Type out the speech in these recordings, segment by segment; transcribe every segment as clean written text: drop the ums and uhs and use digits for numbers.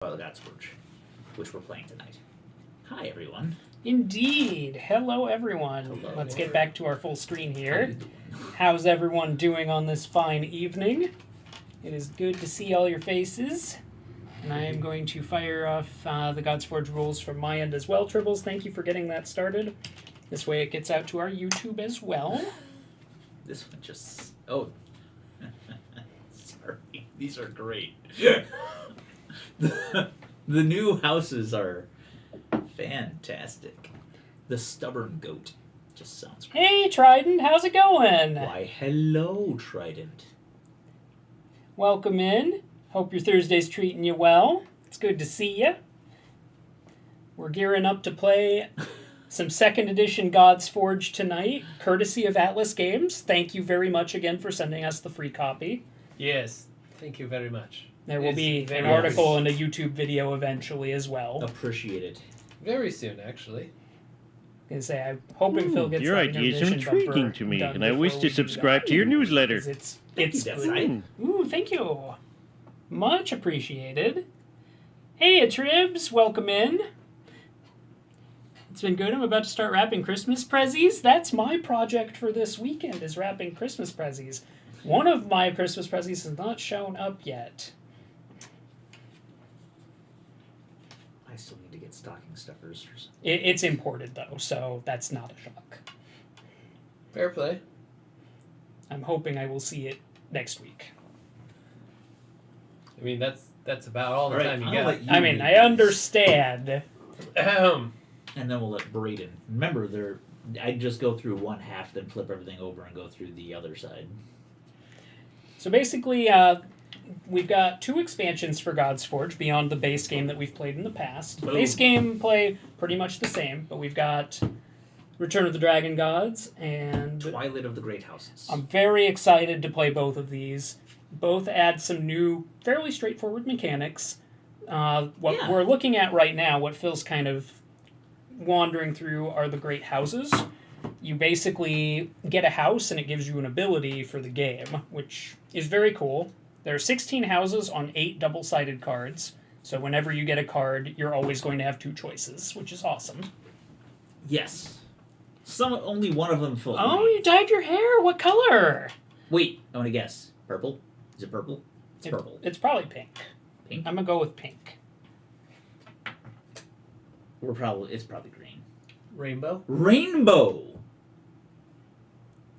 Godsforge, which we're playing tonight. Hi, everyone. Indeed. Hello, everyone. Hello. Let's get back to our full screen How here. you doing? How's everyone doing on this fine evening? It is good to see all your faces. And I am going to fire off the Godsforge rules from my end as well, Tribbles. Thank you for getting that started. This way it gets out to our YouTube as well. This one just... Oh. Sorry. These are great. The new houses are fantastic. The stubborn goat just sounds great. Hey, Trident. How's it going? Why, hello, Trident. Welcome in. Hope your Thursday's treating you well. It's good to see you. We're gearing up to play some 2nd edition Godsforge tonight, courtesy of Atlas Games. Thank you very much again for sending us the free copy. Yes, thank you very much. There will be an very article nice. and a YouTube video eventually as well. Appreciate it. Very soon, actually. I was gonna say, I'm hoping Phil gets Your that ideas are intermission intriguing bumper to me, done and I wish before to we do subscribe that. to your newsletter. 'Cause it's Thank you, good. that's right. Ooh, thank you. Much appreciated. Hey, Tribs, welcome in. It's been good. I'm about to start wrapping Christmas prezzies. That's my project for this weekend, is wrapping Christmas prezzies. One of my Christmas prezzies has not shown up yet. I still need to get stocking stuffers or something. It's imported, though, so that's not a shock. Fair play. I'm hoping I will see it next week. I mean, that's about all the All right, time you I'll got. let you I mean, read I these, understand. and then we'll let Braden. Remember, I'd just go through one half, then flip everything over and go through the other side. So basically, we've got 2 expansions for Godsforge beyond the base game that we've played in the past. Boom. Base gameplay pretty much the same, but we've got Return of the Dragon Gods, and Twilight of the Great Houses. I'm very excited to play both of these. Both add some new, fairly straightforward mechanics. What we're looking at right now, what Phil's kind of wandering through, are the Great Houses. You basically get a house and it gives you an ability for the game, which is very cool. There are 16 houses on 8 double-sided cards, so whenever you get a card, you're always going to have 2 choices, which is awesome. Yes. Only one of them filled. Oh, you dyed your hair! What color? Wait, I want to guess. Purple? Is it purple? It's purple. It's probably pink. Pink? I'm gonna go with pink. It's probably green. Rainbow? Rainbow!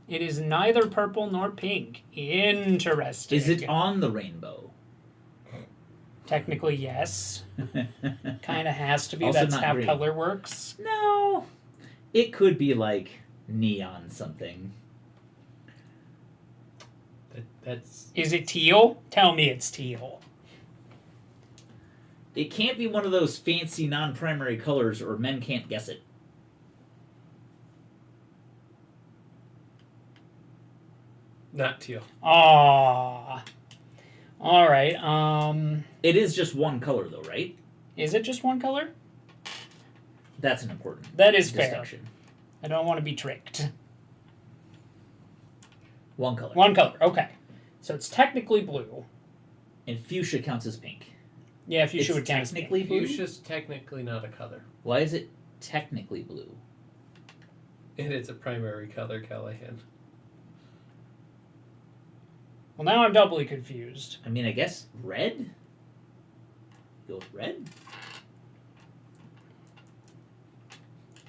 It is neither purple nor pink. Interesting. Is it on the rainbow? Technically, yes. Kind of has to be. Also That's not how green. color works. No. It could be like neon something. That's Is it teal? Tell me it's teal. It can't be one of those fancy non-primary colors or men can't guess it. not teal. Ah. All right. It is just one color though, right? Is it just one color? That's an important That is fair. distinction. I don't want to be tricked. One color. One color. Okay. So it's technically blue. And fuchsia counts as pink. Yeah, if you It's should count as technically blue? Fuchsia's technically not a color. Why is it technically blue? And it's a primary color, Callahan. Well, now I'm doubly confused. I mean, I guess red? Go with red?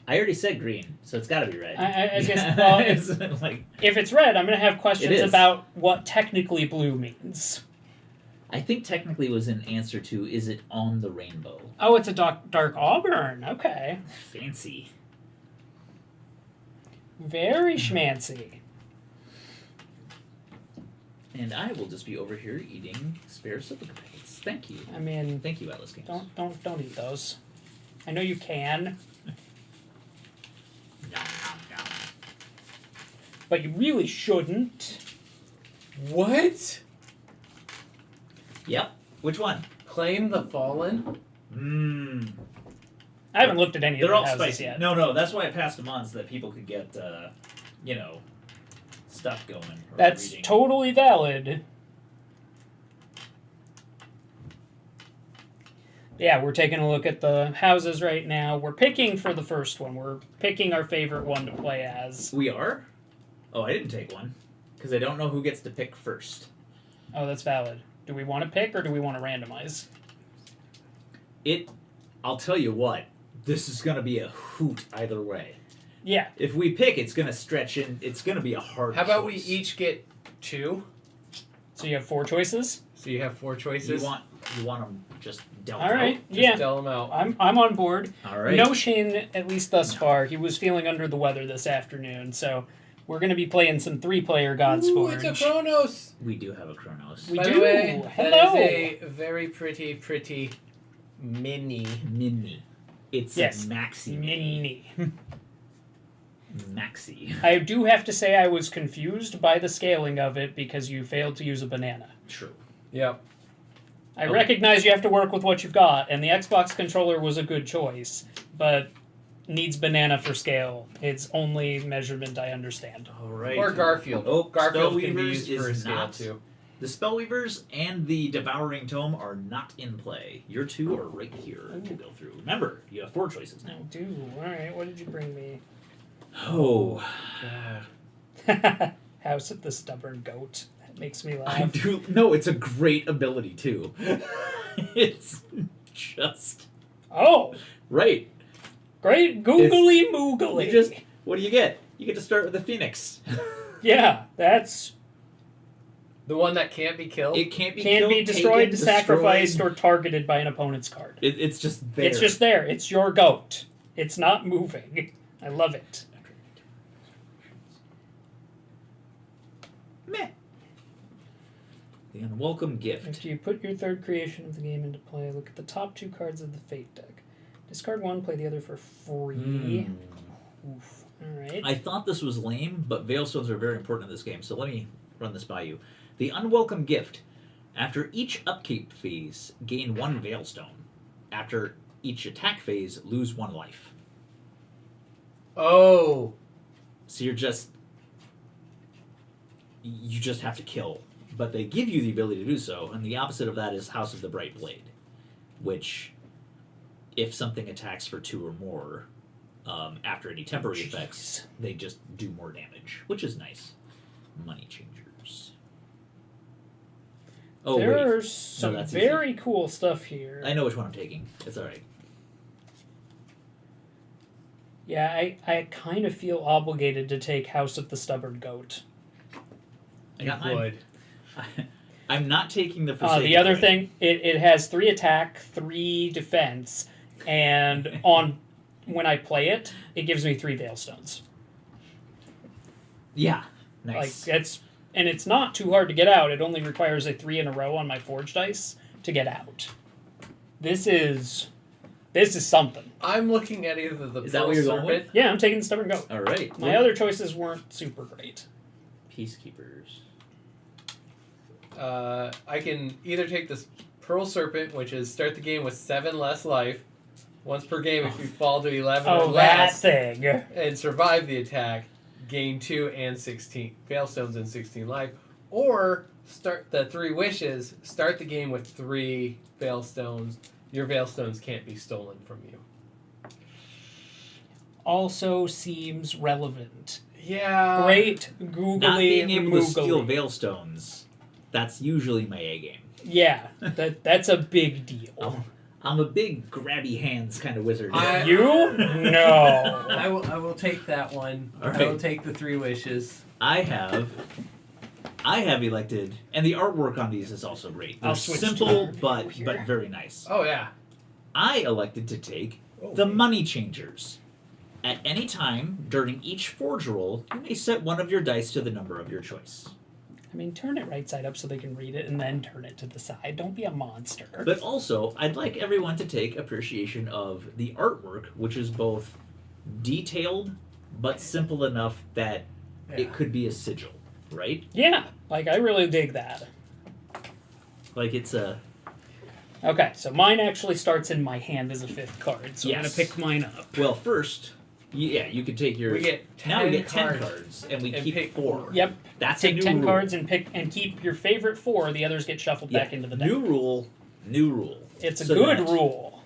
I already said green, so it's gotta be red. I guess, well, it's like, if it's red, I'm going to have questions It is. about what technically blue means. I think technically was an answer to, is it on the rainbow? Oh, it's a dark auburn. Okay. Fancy. Very schmancy. And I will just be over here eating spare silica packets. Thank you. I mean, Thank you, Atlas Games. don't eat those. I know you can, Nom, nom, nom. but you really shouldn't. What? Yep. Which one? Claim the Fallen? Mmm. I haven't looked at any of They're the all houses spicy. yet. No, that's why I passed them on so that people could get, stuff going. or That's reading. totally valid. Yeah, we're taking a look at the houses right now. We're picking for the first one. We're picking our favorite one to play as. We are? Oh, I didn't take one. Because I don't know who gets to pick first. Oh, that's valid. Do we want to pick or do we want to randomize? I'll tell you what. This is going to be a hoot either way. Yeah. If we pick, it's going to stretch in. It's going to be a hard How about choice. we each get 2? So you have 4 choices? So you have 4 choices. You want them just dealt All right. out? Just tell them out. I'm on board. All right. No Shane, at least thus far. He was feeling under the weather this afternoon, so we're going to be playing some 3-player Godsforge. Ooh, it's a Chronos. We do have a Chronos. We By do. the way, Hello. that is a very pretty mini. Mini. It's a maxi. Mini. Maxi. I do have to say I was confused by the scaling of it because you failed to use a banana. True. Yep. I Okay. recognize you have to work with what you've got, and the Xbox controller was a good choice, but needs banana for scale. It's only measurement I understand. All right. Or Garfield. Oh, Garfield can be Spellweavers used for a is scale not. too. The Spellweavers and the Devouring Tome are not in play. Your 2 are right here to go through. Remember, you have 4 choices now. I do. Alright, what did you bring me? Oh. God. House of the Stubborn Goat. That makes me I laugh. do. No, it's a great ability, too. It's just. Oh! Right. Great googly moogly. You just. What do you get? You get to start with the Phoenix. Yeah, that's... The one that can't be killed. It can't be Can't killed, be destroyed, taken, sacrificed, destroyed. or targeted by an opponent's card. It's just there. It's just there. It's your goat. It's not moving. I love it. Meh. The unwelcome gift. After you put your third creation of the game into play, look at the top 2 cards of the Fate deck. Discard 1, play the other for free. Oof. Alright. I thought this was lame, but Veilstones are very important in this game, so let me run this by you. The unwelcome gift. After each upkeep phase, gain 1 Veilstone. After each attack phase, lose 1 life. Oh. So you just have to kill. But they give you the ability to do so, and the opposite of that is House of the Bright Blade, which, if something attacks for 2 or more, after any temporary effects, they just do more damage, which is nice. Money changers. Oh, wait. There's some that's very cool stuff here. I know which one I'm taking. It's alright. Yeah, I kind of feel obligated to take House of the Stubborn Goat. I got You mine. would. I'm not taking the Forsaken The other Blade. thing, it has 3 attack, 3 defense, and when I play it, it gives me 3 Veilstones. Yeah. Nice. Like it's not too hard to get out. It only requires a 3 in a row on my Forge dice to get out. This is something. I'm looking at either the Is that Pearl what you're going Serpent. with? Yeah, I'm taking the Stubborn Goat. Alright. My other choices weren't super great. Peacekeepers. I can either take this Pearl Serpent, which is start the game with 7 less life, once per game if you fall to 11 or Oh, that less, thing. and survive the attack, gain 2 and 16 Veilstones and 16 life, or start the 3 wishes, start the game with 3 Veilstones. Your Veilstones can't be stolen from you. Also seems relevant. Yeah. Great googly Not being able to steal moogly. Veilstones. That's usually my A game. Yeah, that's a big deal. I'm a big grabby hands kind of wizard. You? No. I will take that one. All I will right. take the 3 wishes. I have elected, and the artwork on these is also great. They're I'll switch simple, to but here. very nice. Oh yeah. I elected to take the Money Changers. At any time during each forge roll, you may set one of your dice to the number of your choice. I mean, turn it right side up so they can read it, and then turn it to the side. Don't be a monster. But also, I'd like everyone to take appreciation of the artwork, which is both detailed but simple enough that it could be a sigil, right? Yeah, like, I really dig that. Like it's a... Okay, so mine actually starts in my hand as a 5th card, so I'm Yes. going to pick mine up. Well, first, you could take your... We get 10 now we get 10 cards. cards, and we And keep pick 4. 4. Yep. That's a Take new 10 rule. cards and keep your favorite 4. The others get shuffled back into the deck. New rule, new rule. It's a So good that- rule.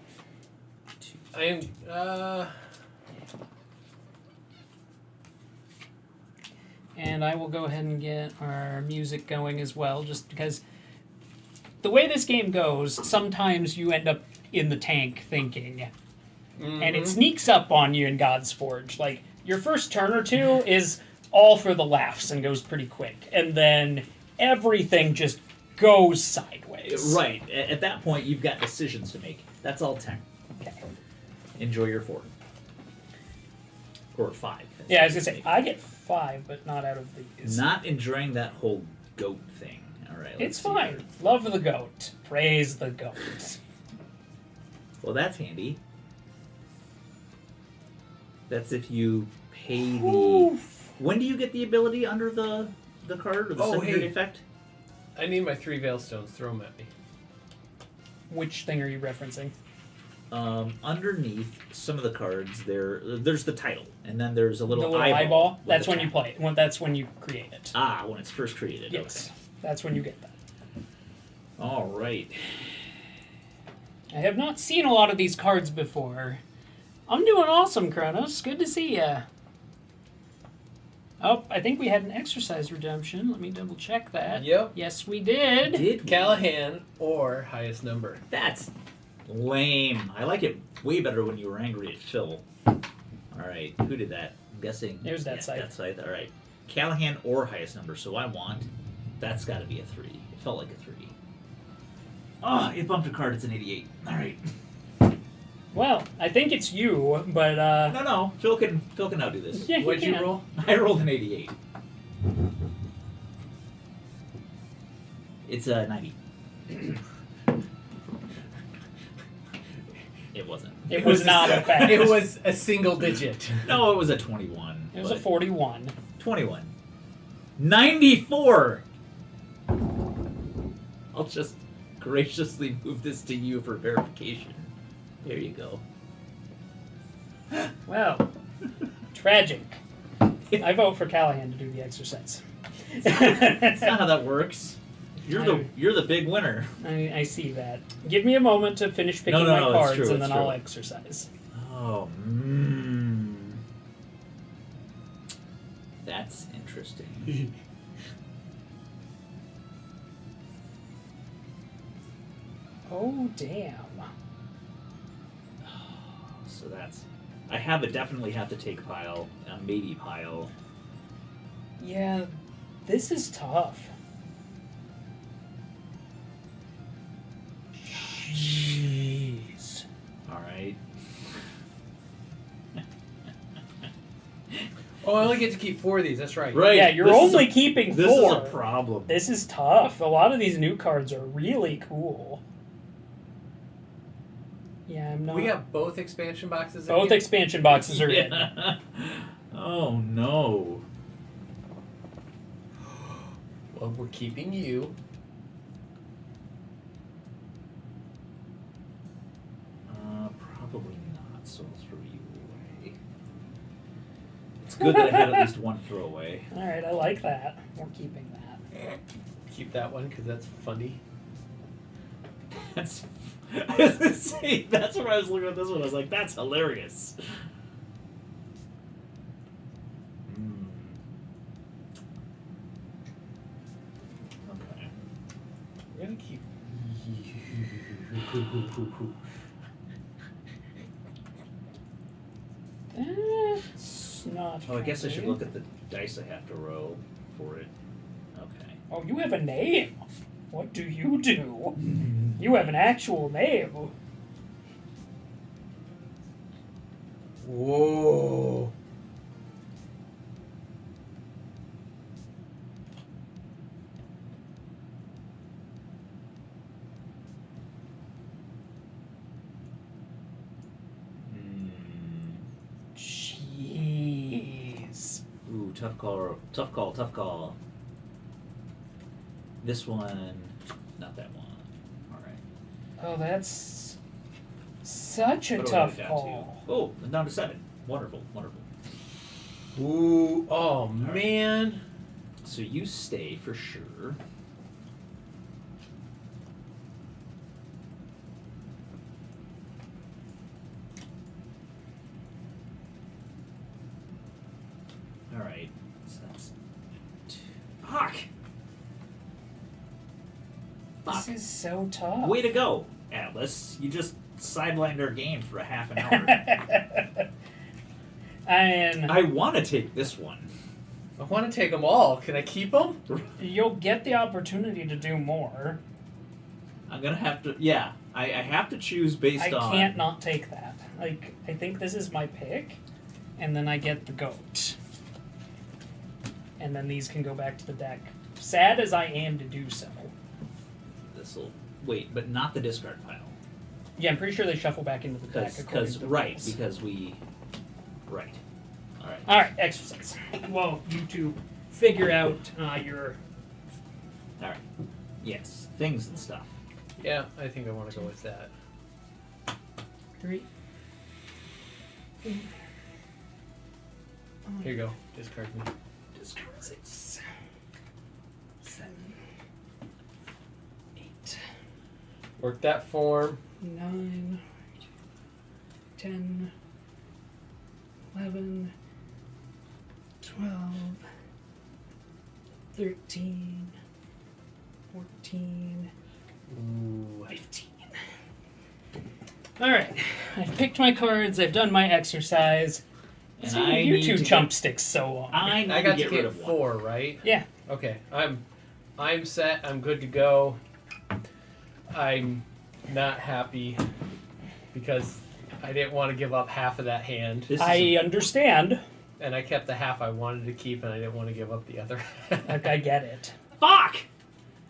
I am. And I will go ahead and get our music going as well, just because the way this game goes, sometimes you end up in the tank thinking, and it sneaks up on you in Godsforge. Like, your first turn or two is all for the laughs and goes pretty quick, and then everything just goes sideways. Right. At that point, you've got decisions to make. That's all 10. Okay. Enjoy your 4. Or 5. Yeah, I was gonna say, I get 5, but not out of these. Not enjoying that whole goat thing. All right. It's fine. Love the goat. Praise the goat. Well, that's handy. That's if you pay the. Oof. When do you get the ability under the card or the secondary hey. effect? I need my 3 Veilstones. Throw them at me. Which thing are you referencing? Underneath some of the cards, there's the title, and then there's a The little little eyeball. eyeball? with That's a when you tap. play it. That's when you create it. Ah, when it's first created. Yes. Okay. That's when you get that. All right. I have not seen a lot of these cards before. I'm doing awesome, Kronos. Good to see ya. Oh, I think we had an exercise redemption. Let me double check that. Yep. Yes, we did. Did we? Callahan or highest number. That's lame. I like it way better when you were angry at Phil. All right. Who did that? I'm guessing. It was that side. That side. All right. Callahan or highest number. So I want. That's got to be a 3. It felt like a 3. Oh, it bumped a card. It's an 88. All right. Well, I think it's you, but No. Phil can outdo this. yeah, What'd you can. roll? I rolled an 88. It's a 90. It wasn't. It was not a fact. It was a single digit. No, it was a 21. It was a but- 41. 21. 94! I'll just graciously move this to you for verification. There you go. Well, tragic. I vote for Callahan to do the exercise. That's not how that works. You're the big winner. I see that. Give me a moment to finish picking my it's cards, true, and it's then I'll true. exercise. Oh, that's interesting. Oh, damn. So that's. I definitely have to take pile, a matey pile. Yeah, this is tough. Jeez. Alright. Oh, I only get to keep 4 of these. That's right. Right. Yeah, you're this is only a- keeping This 4. is a problem. This is tough. A lot of these new cards are really cool. Yeah, I'm not. We got both expansion boxes. Both again? expansion boxes are in. Yeah. Oh no. Well, we're keeping you. Probably not, so I'll throw you away. It's good that I had at least one throwaway. All right, I like that. We're keeping that. Keep that one because that's funny. That's. I was gonna say, that's when I was looking at this one. I was like, that's hilarious. Okay. We're gonna keep you. That's not. Oh, I guess I should friendly. look at the dice I have to roll for it. Okay. Oh, you have a name. What do? You have an actual name. Whoa. Jeez. Ooh, tough call. Tough call. Tough call. This one, not that one. All right. Oh, that's such a What do I tough get down call. to? Oh, down to 7. Wonderful, wonderful. Ooh. Oh man. So you stay for sure. This is so tough. Way to go, Atlas. You just sidelined our game for a half an hour. And I want to take this one. I want to take them all. Can I keep them? you'll get the opportunity to do more. I'm gonna have to. Yeah, I have to choose based I on. can't not take that. Like, I think this is my pick, and then I get the goat. And then these can go back to the deck. Sad as I am to do so. This'll wait, but not the discard pile. Yeah, I'm pretty sure they shuffle back into the deck. according to the rules. Because we. Right. All right. All right, exercise. Well, you two figure out your. All right. Yes, things and stuff. Yeah, I think I want to go with that. 3. Here you go. Discard me. Discard 6. 7. 8. Work that form. 9. 10. 11. 12. 13. 14. Ooh. 15. Alright. I've picked my cards, I've done my exercise. And See, I you need two to chump sticks so long. I need I got to get rid of one. 4, right? Yeah. Okay. I'm set. I'm good to go. I'm not happy because I didn't want to give up half of that hand, This I understand. and I kept the half I wanted to keep, and I didn't want to give up the other. Like, I get it. Fuck!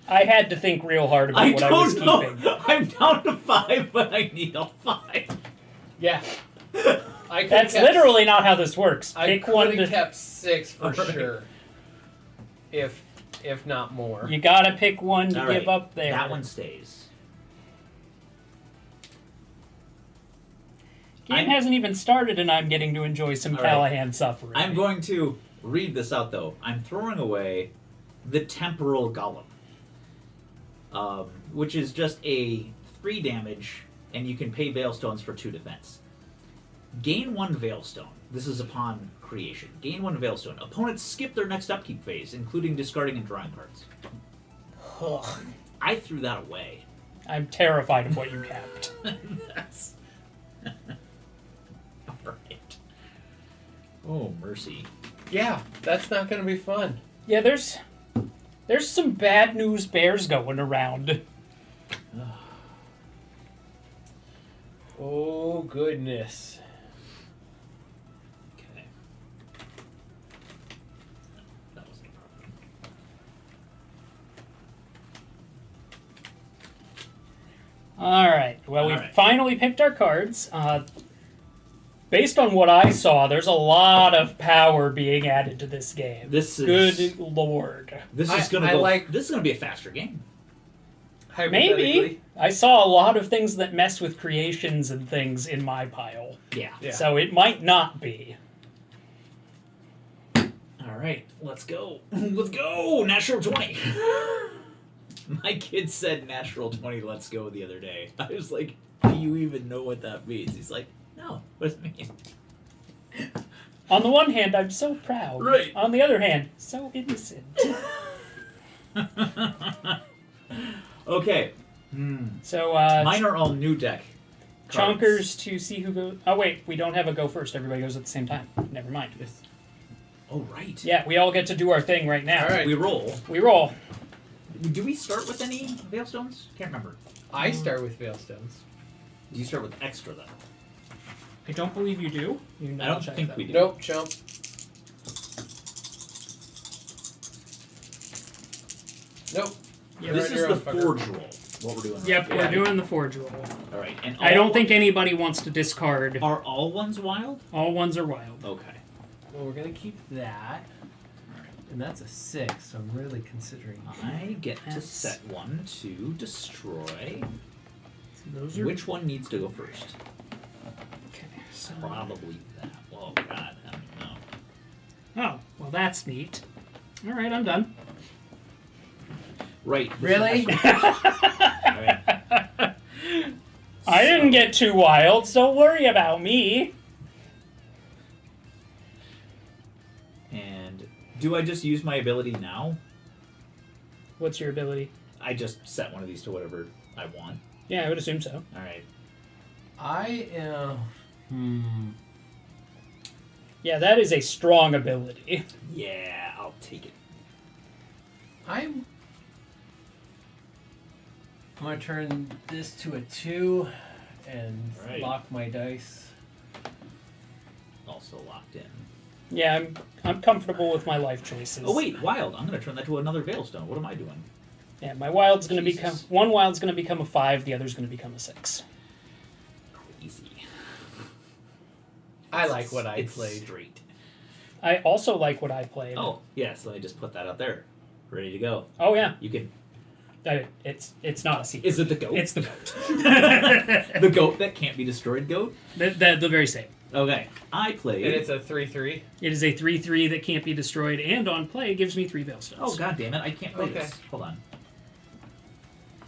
I had to think real hard about I what I was don't know. keeping. I'm down to 5, but I need a 5. Yeah. I could've That's kept- literally not how this works. I Pick could one have to. kept 6 for Alright. sure. If not more. You gotta pick one to All give right, up there. That one stays. Game I'm- hasn't even started, and I'm getting to enjoy some All right. Callahan suffering. I'm going to read this out, though. I'm throwing away the Temporal Golem, which is just a 3 damage, and you can pay Veilstones for 2 defense. Gain 1 Veilstone. This is upon creation. Gain 1 Veilstone. Opponents skip their next upkeep phase, including discarding and drawing cards. Ugh. I threw that away. I'm terrified of what you kept. That's... Alright. Oh, mercy. Yeah, that's not going to be fun. Yeah, there's some bad news bears going around. Oh, goodness. Okay. That wasn't a problem. All right. Well, we've All right. finally picked our cards. Based on what I saw, there's a lot of power being added to this game. This is Good lord. This I- is gonna I go. like- This is gonna be a faster game. Maybe. I saw a lot of things that mess with creations and things in my pile. Yeah. Yeah. So it might not be. All right, let's go. Let's go. Natural 20. My kid said natural 20. Let's go the other day. I was like, "Do you even know what that means?" He's like, "No. What does it mean?" On the one hand, I'm so proud. Right. On the other hand, so innocent. Okay. So, Mine are all new deck. cards. chonkers to see who goes. Oh, wait, we don't have a go first. Everybody goes at the same time. Never mind. Yes. Oh right. Yeah, we all get to do our thing right now. All right. We roll. We roll. Do we start with any Veilstones? Can't remember. I start with Veilstones. Do you start with extra then? I don't believe you do. You I don't check think that. we do. Nope, jump. Nope. Yeah, This right, is you're the on, fucker. forge roll. What we're doing. Yep, right we're now. doing the forge roll. All right. And I don't all- think anybody wants to discard. Are all ones wild? All ones are wild. Okay. Well, we're going to keep that. And that's a 6, so I'm really considering. I get to That's- set one to destroy. Those are Which one needs to go first? okay. So, Probably that. Oh God, I don't know. oh, well, that's neat. All right, I'm done. Right. this Really? is- Alright. I didn't get too wild, so don't worry about me. And do I just use my ability now? What's your ability? I just set one of these to whatever I want. Yeah, I would assume so. All right. I am. Yeah, that is a strong ability. Yeah, I'll take it. I'm gonna turn this to a 2 and Right. lock my dice. Also locked in. Yeah, I'm comfortable with my life choices. Oh wait, wild. I'm gonna turn that to another Veilstone. What am I doing? Yeah, my wild's going to Jesus. become... One wild's going to become a 5, the other's going to become a 6. Crazy. I like what I It's played. straight. I also like what I played. Oh yes, let me just put that out there, ready to go. Oh, yeah. You can. It's not a secret. Is it the goat? It's the goat. The goat that can't be destroyed. Goat. The very same. Okay, I played. And it's a 3/3. It is a 3/3 that can't be destroyed, and on play gives me 3 Veilstones. Oh god damn it! I can't play Okay. this. Hold on.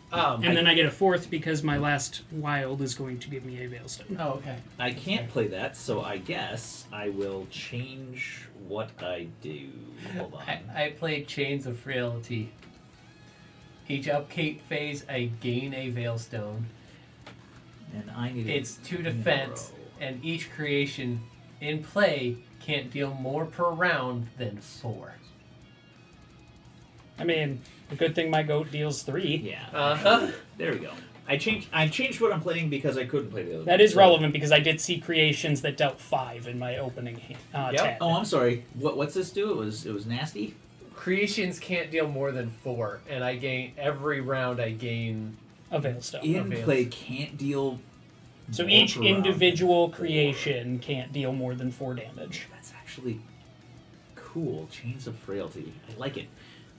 And then I get a 4th because my last wild is going to give me a Veilstone. Oh, okay. I can't play that, so I guess I will change what I do. Hold on. I played Chains of Frailty. Each upkeep phase, I gain a Veilstone. And I need. It's 2 defense, and each creation in play can't deal more per round than 4. I mean, a good thing my goat deals 3. Yeah. Uh-huh. There we go. I changed what I'm playing because I couldn't play the other. That one, is so- relevant because I did see creations that dealt 5 in my opening Yep. tab. Oh, I'm sorry. What's this do? It was nasty. Creations can't deal more than 4, and I gain every round. I gain. A Veilstone. In Avails. play can't deal. So more each per round individual than 4. creation can't deal more than 4 damage. That's actually cool. Chains of Frailty. I like it.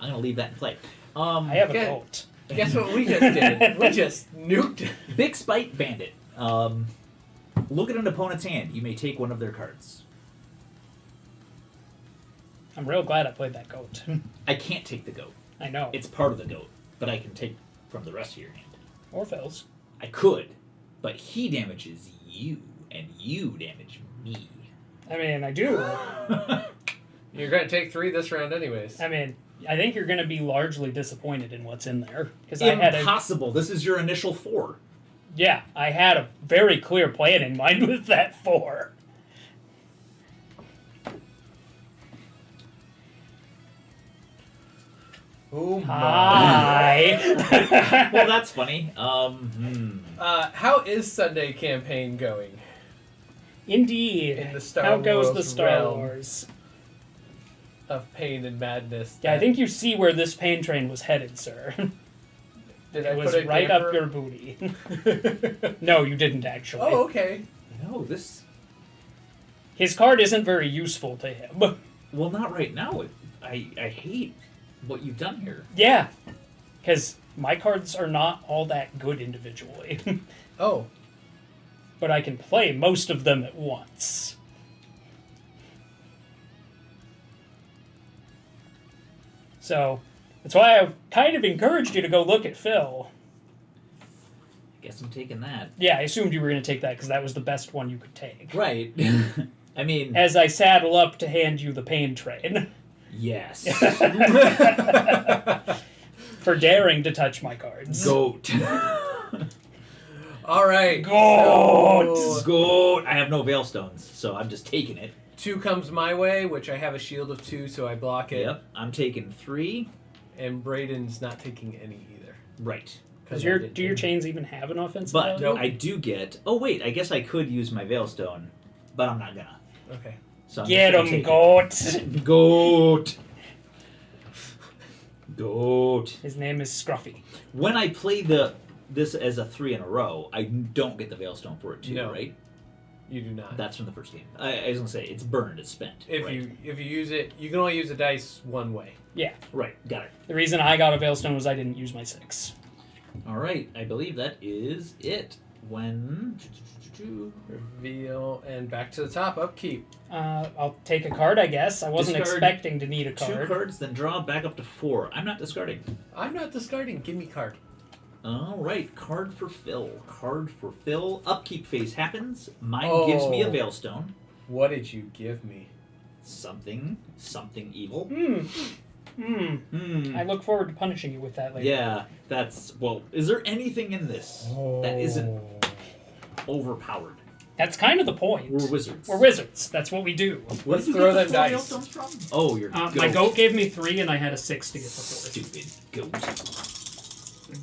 I'm gonna leave that in play. I have a Okay. goat. Guess what we just did? We just nuked. Big Spite Bandit. Look at an opponent's hand. You may take one of their cards. I'm real glad I played that goat. I can't take the goat. I know. It's part of the goat, but I can take from the rest of your hand. Or Phil's. I could, but he damages you, and you damage me. I mean, I do. You're gonna take 3 this round, anyways. I mean, I think you're going to be largely disappointed in what's in there. Because I had Impossible. This is your initial 4. Yeah, I had a very clear plan in mind with that 4. Oh my. Hi. Well, that's funny. How is Sunday campaign going? Indeed. In the Star How goes Wars the Star realm. Wars? Of pain and madness. Yeah, I think you see where this pain train was headed, sir. Did I It was put a right damper? up your booty. No, you didn't actually. Oh, okay. No, this. His card isn't very useful to him. Well, not right now. I hate what you've done here. Yeah, because my cards are not all that good individually. Oh, But I can play most of them at once. So, that's why I've kind of encouraged you to go look at Phil. I guess I'm taking that. Yeah, I assumed you were going to take that because that was the best one you could take. Right. I mean, As I saddle up to hand you the pain train. yes. For daring to touch my cards. Goat. all right. Goat! So, Goat. I have no Veilstones, so I'm just taking it. 2 comes my way, which I have a shield of 2, so I block it. Yep. I'm taking 3. And Braden's not taking any either. Right. Does I your, didn't do your take- chains even have an offensive But value? I do get. Oh wait, I guess I could use my Veilstone, but I'm not gonna. Okay. So I'm Get just gonna him, take goat! it. Goat. Goat. His name is Scruffy. When I play this as a 3 in a row, I don't get the Veilstone for it too, No. right? You do not. That's from the first game. I was gonna say it's burned, it's spent. If right. you use it, you can only use the dice one way. Yeah. Right, got it. The reason I got a Veilstone was I didn't use my 6. All right, I believe that is it. When Reveal and back to the top. Upkeep. I'll take a card, I guess. I wasn't Discard expecting to need a 2 card. cards, then draw back up to 4. I'm not discarding. I'm not discarding. Give me card. All right, card for Phil. Card for Phil. Upkeep phase happens. Mine gives me a Oh. Veilstone. What did you give me? Something evil. I look forward to punishing you with that later. Yeah, that's... Well, is there anything in this that isn't overpowered? That's kind of the point. We're wizards. We're wizards. That's what we do. Where Let's did you throw get the them 4 dice. hailstones from? Oh, your goat. My goat gave me 3, and I had a 6 to get the 4th. Stupid goat.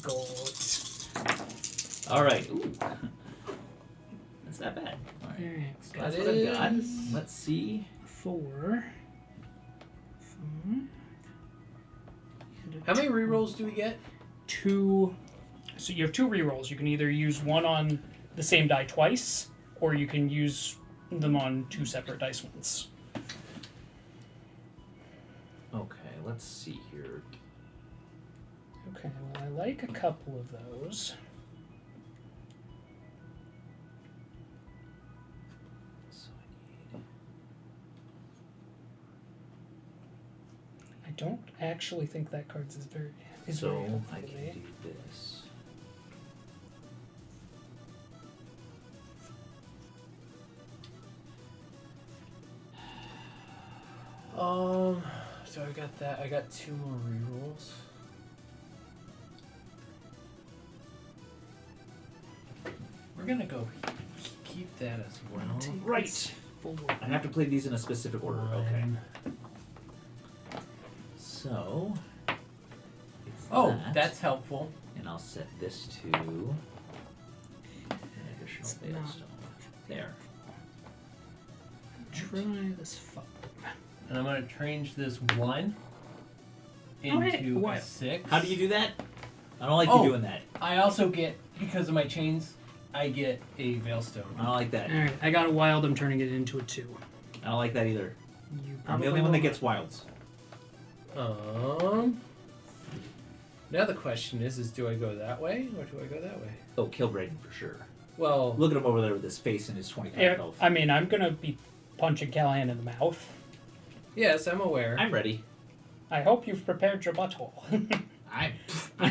Goat. All right. Ooh. That's not bad. All right. Alright, So that's what I've got. is- Let's see. 4. How many rerolls do we get? 2. So you have 2 rerolls. You can either use one on the same die twice, or you can use them on 2 separate dice once. Okay, let's see here. Okay, well, I like a couple of those. So I need... I don't actually think that card's is very So helpful I to can me. do this. So I got that. I got 2 more rerolls. We're gonna go keep that as well. Right. I have to play these in a specific order. Okay. So. it's Oh, that, that's helpful. And I'll set this to an additional It's fail not- stone. There. Try this fun. And I'm gonna change this 1 Oh, hey, into what? a 6. How do you do that? I don't like Oh. you doing that. I also get, because of my chains, I get a Veilstone. I don't like that. Alright, I got a wild. I'm turning it into a 2. I don't like that either. You I'm the probably only one that will. gets wilds. Now the question is do I go that way or do I go that way? Oh, kill Braden for sure. Well, Look at him over there with his face and his 25 Yeah, health. I mean, I'm gonna be punching Callahan in the mouth. yes, I'm aware. I'm ready. I hope you've prepared your butthole. I'm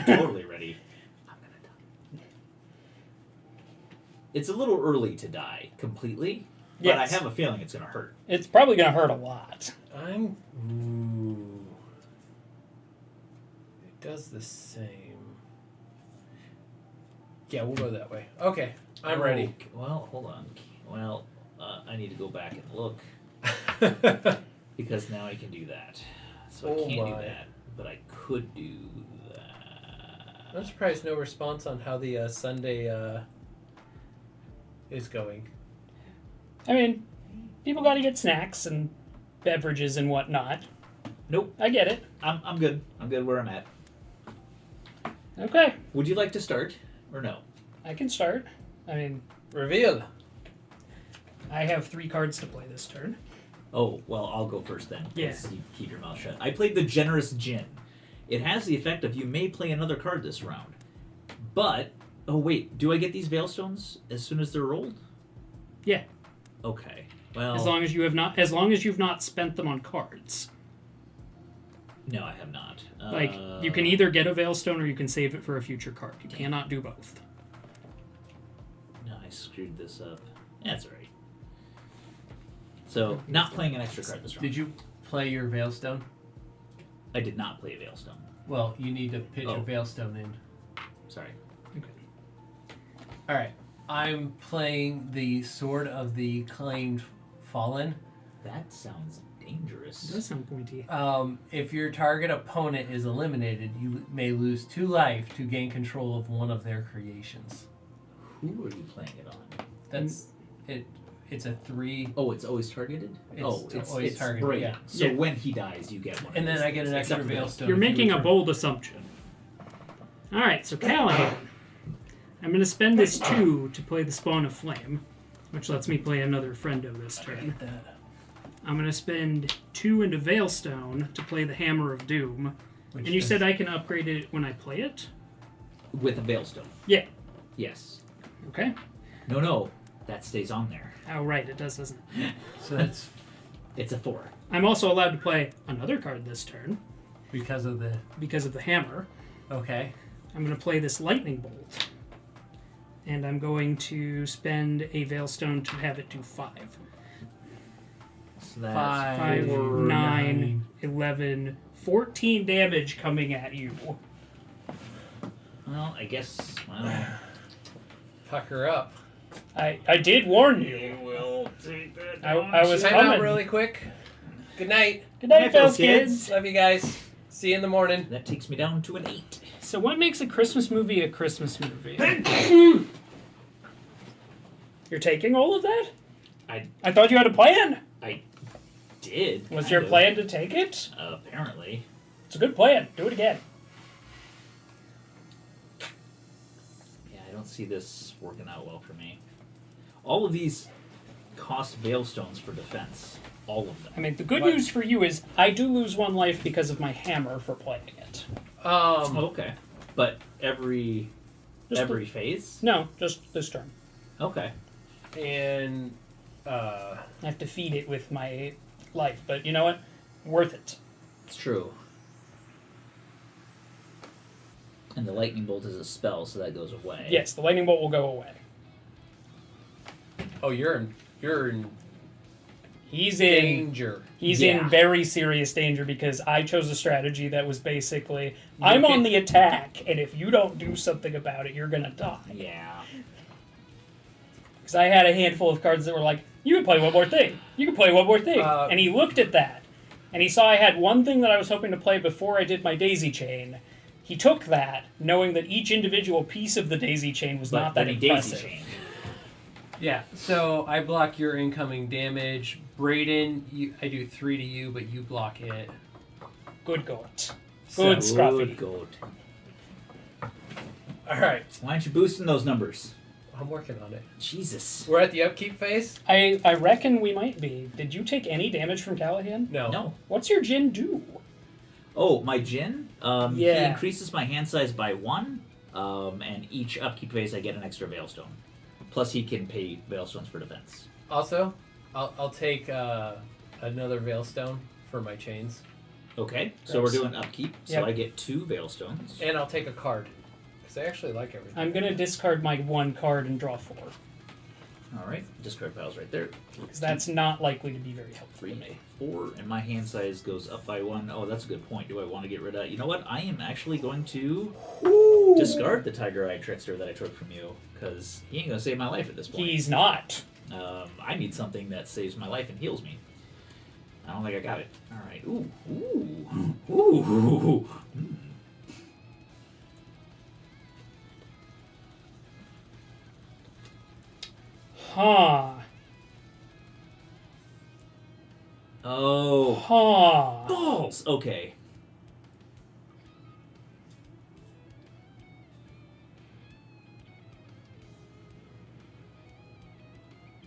totally ready. I'm gonna die. It's a little early to die completely, but Yes. I have a feeling it's gonna hurt. It's probably gonna hurt a lot. Ooh. It does the same. Yeah, we'll go that way. Okay, I'm ready. Okay, well, hold on. Well, I need to go back and look because now I can do that. So Oh I can't my. do that, but I could do that. I'm surprised no response on how the Sunday is going. I mean, people gotta get snacks and beverages and whatnot. Nope, I get it. I'm good. I'm good where I'm at. Okay, Would you like to start or no? I can start. I mean, Reveal. I have 3 cards to play this turn. Oh, well, I'll go first then. 'Cause Yeah. You keep your mouth shut. I played the Generous Djinn. It has the effect of you may play another card this round. But, oh wait, do I get these Veilstones as soon as they're rolled? Yeah, Okay. Well, as long as you've not spent them on cards. no, I have not. Like, you can either get a Veilstone or you can save it for a future card. You cannot do both. No, I screwed this up. That's alright. So, not playing an extra card this round. Did you play your Veilstone? I did not play a Veilstone. Well, you need to pitch Oh. a Veilstone in. Sorry. Okay. Alright, I'm playing the Sword of the Claimed Fallen. That sounds It dangerous. does sound pointy. If your target opponent is eliminated, you may lose 2 life to gain control of one of their creations. Who are you playing it on? That's it. It's a 3. Oh, it's always targeted? It's always targeted, Braid. yeah. So Yeah. when he dies, you get one. of And then these I get an things, extra except for the- Veilstone. You're if you making a return. bold assumption. Alright, so Callahan. I'm going to spend this 2 to play the Spawn of Flame, which lets me play another Friendo this turn. I'm going to spend 2 into Veilstone to play the Hammer of Doom. Which And you does- said I can upgrade it when I play it? With a Veilstone. Yeah. Yes. Okay. No. That stays on there. Oh, right, it does, doesn't it? So that's It's a 4. I'm also allowed to play another card this turn because of the. because of the Hammer. Okay. I'm going to play this Lightning Bolt. And I'm going to spend a Veilstone to have it do 5. So that's 5, 9, 11, 14 damage coming at you. Well, I guess. Pucker up. I did warn you. You will take that. I was Time out coming. really quick. Good night. Good night, Night, Fails kids. kids. Love you guys. See you in the morning. That takes me down to an 8. So what makes a Christmas movie a Christmas movie? You're taking all of that? I thought you had a plan. I did. Was kind your of. plan to take it? Apparently. It's a good plan. Do it again. Yeah, I don't see this working out well for me. All of these cost Veilstones for defense. All of them. I mean, the good news for you is I do lose 1 life because of my hammer for playing it. Okay. But every phase? No, just this turn. Okay. And I have to feed it with my life, but you know what? Worth it. It's true. And the lightning bolt is a spell, so that goes away. Yes, the lightning bolt will go away. oh, you're in He's in danger. He's Yeah. in very serious danger because I chose a strategy that was basically, I'm on the attack, and if you don't do something about it, you're gonna die. Yeah. Because I had a handful of cards that were like, you can play one more thing. You can play one more thing. And he looked at that, and he saw I had one thing that I was hoping to play before I did my daisy chain. He took that, knowing that each individual piece of the daisy chain was not that he impressive. daisy chained. Yeah. So I block your incoming damage. Braden, I do 3 to you, but you block it. Good goat. Good Scruffy. Good goat. All right. Why aren't you boosting those numbers? I'm working on it. Jesus. We're at the upkeep phase? I reckon we might be. Did you take any damage from Callahan? No. No. What's your Jin do? Oh, my Jin? He Yeah. increases my hand size by 1, and each upkeep phase I get an extra Veilstone. Plus he can pay Veilstones for defense. Also, I'll take another Veilstone for my chains. Okay, so we're doing upkeep, so Yep. I get 2 Veilstones. And I'll take a card. Because I actually like everything. I'm going to discard my 1 card and draw 4. Alright, discard piles right there. Because that's not likely to be very helpful 3, to me. 4, and my hand size goes up by 1. Oh, that's a good point. Do I want to get rid of... You know what? I am actually going to discard the Tiger Eye Trickster that I took from you, because he ain't going to save my life at this point. He's not. I need something that saves my life and heals me. I don't think I got it. Alright. Ooh. Ooh. Ooh. Mm. Huh. Oh. Huh. Balls! Okay.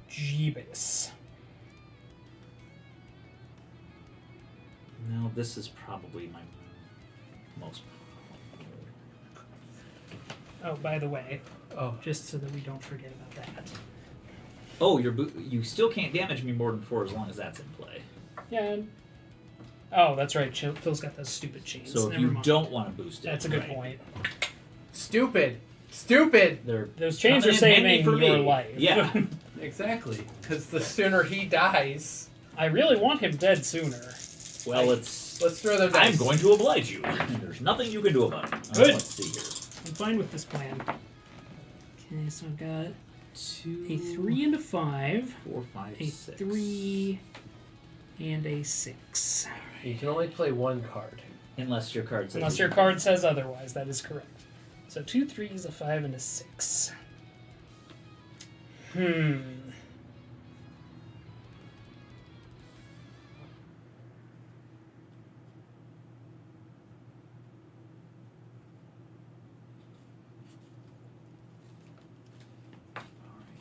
Jeebus. No, this is probably my most... Oh, by the way, Oh. just so that we don't forget about that. Oh, you still can't damage me more than 4 as long as that's in play. Yeah. Oh, that's right. Phil's got those stupid chains. So if Never you mind. don't want to boost it... That's a good right, point. Stupid. Stupid. They're Those chains are coming in handy saving for your me. life. Yeah. Exactly. Because the sooner he dies... I really want him dead sooner. Well, it's... Let's throw them dice. I'm going to oblige you. And there's nothing you can do about it. Good. Let's see here. I'm fine with this plan. Okay, so I've got 2... a 3 and a 5, 4, 5, a 6. 3, and a 6. You can only play 1 card. Unless your card says... Unless your card says otherwise, that is correct. So 2 3s, a 5, and a 6. Alright,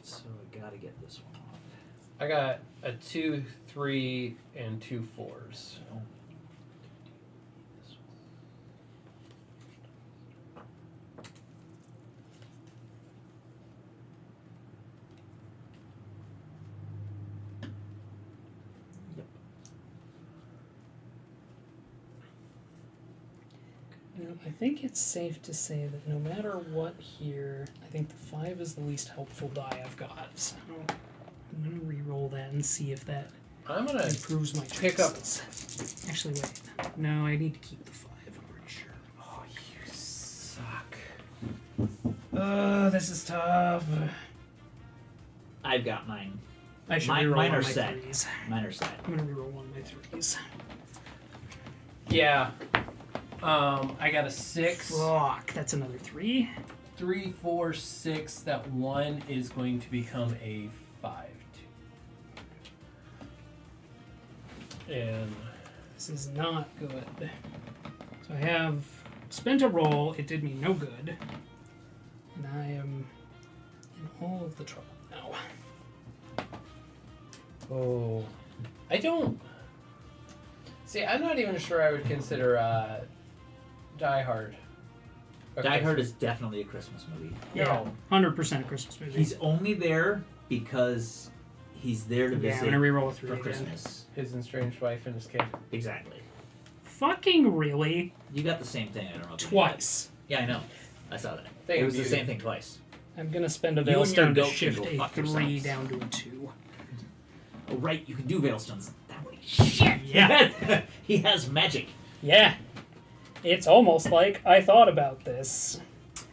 so I gotta get this one off. I got a 2, 3, and 2 4s. Oh. Now, I think it's safe to say that no matter what here, I think the 5 is the least helpful die I've got. So I'm going to re-roll that and see if that I'm gonna Improves my pick up. chances. Actually, wait. No, I need to keep the 5. I'm pretty sure. Oh, you suck. This is tough. I've got mine. I should Mine reroll are one of my set. 3s. Mine are set. I'm gonna reroll one of my 3s. Yeah. I got a 6. Fuck, that's another 3. 3, 4, 6. That 1 is going to become a 5. And This is not good. So I have spent a roll. It did me no good. And I am in all of the trouble now. oh, I don't. See, I'm not even sure I would consider Die Hard. Die Hard is definitely a Christmas movie. No. 100% Christmas movie. He's only there because he's there to yeah, I'm visit gonna reroll a 3 for again. Christmas. His estranged wife and his kid. Exactly. Fucking really? You got the same thing. I don't know. If you Twice. got it. Yeah, I know. I saw that. Thing It of was the beauty. same thing twice. I'm gonna spend a You and your Veilstone to goat can shift go a fuck 3 yourselves. down to a 2. Oh, right. You can do Veilstones that way. Shit. Yeah. He has magic. Yeah. It's almost like I thought about this.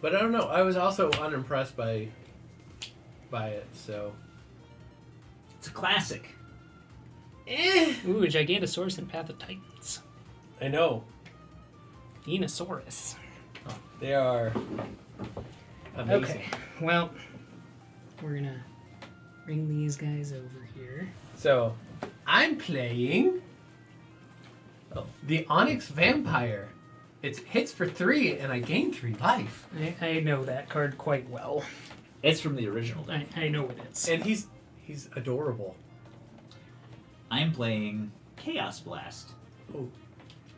But I don't know. I was also unimpressed by it. So. It's a classic. Ooh, a Gigantosaurus and Path of Titans. I know Dinosaurus. they are amazing. Okay, well, we're gonna bring these guys over here. So, I'm playing the Onyx Vampire. It hits for 3, and I gain 3 life. I know that card quite well. It's from the original deck. I know it is. And he's adorable. I'm playing Chaos Blast. Oh.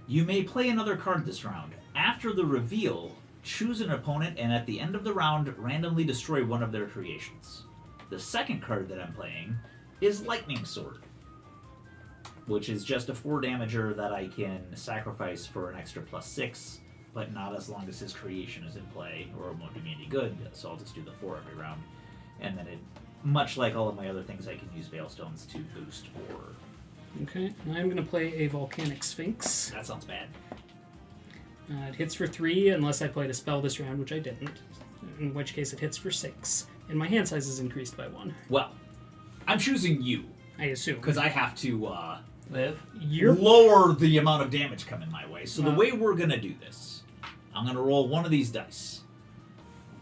You may play another card this round. After the reveal, choose an opponent and at the end of the round, randomly destroy one of their creations. The second card that I'm playing is Lightning Sword, which is just a 4 damager that I can sacrifice for an extra +6, but not as long as his creation is in play, or it won't do me any good, so I'll just do the 4 every round. And then, much like all of my other things, I can use Veilstones to boost for. Okay, I'm gonna play a Volcanic Sphinx. That sounds bad. It hits for 3 unless I played a spell this round, which I didn't. In which case it hits for 6. And my hand size is increased by 1. Well, I'm choosing you, I assume. because I have to Live. You're lower the amount of damage coming my way. So the Wow. way we're going to do this, I'm going to roll one of these dice.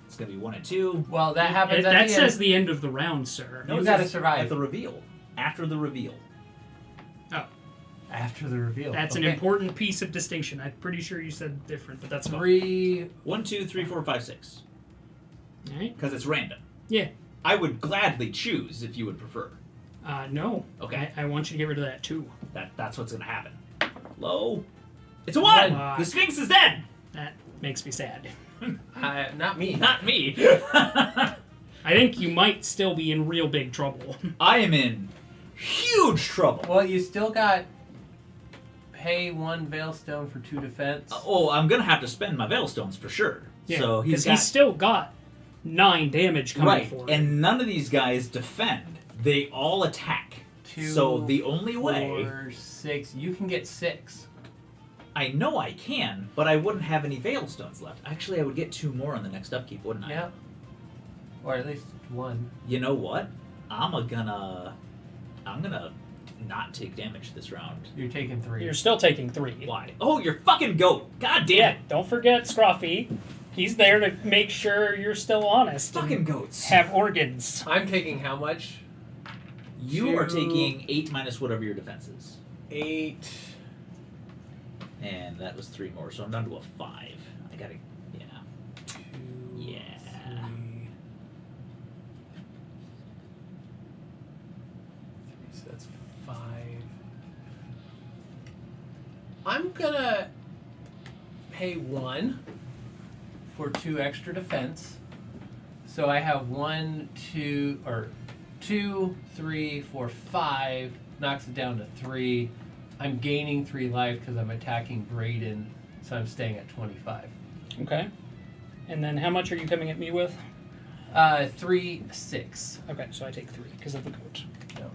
It's going to be 1 and 2. Well, that happens at that the says end. the end of the round, sir. You it gotta says survive. At the reveal. After the reveal. Oh, After the reveal. that's an important piece of distinction. I'm pretty sure you said different, but that's fine. 3. 1, 2, 3, 4, 5, 6. All right. Because it's random. Yeah. I would gladly choose if you would prefer. No. Okay. I want you to get rid of that too. That's what's going to happen. Low. It's a 1! Fuck. The Sphinx is dead! That makes me sad. Not me. Not me. I think you might still be in real big trouble. I am in huge trouble. Well, you still got pay 1 Veilstone for 2 defense. Oh, I'm going to have to spend my Veilstones for sure. Yeah, So because got... he's still got 9 damage coming Right, for him. and none of these guys defend. They all attack. 2, So the only way... 4, 6. You can get 6. I know I can, but I wouldn't have any Veilstones left. Actually, I would get 2 more on the next upkeep, wouldn't I? Yeah. Or at least 1. You know what? I'm gonna not take damage this round. You're taking 3. You're still taking 3. Why? Oh, you're fucking goat! God damn Yeah, it! don't forget Scruffy. He's there to make sure you're still honest. and Fucking goats! have organs. I'm taking how much? You are 2, taking 8 minus whatever your defense is. 8. And that was 3 more, so I'm down to a 5. I gotta... Yeah. 2. Yeah. 3. So that's 5. I'm gonna pay 1 for 2 extra defense. So I have 1, 2, or 2, 3, 4, 5. Knocks it down to 3. I'm gaining 3 life because I'm attacking Brayden, so I'm staying at 25. Okay. And then how much are you coming at me with? 3, 6. Okay, so I take 3 because of the goat. No.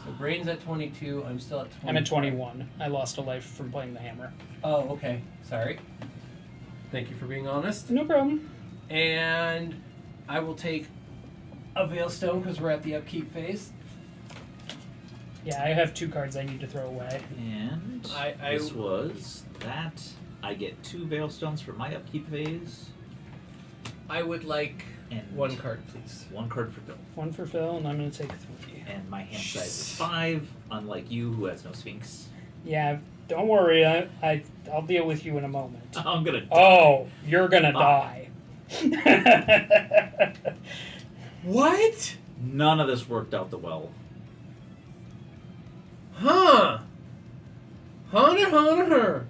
So Braden's at 22. I'm still at 20. I'm at 21. I lost a life from playing the hammer. Oh, okay. Sorry. Thank you for being honest. No problem. And I will take a Veilstone because we're at the upkeep phase. Yeah, I have 2 cards I need to throw away. And this was that. I get 2 Veilstones for my upkeep phase. I would like And 1 card, please. 1 card for Phil. 1 for Phil, and I'm going to take 3. And my hand size is 5, unlike you, who has no Sphinx. Yeah, don't worry. I'll deal with you in a moment. I'm gonna die. Oh, you're gonna die. What? None of this worked out the well. Huh. Hunter.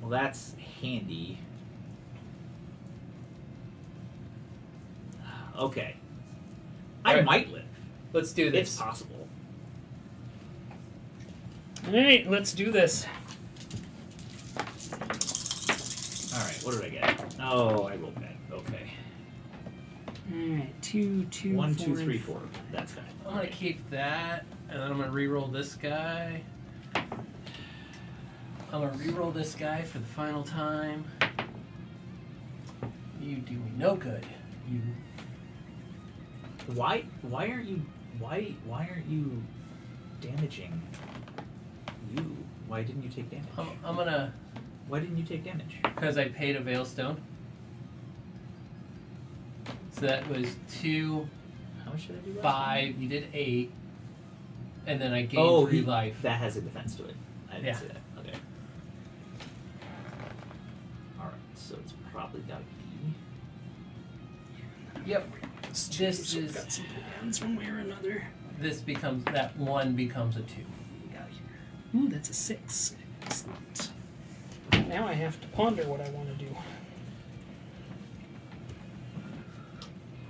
Well, that's handy. Okay. I Alright. might live. Let's do this. It's possible. Alright, let's do this. Alright, what did I get? Oh, I rolled bad. Okay. Alright, 2, 1, 4, 2, 3, 4. That's fine. I'm going to keep that, and then I'm going to re-roll this guy. I'm going to re-roll this guy for the final time. You do me no good. You. Why aren't you damaging you? Why didn't you take damage? I'm going to, Why didn't you take damage? because I paid a Veilstone. So that was 2, How much did I do last 5, you did 8, and then I gained 3 life. That has a defense to it. I didn't Yeah. see that. Okay. Alright, so it's probably gotta be. Yep. This So we've is, got some plans one way or another. this becomes, that 1 becomes a 2. What we got here? Ooh, that's a 6. Excellent. Now I have to ponder what I want to do.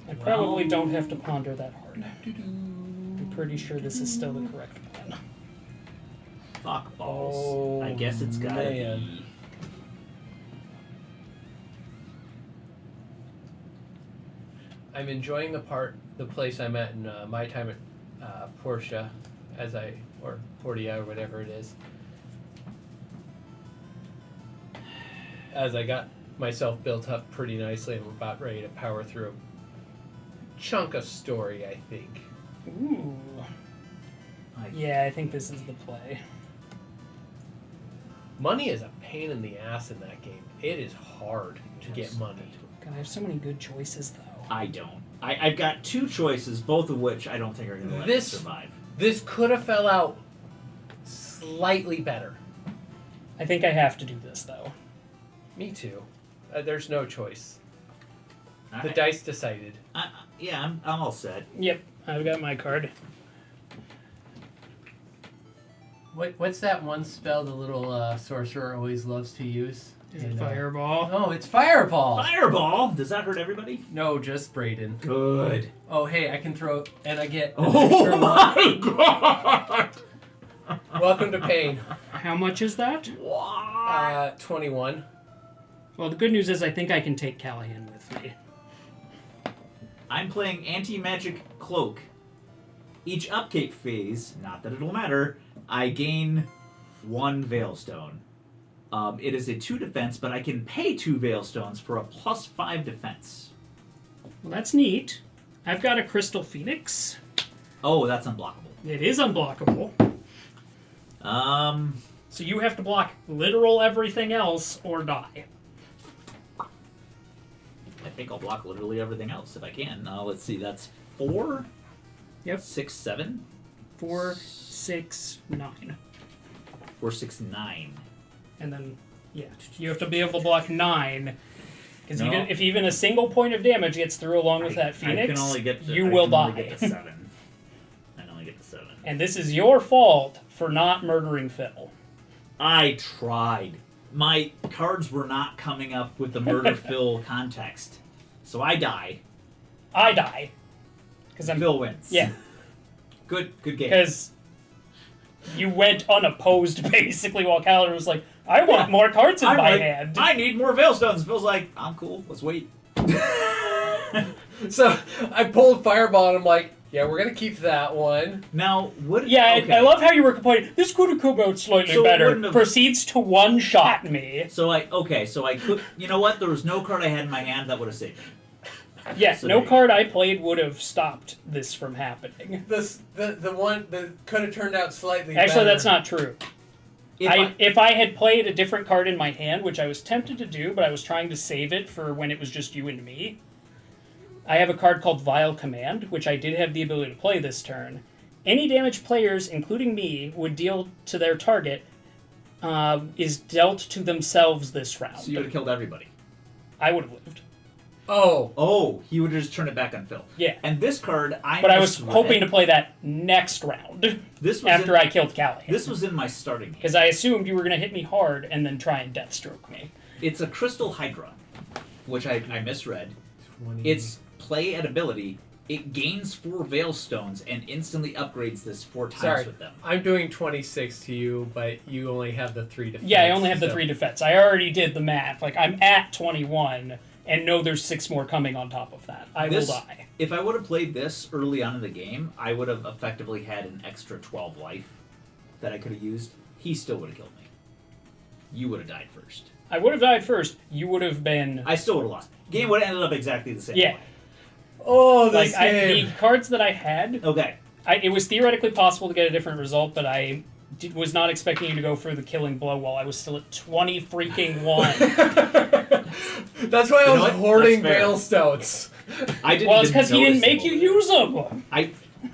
I probably don't have to ponder that hard. I'm pretty sure this is still the correct plan. Fuck balls. Oh, I guess it's gotta man. be. I'm enjoying the place I'm at in my time at Portia, or Portia or whatever it is. As I got myself built up pretty nicely and I'm about ready to power through a chunk of story, I think. Ooh. Yeah, I think this is the play. Money is a pain in the ass in that game. It is hard to get money. God, I have so many good choices, though. I don't. I've got 2 choices, both of which I don't think are gonna let me survive. This could have fell out slightly better. I think I have to do this, though. Me too. There's no choice. The Alright. dice decided. Yeah, I'm all set. Yep, I've got my card. What's that one spell the little sorcerer always loves to use? Is it Fireball? Oh, it's Fireball! Fireball! Does that hurt everybody? No, just Braden. Good. Oh, hey, I can throw, and I get an Oh extra my god! one. Welcome to pain. How much is that? What? 21. Well, the good news is I think I can take Callahan with me. I'm playing Anti-Magic Cloak. Each upkeep phase, not that it'll matter, I gain 1 Veilstone. It is a 2 defense, but I can pay 2 Veilstones for a +5 defense. Well, that's neat. I've got a Crystal Phoenix. Oh, that's unblockable. It is unblockable. Um, So you have to block literal everything else or die. I think I'll block literally everything else if I can. Let's see, that's 4? Yep. 6, 7? 4, 6, 9. 4, 6, 9. And then, yeah, you have to be able to block 9. Because No. if even a single point of damage gets through along with that I Phoenix, can only get to, you I will can die. only get to 7. I can only get to 7. And this is your fault for not murdering Phil. I tried. My cards were not coming up with the murder Phil context. So I die. I die. Because Phil wins. Yeah. Good game. Because you went unopposed, basically, while Callan was like, I want more cards in I'm my like, hand. I need more Veilstones. Phil's like, I'm cool. Let's wait. So I pulled Fireball and I'm like, Yeah, we're gonna keep that one. Now, what? Yeah, okay. I love how you were complaining. This could have come out slightly So it better. wouldn't have- Proceeds to one-shot me. So I could. You know what? There was no card I had in my hand that would have saved me. Yeah, So no there you card I played would have stopped this from happening. The one that could have turned out slightly Actually, better. that's not true. If I had played a different card in my hand, which I was tempted to do, but I was trying to save it for when it was just you and me, I have a card called Vile Command, which I did have the ability to play this turn. Any damage players, including me, would deal to their target is dealt to themselves this round. So you would have killed everybody. I would have lived. Oh. He would have just turned it back on Phil. Yeah. And this card, But I was hoping to play that next round This was after I killed Callahan. This was in my starting game. Because I assumed you were going to hit me hard and then try and Deathstroke me. It's a Crystal Hydra, which I misread. 20. Its play at ability. It gains 4 Veil Stones and instantly upgrades this 4 times Sorry, with them. I'm doing 26 to you, but you only have the 3 defense. Yeah, I only have the so- 3 defense. I already did the math. Like, I'm at 21 and know there's 6 more coming on top of that. I will die. If I would have played this early on in the game, I would have effectively had an extra 12 life that I could have used. He still would have killed me. You would have died first. I would have died first. You would have been... I still would have lost. Game would have ended up exactly the same Yeah. way. Oh, this Like, game. the cards that I had, Okay. it was theoretically possible to get a different result, but I was not expecting you to go for the killing blow while I was still at 20 freaking 1. That's why I You know was what? hoarding That's fair. Veil Stones. I didn't Well, it's even because he didn't notice make you them. use them.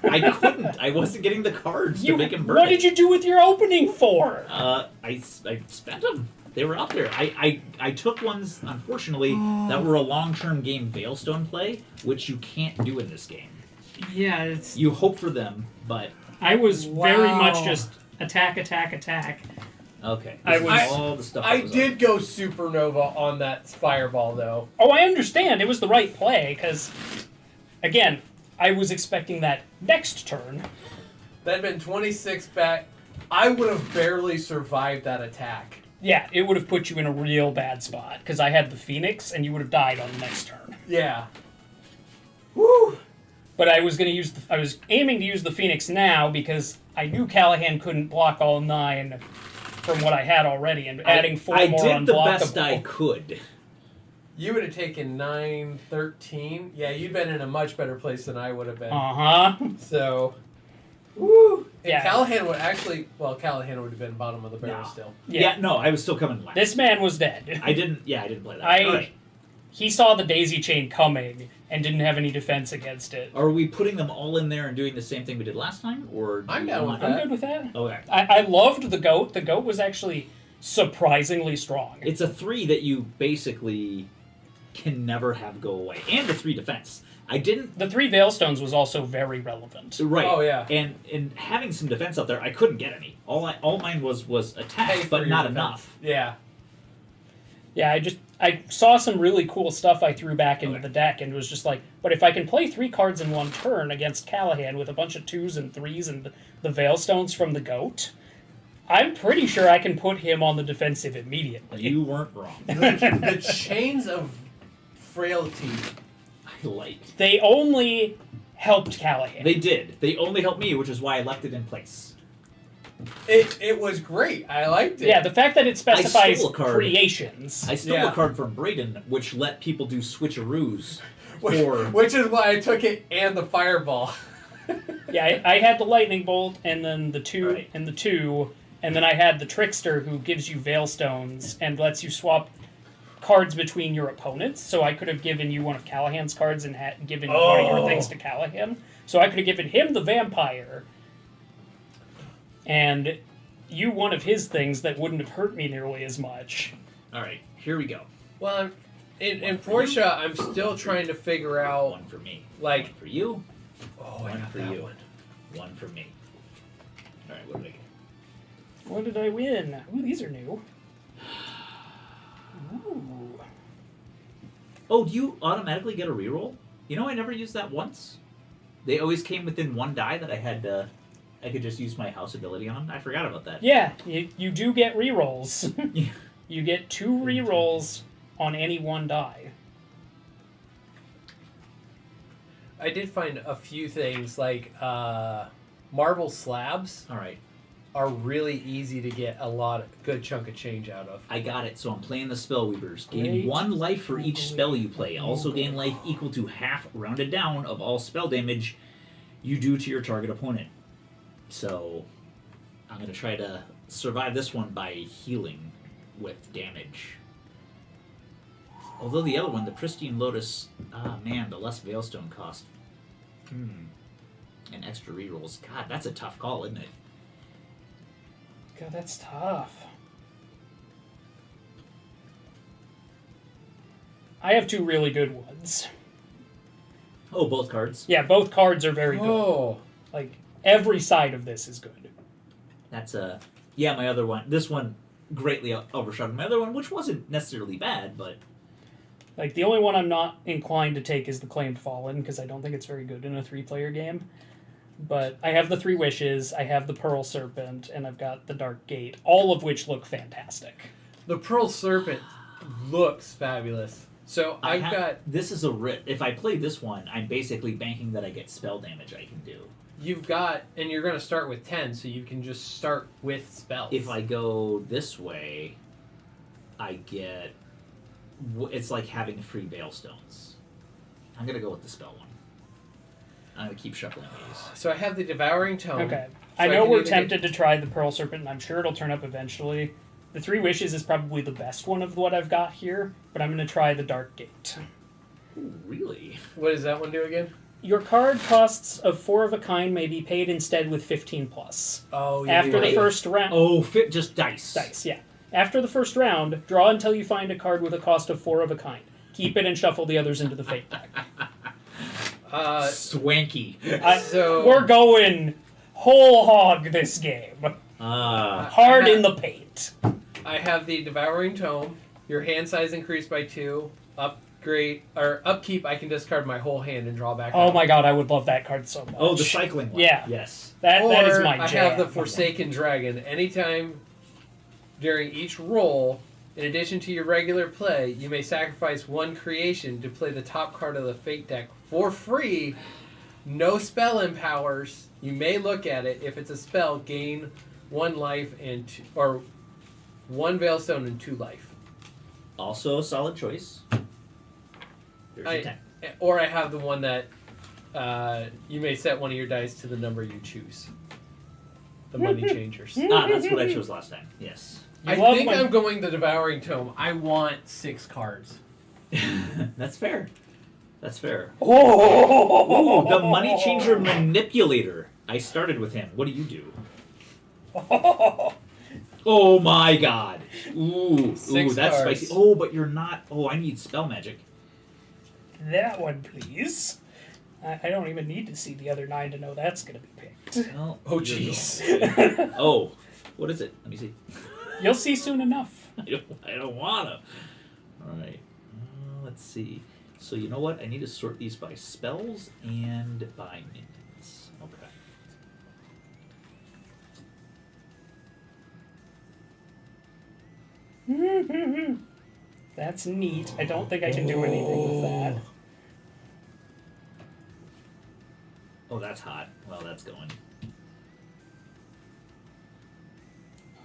I couldn't. I wasn't getting the cards to make him burn What it. did you do with your opening for? I spent them. They were out there. I took ones, unfortunately, that were a long-term game Veilstone play, which you can't do in this game. Yeah, it's... You hope for them, but... I was very Wow. much just attack, attack, attack. Okay. I This is was- all the stuff I that was did go supernova on that fireball, though. Oh, I understand. It was the right play, because, again, I was expecting that next turn. That'd been 26 back. I would have barely survived that attack. Yeah, it would have put you in a real bad spot, because I had the Phoenix, and you would have died on the next turn. Yeah. Woo! But I was I was aiming to use the Phoenix now, because I knew Callahan couldn't block all 9 from what I had already, and adding 4 I more did the unblockable. best I could. You would have taken 9, 13. Yeah, you'd been in a much better place than I would have been. Uh-huh. So, woo! And Yeah. Callahan would actually, Callahan would have been bottom of the barrel No. still. Yeah, no, I was still coming last. This man was dead. I didn't play that. All right. He saw the daisy chain coming and didn't have any defense against it. Are we putting them all in there and doing the same thing we did last time? Or do I'm you down want- with I'm that. good with that. Okay. I loved the goat. The goat was actually surprisingly strong. It's a 3 that you basically can never have go away. And the 3 defense. I didn't... The 3 Veilstones was also very relevant. Right. Oh, yeah. And having some defense out there, I couldn't get any. All mine was Pay attack, for but your not defense. enough. Yeah. Yeah, I saw some really cool stuff I threw back into Okay. the deck and was just like, but if I can play 3 cards in one turn against Callahan with a bunch of 2s and 3s and the Veilstones from the goat, I'm pretty sure I can put him on the defensive immediately. You weren't wrong. The chains of frailty. I liked. They only helped Callahan. They did. They only helped me, which is why I left it in place. It was great. I liked it. Yeah, the fact that it specifies stole a card. creations. I stole Yeah. a card from Brayden, which let people do switcheroos. Which is why I took it and the fireball. Yeah, I had the lightning bolt and then the 2 Right. and the 2, and then I had the trickster who gives you Veilstones and lets you swap cards between your opponents. So I could have given you one of Callahan's cards and given one of your things to Callahan. So I could have given him the vampire and you one of his things that wouldn't have hurt me nearly as much. All right, here we go. Well, in Portia, I'm still trying to figure out, One for me. like, One for you. oh, I One got for that you. one. One for me. All right, what did I get? What did I win? Ooh, these are new. Ooh. Oh, do you automatically get a reroll? You know, I never used that once. They always came within 1 die that I had to... I could just use my house ability on. I forgot about that. Yeah, you do get rerolls. Yeah. You get 2 rerolls on any 1 die. I did find a few things like marble slabs All right. are really easy to get a good chunk of change out of. I got it. So I'm playing the Spellweavers. Gain Great 1 life for each googly spell you play. Also moogly. gain life equal to half, rounded down, of all spell damage you do to your target opponent. So I'm going to try to survive this one by healing with damage. Although the other one, the Pristine Lotus, man, the less Veilstone cost. And extra rerolls. God, that's a tough call, isn't it? God, that's tough. I have 2 really good ones. Oh, both cards. Yeah, both cards are very good. Oh, Like, every side of this is good. That's yeah, my other one. This one greatly overshadowed my other one, which wasn't necessarily bad, but Like, the only one I'm not inclined to take is the Claimed Fallen, because I don't think it's very good in a 3-player game. But I have the 3 Wishes, I have the Pearl Serpent, and I've got the Dark Gate, all of which look fantastic. the Pearl Serpent looks fabulous. So I've got this is a rip. If I play this one, I'm basically banking that I get spell damage I can do. you've got, and you're going to start with 10, so you can just start with spells. If I go this way, I get. It's like having free Veilstones. I'm gonna go with the spell one. I'm gonna keep shuffling these. So I have the Devouring Tome. Okay. So I know can we're either tempted to try the Pearl Serpent, and I'm sure it'll turn up eventually. The 3 Wishes is probably the best one of what I've got here, but I'm going to try the Dark Gate. Ooh, really? What does that one do again? Your card costs of 4 of a kind may be paid instead with 15 plus. Oh, After the right. first round... Oh, just dice. Dice, yeah. After the first round, draw until you find a card with a cost of 4 of a kind. Keep it and shuffle the others into the fate deck. Swanky. So We're going whole hog this game. Hard in the paint. I have the Devouring Tome. Your hand size increased by 2. Upkeep. I can discard my whole hand and draw back. Oh up. my god, I would love that card so much. Oh, the cycling one. Yeah. Yes. That is Or my jam. I have the Forsaken Dragon. Anytime during each roll, in addition to your regular play, you may sacrifice 1 creation to play the top card of the Fate deck for free. No spell empowers. You may look at it. If it's a spell, gain 1 life or 1 Veilstone and 2 life. Also a solid choice. There's your 10. Or I have the one that you may set one of your dice to the number you choose. The Money Changers. That's what I chose last time. Yes. I love think when- I'm going the Devouring Tome. I want 6 cards. That's fair. That's fair. Oh, Ooh, the Money Changer Manipulator. I started with him. What do you do? Oh my god. Ooh, 6 that's cards. spicy. Oh, but you're not. Oh, I need spell magic. That one, please. I don't even need to see the other 9 to know that's going to be picked. Well, Oh, you're jeez. going- Oh, what is it? Let me see. You'll see soon enough. I don't wanna. All right. Let's see. So you know what? I need to sort these by spells and by minions. Okay. That's neat. I don't think I can do anything with that. Oh, that's hot. Well, that's going.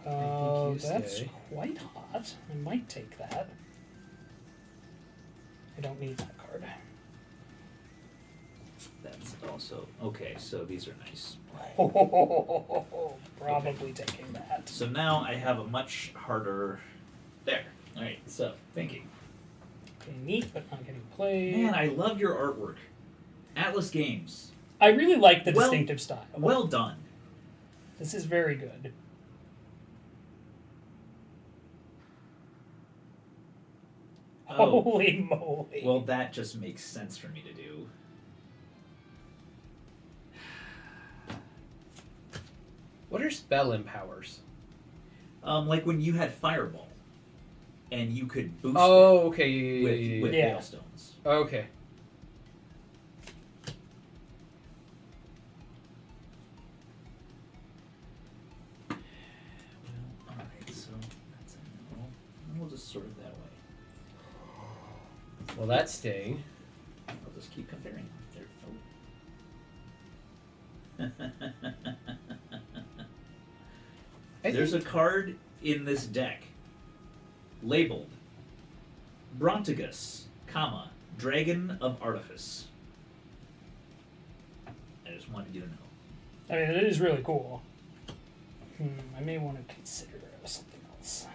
Oh, you that's say. quite hot. I might take that. I don't need that card. That's also okay. So these are nice. Probably taking that. So now I have a much harder. There. All right. So thinking. Okay, neat, but not getting played. Man, I love your artwork. Atlas Games. I really like the Well- distinctive style. Well done. This is very good. Oh. Holy moly. Well, that just makes sense for me to do. What are spell empowers? Like when you had Fireball, and you could boost Oh, it okay. with Yeah. Hailstones. Okay. Well, alright, so that's a no. We'll just sort it that way. Well, that's staying. I'll just keep comparing. There. Oh. There's a card in this deck labeled Brontigus, comma, Dragon of Artifice. I just wanted you to know. I mean, it is really cool. I may want to consider something else.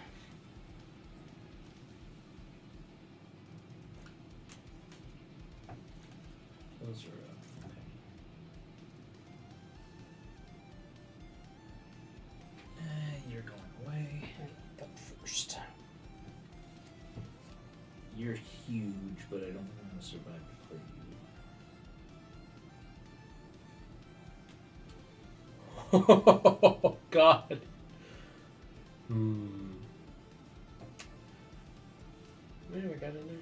Those are okay. You're going away. Go first. You're huge, but I don't think I'm going to survive before you. Oh, God. Maybe we got another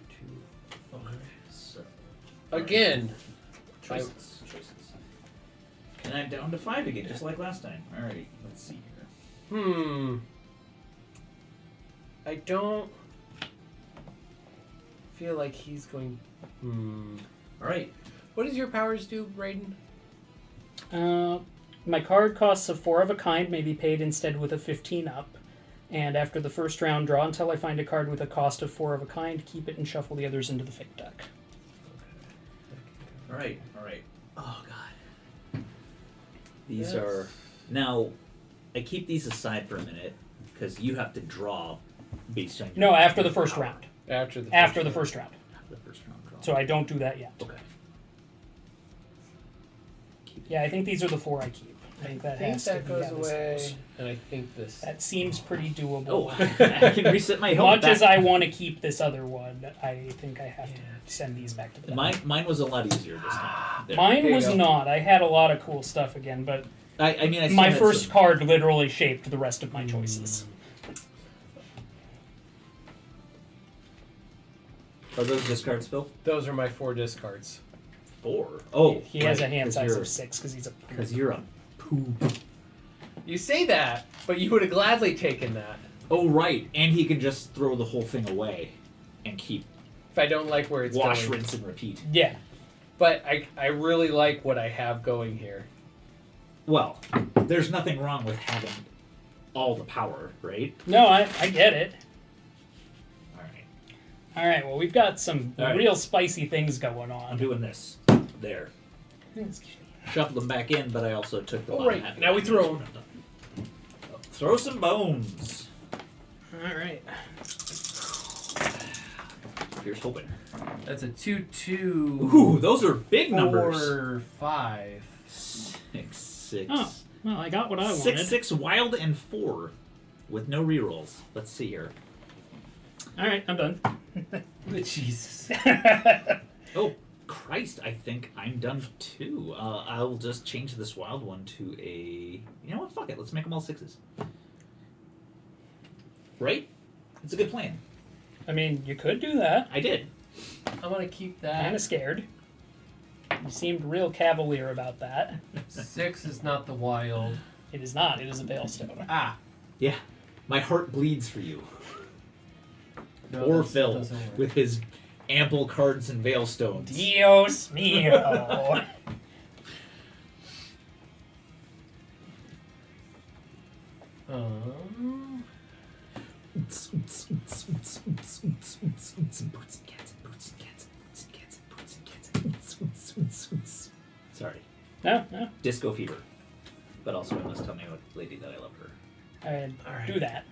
2. Okay, so. Again. Choices. And I'm down to 5 again, just like last time. Alright, let's see here. I don't feel like he's going. Alright. What does your powers do, Brayden? My card costs of 4 of a kind may be paid instead with a 15 up. And after the first round, draw until I find a card with a cost of 4 of a kind, keep it and shuffle the others into the fake deck. Alright. Oh, God. These are... Now, I keep these aside for a minute, because you have to draw based on your... No, after the first round. After the first After the round. first round. After the first round draw. So I don't do that yet. Okay. Yeah, I think these are the 4 I keep. I think that has to be goes how this away, goes. and I think this. That seems pretty doable. Oh, I can reset my health Much back. as I want to keep this other one, I think I have to send these back to the deck. Mine was a lot easier this time. There. Mine you was go. not. I had a lot of cool stuff again, but I mean, I still my had first some- card literally shaped the rest of my choices. Are those discards, Phil? Those are my 4 discards. 4. Oh, He has a hand 'cause size you're- of 6 because he's a Because you're a poop. You say that, but you would have gladly taken that Oh, right. And he can just throw the whole thing away and keep if I don't like where it's wash, going. rinse, and repeat. Yeah. But I really like what I have going here. Well, there's nothing wrong with having all the power, right? No, I get it. All right. All right, well, we've got some All right. real spicy things going I'm on. doing this. There. Excuse me. Shuffled them back in, but I also took the Oh, bottom right. half. Now we throw 'em. Throw some bones. All right. Here's hoping. That's a 2-2. Ooh, those are big numbers. 4-5. 6. Oh, well, I got what I wanted. 6, wild, and 4 with no rerolls. Let's see here. All right, I'm done. Jesus. Oh, Christ, I think I'm done too. I'll just change this wild one to a... You know what? Fuck it. Let's make them all 6s. Right? It's a good plan. I mean, you could do that. I did. I'm going to keep Kind that. of scared. You seemed real cavalier about that. 6 is not the wild. It is not. It is a Veilstone. Ah. Yeah. My heart bleeds for you. No, Or that Phil doesn't work. with his ample cards and Veilstones. Dios mío. Boots and cats, boots and cats, boots and cats, boots and cats. Sorry. No, no. Disco fever. But also I must tell my lady that I love her. I Alright. do that.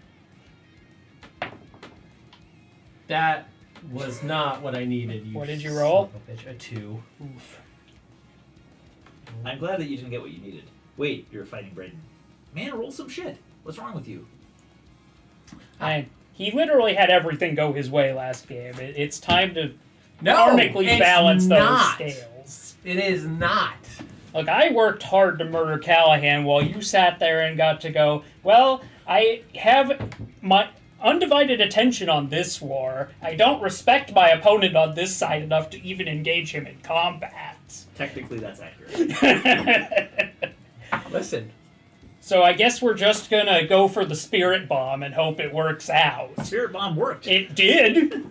That was not what I needed. What did you roll? son of a bitch. A 2. Oof. I'm glad that you didn't get what you needed. Wait, you're fighting Braden. Man, roll some shit. What's wrong with you? He literally had everything go his way last game. It's time to No, karmically it's balance not. those scales. It is not. Look, I worked hard to murder Callahan while you sat there and got to go, well, I have my undivided attention on this war. I don't respect my opponent on this side enough to even engage him in combat. Technically, that's accurate. Listen, So I guess we're just gonna go for the Spirit Bomb and hope it works out. Spirit Bomb worked. It did!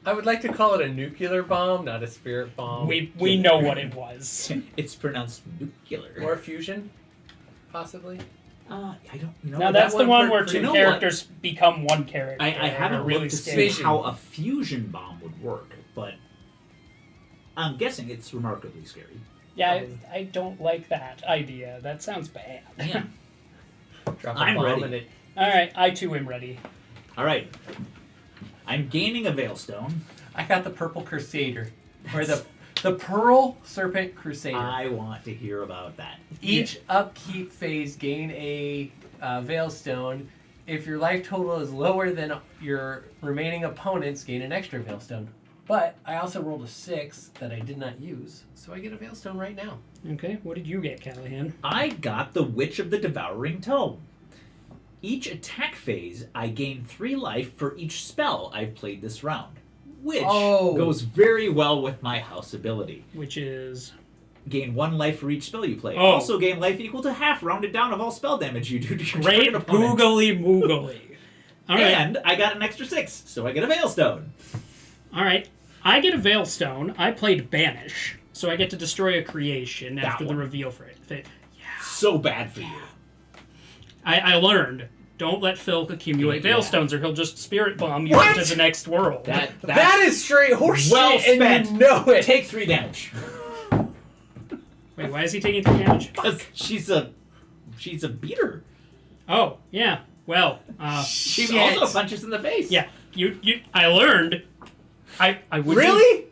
I would like to call it a nuclear bomb, not a spirit bomb. We know what it was. It's pronounced nuclear. Or fusion, possibly. I don't know. Now that's the one where you two know characters become one character. I haven't really looked to scary. see how a fusion bomb would work, but I'm guessing it's remarkably scary. Yeah, I don't like that idea. That sounds bad. Yeah. Drop a I'm bomb ready. and it. All right, I too am ready. All right. I'm gaining a Veilstone. I got the Purple Crusader. Or the Pearl Serpent Crusader. I want to hear about that. Each upkeep phase gain a Veilstone. If your life total is lower than your remaining opponents, gain an extra Veilstone. But I also rolled a 6 that I did not use, so I get a Veilstone right now. Okay, what did you get, Callahan? I got the Witch of the Devouring Tome. Each attack phase, I gain 3 life for each spell I've played this round, which goes very well with my house ability. Which is... Gain 1 life for each spell you play. Oh. Also gain life equal to half rounded down of all spell damage you do to your Great target opponent. googly moogly. All right. And I got an extra 6, so I get a Veilstone. All right. I get a Veilstone. I played Banish, so I get to destroy a creation That after the one. reveal for it. So bad for you. I learned, don't let Phil accumulate Yeah. Veilstones or he'll just spirit bomb you What? into the next world. That is straight horseshit, well spent. and you know it. Take 3 damage. Wait, why is he taking 3 damage? Because she's a beater. Oh, yeah. Well, She Shit. also punches in the face. yeah. I learned. I would Really?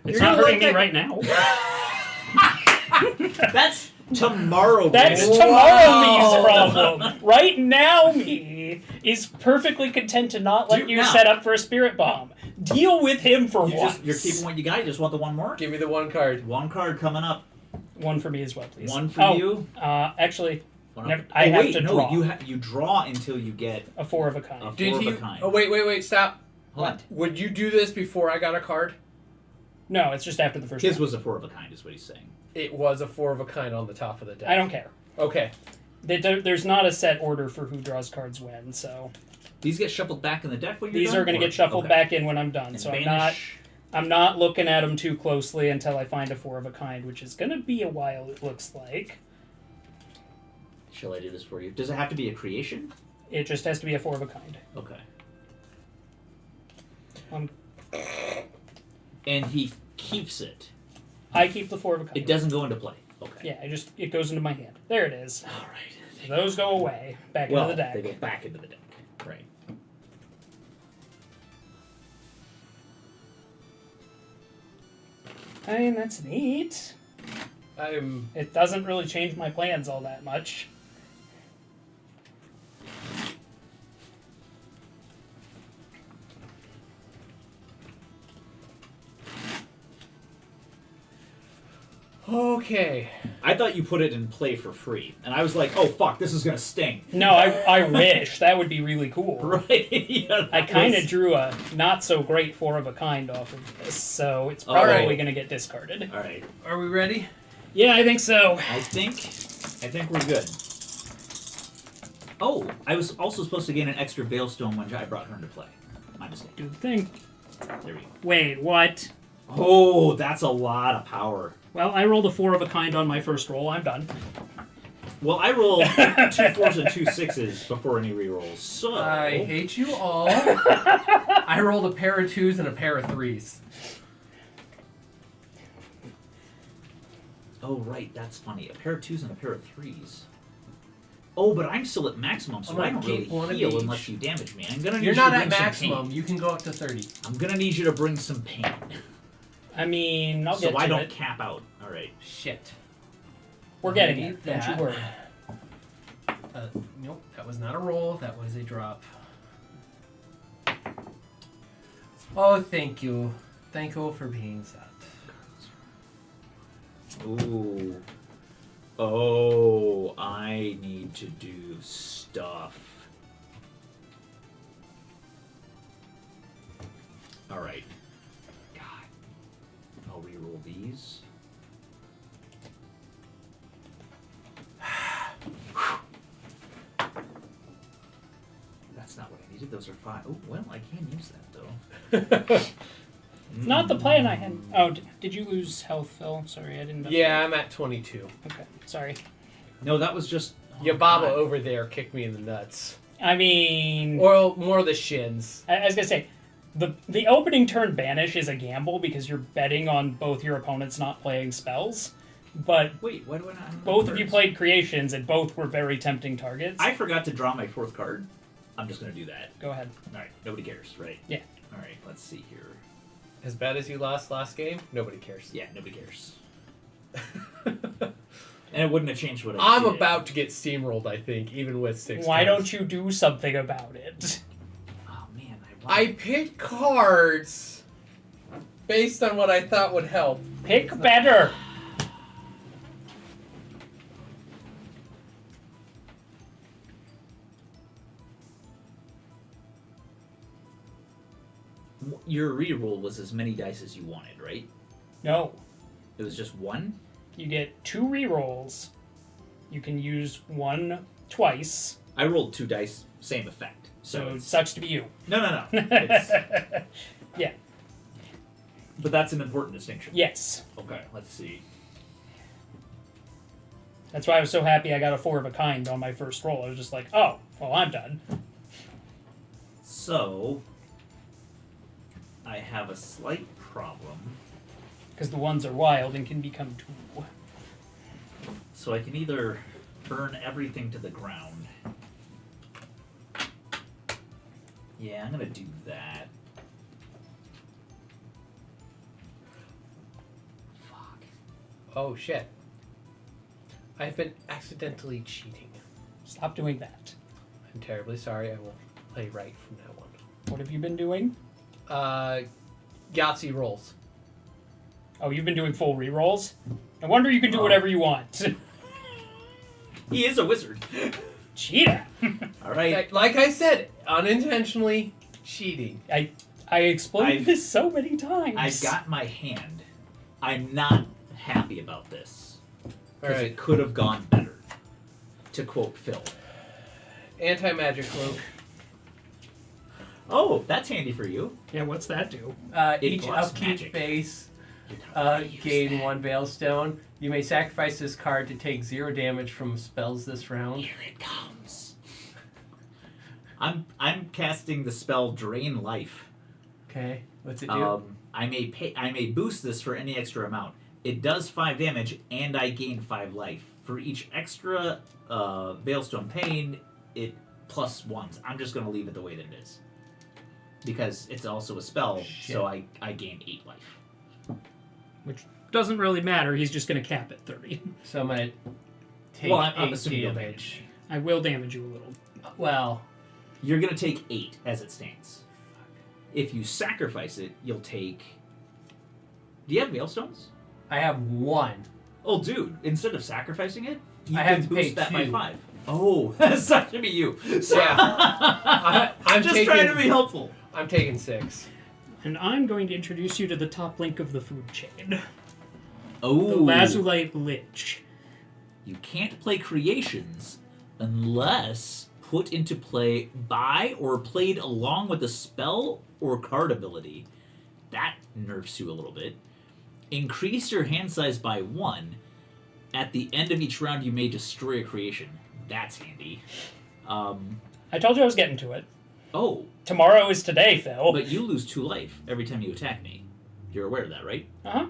It's You're not gonna hurting let me right now. That's tomorrow. That's man. tomorrow me's problem. Right now me is perfectly content to not let Dude, you now. set up for a spirit bomb. Deal with him for once. You're keeping what you got. You just want the one more. Give me the one card. 1 card coming up. One for me as well, please. 1 for you. Actually, One never- up. I have wait, to no, draw. You draw until you get a 4 of a kind. a Did 4 you? of a kind. Oh wait! Stop. Hold on. Would you do this before I got a card? No, it's just after the first His round. was a 4 of a kind, is what he's saying. It was a 4 of a kind on the top of the deck. I don't care. Okay. There's not a set order for who draws cards when, so These get shuffled back in the deck when you're these done? are going to or- get shuffled okay. back in when I'm done. And So banish. I'm not looking at them too closely until I find a 4 of a kind, which is going to be a while. It looks like Shall I do this for you? Does it have to be a creation? it just has to be a 4 of a kind. Okay. Um, And he keeps it. I keep the 4 of a kind. It doesn't go into play. Okay. Yeah, it goes into my hand. There it is. All right. Those go away back Well, into the deck. they go back into the deck. Right. I mean, that's neat. I'm. It doesn't really change my plans all that much. Okay. I thought you put it in play for free, and I was like, "Oh fuck, this is gonna sting." No, I wish. That would be really cool. Right? Yeah, I that kind of was- drew a not so great 4 of a kind off of this, so it's All probably right. going to get discarded. All right. Are we ready? Yeah, I think so. I think we're good. Oh, I was also supposed to gain an extra Veilstone when I brought her into play. My mistake. Do the thing. There we go. Wait, what? Oh, that's a lot of power. Well, I rolled a 4 of a kind on my first roll. I'm done. Well, I rolled 2 4s and 2 6s before any rerolls, so I hate you all. I rolled a pair of 2s and a pair of 3s. Oh, right, that's funny. A pair of 2s and a pair of 3s. Oh, but I'm still at maximum, so I'm I gonna don't really keep one of heal each. unless you damage me. I'm gonna need You're you not to at bring some maximum. pain. You can go up to 30. I'm gonna need you to bring some pain, I mean, I'll so get to I don't it. cap out. All right. Shit. We're getting Need it. Don't you that. worry. Nope, that was not a roll. That was a drop. Oh, thank you. Thank you for being set. Ooh. Oh, I need to do stuff. All right. God. I'll reroll these. That's not what I needed. Those are 5. Oh, well, I can use that, though. It's not the plan I had. Oh, did you lose health, Phil? Sorry, I didn't. Yeah, I'm at 22. Okay, sorry. No, that was just... Yababa God. over there kicked me in the nuts. I mean... Or more the shins. I was going to say, the opening turn banish is a gamble because you're betting on both your opponents not playing spells. But Wait, why do I not... both of you played creations, and both were very tempting targets. I forgot to draw my 4th card. I'm just going to do that. Go ahead. Alright, nobody cares, right? Yeah. Alright, let's see here. As bad as you lost last game, nobody cares. Yeah, nobody cares. And it wouldn't have changed what I I'm did. about to get steamrolled, I think, even with 6 Why cards. don't you do something about it? Oh, man, I picked cards based on what I thought would help. Pick better! Your reroll was as many dice as you wanted, right? No. It was just 1? You get 2 rerolls. You can use 1 twice. I rolled 2 dice, same effect. So it it's- sucks to be you. No. It's, Yeah. but that's an important distinction. Yes. Okay, let's see. That's why I was so happy I got a 4 of a kind on my first roll. I was just like, oh, well, I'm done. So, I have a slight problem. Because the ones are wild and can become 2. So I can either burn everything to the ground. Yeah, I'm gonna do that. Fuck. Oh, shit. I've been accidentally cheating. Stop doing that. I'm terribly sorry. I will play right from now on. What have you been doing? Yahtzee rolls. Oh, you've been doing full rerolls? No wonder you can do Oh. whatever you want. He is a wizard. Cheetah! All right. Like I said, unintentionally cheating. I explained I've- this so many times. I've got my hand. I'm not happy about this. Because Alright. it could have gone better. To quote Phil. Anti-magic cloak. Oh, that's handy for you. Yeah, what's that do? It Each blocks upkeep magic. phase You don't wanna use gain that. 1 Veilstone. You may sacrifice this card to take 0 damage from spells this round. Here it comes. I'm casting the spell Drain Life. Okay, what's it do? I may boost this for any extra amount. It does 5 damage, and I gain 5 life. For each extra Veilstone Pain, it plus 1s. I'm just going to leave it the way that it is. Because it's also a spell, Shit. so I gain 8 life. Which doesn't really matter. He's just going to cap at 30. So I'm gonna take Well, I'm 8 assuming you'll damage. I will damage you a little. Well, You're going to take 8 as it stands. If you sacrifice it, you'll take... Do you have Veilstones? I have 1. Oh, dude, instead of sacrificing it, you I can have to pay boost that by 2. 5. Oh, that's such to be you. So, Yeah. I'm just taking- trying to be helpful. I'm taking 6. And I'm going to introduce you to the top link of the food chain. Oh, The Lazulite Lich. you can't play creations unless put into play by or played along with a spell or card ability. That nerfs you a little bit. Increase your hand size by 1. At the end of each round, you may destroy a creation. That's handy. I told you I was getting to it. Oh, Tomorrow is today, Phil. but you lose 2 life every time you attack me. You're aware of that, right? Uh-huh.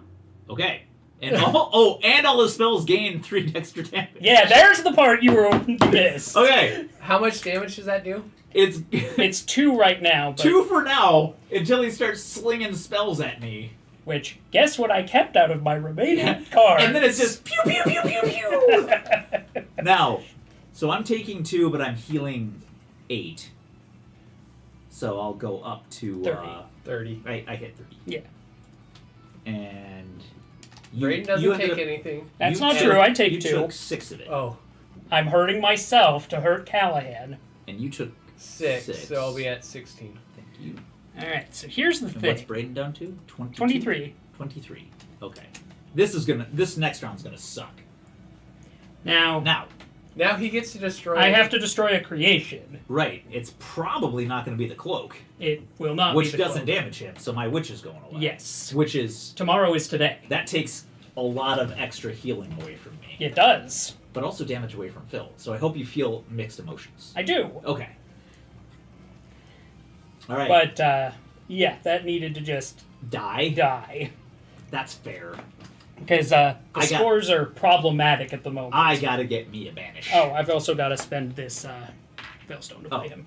Okay. And and all the spells gain 3 extra damage. Yeah, there's the part you were missed. Okay. How much damage does that do? It's It's 2 right now, but 2 for now until he starts slinging spells at me. which, guess what I kept out of my remaining cards? And then it's just pew pew pew pew pew. Now, so I'm taking 2, but I'm healing 8. So I'll go up to 30. 30. I hit 30. Yeah. And Braden doesn't you ended take up- anything. That's you not took- true. I take you 2. took 6 of it. Oh, I'm hurting myself to hurt Callahan. And you took 6. 6. So I'll be at 16. Thank you. Alright, so here's the And what's thing. Braden down to? 22? 23. 23. Okay. This next round's gonna suck. Now, Now, Now he gets to destroy. I have to destroy a creation. Right. It's probably not going to be the cloak, It will not which be the doesn't cloak. damage him. So my witch is going away. Yes. Which is Tomorrow is today. that takes a lot of extra healing away from me, It does. but also damage away from Phil. So I hope you feel mixed emotions. I do. Okay. All right. But, yeah, that needed to just Die. die. That's fair. Because the I got- scores are problematic at the moment. I gotta get me a banish. Oh, I've also got to spend this Veilstone to play Oh. him.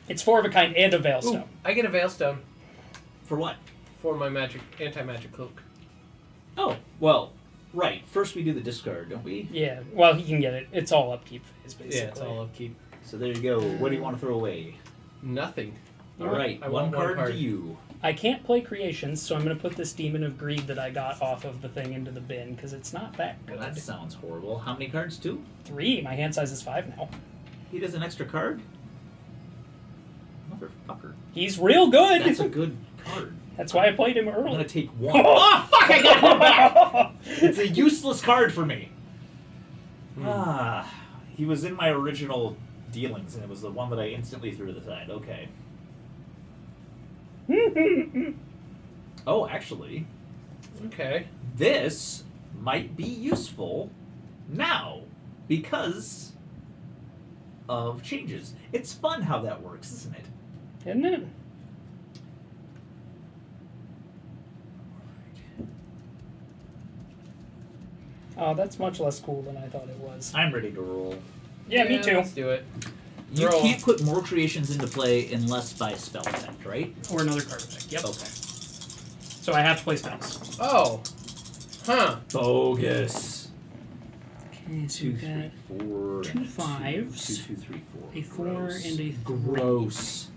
It's 4 of a kind and a Ooh, Veilstone. I get a Veilstone For what? for my anti-magic cloak. Oh, well, right. First we do the discard, don't we? Yeah, well, he can get it. It's all upkeep phase, basically. Yeah, it's all upkeep. So there you go. What do you want to throw away? Nothing. All right, I one want one card card. to you. I can't play creations, so I'm going to put this Demon of Greed that I got off of the thing into the bin, because it's not that Well, good. that sounds horrible. How many cards? 2? 3. My hand size is 5 now. He does an extra card? Motherfucker. He's real good! That's a good card. That's why I played him I'm gonna early. take 1. Oh, fuck! I got him back! It's a useless card for me. He was in my original dealings, and it was the one that I instantly threw to the side. Okay. Oh, actually, Okay. this might be useful now because of changes. It's fun how that works, isn't it? Isn't it? Oh, that's much less cool than I thought it was. I'm ready to roll. Yeah, me too. Let's do it. You Roll. can't put more creations into play unless by spell effect, right? Or another card effect. Yep. Okay. So I have to play spells. Oh. Huh. Bogus. Okay, so 2, we've 3, got 4. two and a 5s, 2, 2, 3, 4. a 4 Gross. and a 3. Gross.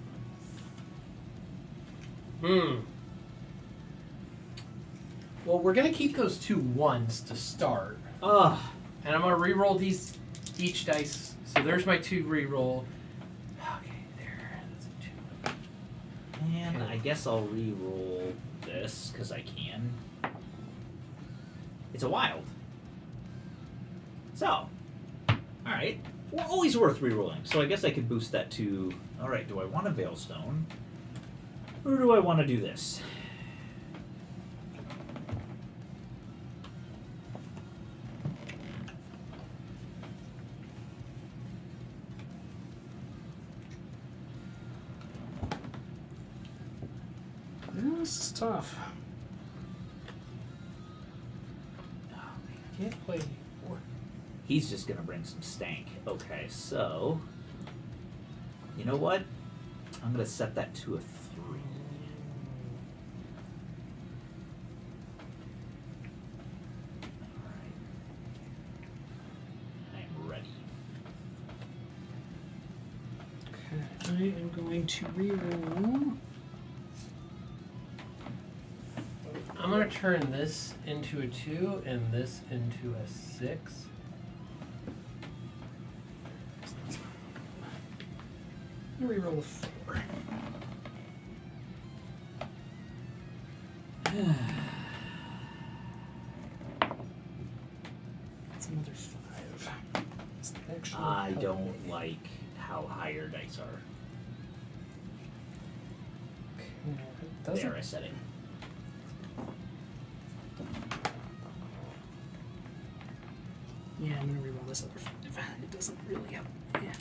Well, we're gonna keep those 2 1s to start, Ugh. and I'm gonna re-roll these each dice. So there's my 2 re-roll. Okay, there. That's a 2. And Okay. I guess I'll re-roll this because I can. It's a wild. So, alright. Well, always worth re-rolling. So I guess I could boost that to... Alright, do I want a Veilstone? Or do I want to do this? This is tough. Can't play 4. He's just going to bring some stank. Okay, so... You know what? I'm going to set that to a 3. Alright. I'm ready. Okay, I am going to reroll. I'm gonna turn this into a 2 and this into a 6. I'm going to reroll a 4. That's another 5. It's the actual I help. don't like how high your dice are. Okay, it doesn't. There, I said it. Yeah, I'm gonna reroll this other 5. It doesn't really help. Yeah.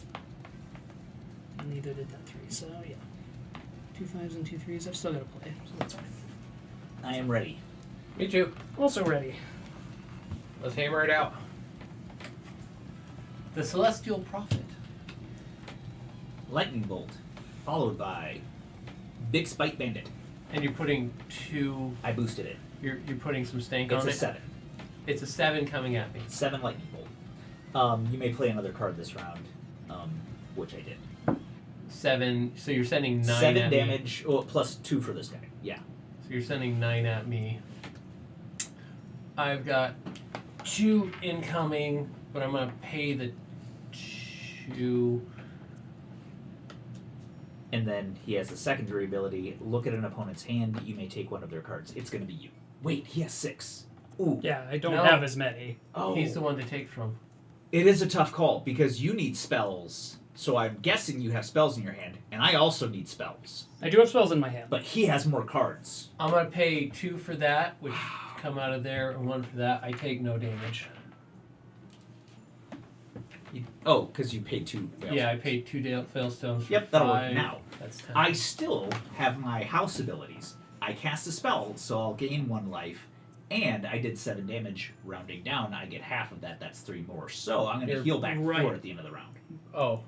And neither did that 3, so yeah. 2 5s and 2 3s. I've still got to play, so that's fine. I am ready. Me too. Also ready. Let's hammer it out. The Celestial Prophet. Lightning Bolt, followed by Big Spike Bandit. And you're putting 2. I boosted it. You're putting some stank It's on a it. 7. It's a 7 coming at me. 7 Lightning Bolt. You may play another card this round, which I did. 7. So you're sending 9 7 at me. damage, oh, plus 2 for this guy. Yeah. So you're sending 9 at me. I've got 2 incoming, but I'm gonna pay the 2. And then he has a secondary ability. Look at an opponent's hand. You may take one of their cards. It's going to be you. Wait, he has 6. Ooh. Yeah, I don't No. have as many. Oh. He's the one to take from. It is a tough call because you need spells. So I'm guessing you have spells in your hand, and I also need spells. I do have spells in my hand. But he has more cards. I'm going to pay 2 for that, which come out of there, and 1 for that. I take no damage. Because you paid 2 fail Yeah, I stones. paid 2 failstones. Yep, for that'll work 5. now. That's 10. I still have my house abilities. I cast a spell, so I'll gain 1 life, and I did 7 damage. Rounding down, I get half of that. That's 3 more. So I'm going to heal back 4 at the end of the round. Oh.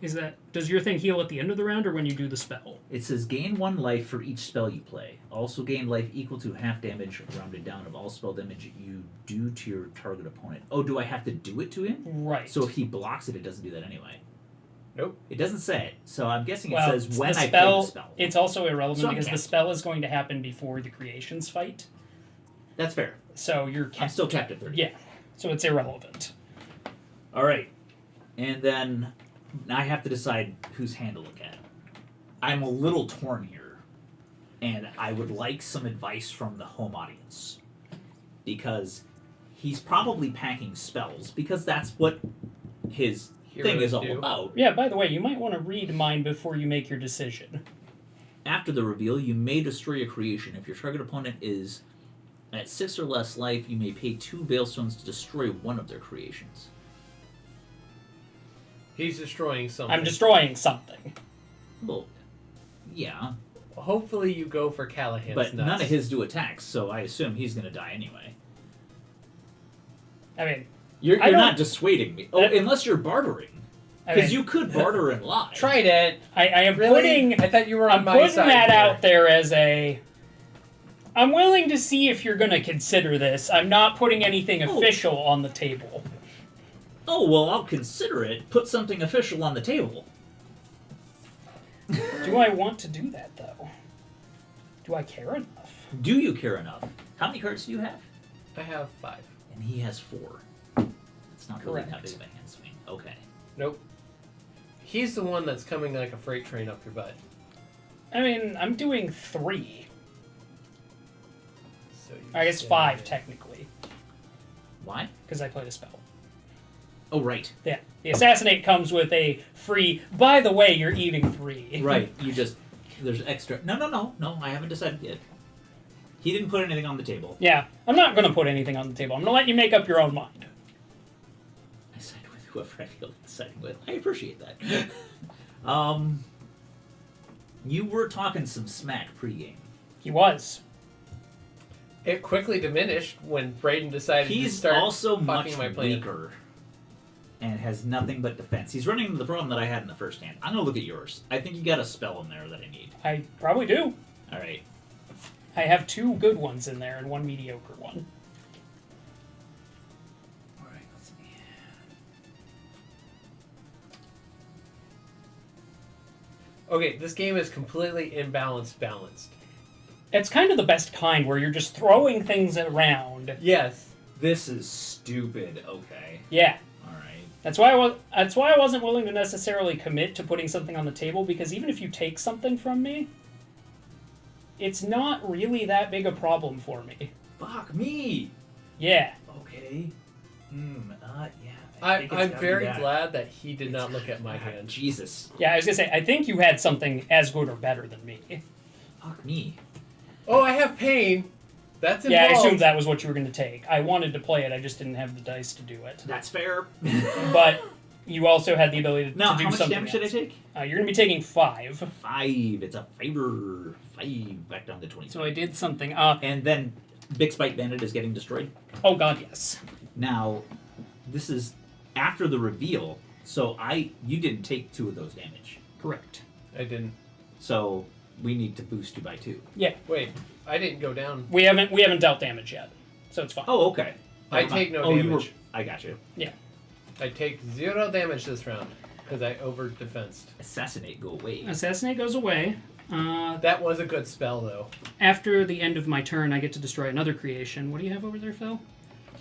Does your thing heal at the end of the round or when you do the spell? It says gain 1 life for each spell you play. Also gain life equal to half damage rounded down of all spell damage you do to your target opponent. Oh, do I have to do it to him? Right. So if he blocks it, it doesn't do that anyway. Nope. It doesn't say it. So I'm guessing it well, says when the I spell, play the spell. It's also irrelevant So I'm because the capped. spell is going to happen before the creations fight. That's fair. So you're I'm still capped at 30. Yeah. So it's irrelevant. All right. And then I have to decide whose hand to look at. I'm a little torn here, and I would like some advice from the home audience. Because he's probably packing spells, because that's what his thing is all do. about. Yeah, by the way, you might want to read mine before you make your decision. After the reveal, you may destroy a creation. If your target opponent is at 6 or less life, you may pay 2 Veilstones to destroy one of their creations. He's destroying something. I'm destroying something. Well, yeah, Hopefully you go for Callahan's but nuts. none of his do attacks, so I assume he's going to die anyway. I mean, You're I don't- not dissuading me. Oh, That- unless you're bartering. I Because mean, you could barter and lie. Tried it. I am Really? putting I thought you were on I'm my putting side that here. out there as a. I'm willing to see if you're going to consider this. I'm not putting anything Oh. official on the table. Oh, well, I'll consider it. Put something official on the table. Do I want to do that though? Do I care enough? Do you care enough? How many cards do you have? I have 5. And he has 4. It's not really that Correct. big of a hand swing. Okay. Nope. He's the one that's coming like a freight train up your butt. I mean, I'm doing 3. So you I guess say- 5 technically, Why? because I played a spell. Oh, right. Yeah, the assassinate comes with a free. By the way, you're eating 3. Right. You just... There's extra... No, I haven't decided yet. He didn't put anything on the table. Yeah, I'm not going to put anything on the table. I'm going to let you make up your own mind. I side with whoever I feel like siding with. I appreciate that. You were talking some smack pregame. He was. It quickly diminished when Braden decided to He's start also fucking much my plan. weaker and has nothing but defense. He's running into the problem that I had in the first hand. I'm going to look at yours. I think you got a spell in there that I need. I probably do. All right. I have 2 good ones in there and 1 mediocre one. All right, let's see. Okay, this game is completely imbalanced balanced. It's kind of the best kind where you're just throwing things around. Yes. This is stupid. Okay. Yeah. All right. That's why I wasn't willing to necessarily commit to putting something on the table, because even if you take something from me, it's not really that big a problem for me. Fuck me. Yeah. Okay. Yeah. I'm gotta be very that. glad that he did not look at my hand. Jesus. Yeah, I was gonna say, I think you had something as good or better than me. Fuck me. Oh, I have pain. That's Yeah, I involved. assumed that was what you were gonna take. I wanted to play it, I just didn't have the dice to do it. That's fair. But you also had the ability to Now, do how much something damage should I else. take? You're gonna be taking 5. 5. It's a favor. 5 back down to 20. So I did something. And then Big Spike Bandit is getting destroyed. Oh god, yes. Now, this is after the reveal, so you didn't take 2 of those damage. Correct. I didn't. So we need to boost you by 2. Yeah, Wait, I didn't go down. we haven't dealt damage yet, so it's fine. Oh, okay. I Never take mind. no You damage. I got you. Yeah. I take 0 damage this round because I over defensed. Assassinate, go away. Assassinate goes away. That was a good spell though. After the end of my turn, I get to destroy another creation. What do you have over there, Phil?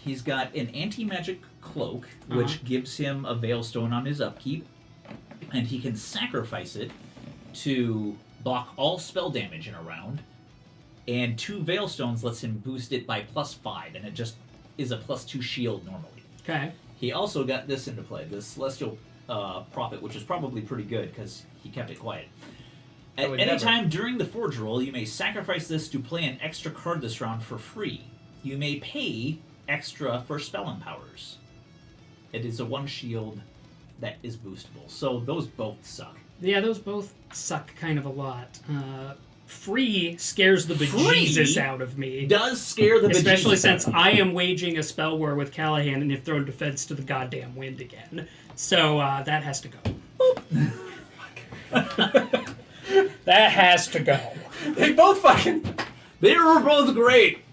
He's got an anti-magic cloak, which gives him a Veilstone on his upkeep, and he can sacrifice it to block all spell damage in a round, and 2 Veilstones lets him boost it by +5, and it just is a +2 shield normally. Okay. He also got this into play, the Celestial Prophet, which is probably pretty good because he kept it quiet. At any time during the Forge roll, you may sacrifice this to play an extra card this round for free. You may pay extra for spell empowers. It is a 1 shield that is boostable. So those both suck. Yeah, those both suck kind of a lot. Free scares the bejesus out of me. Does scare the bejesus Especially since out of I am waging a spell war with Callahan and have thrown defense to the goddamn wind again. So that has to go. That has to go. They both fucking... They were both great!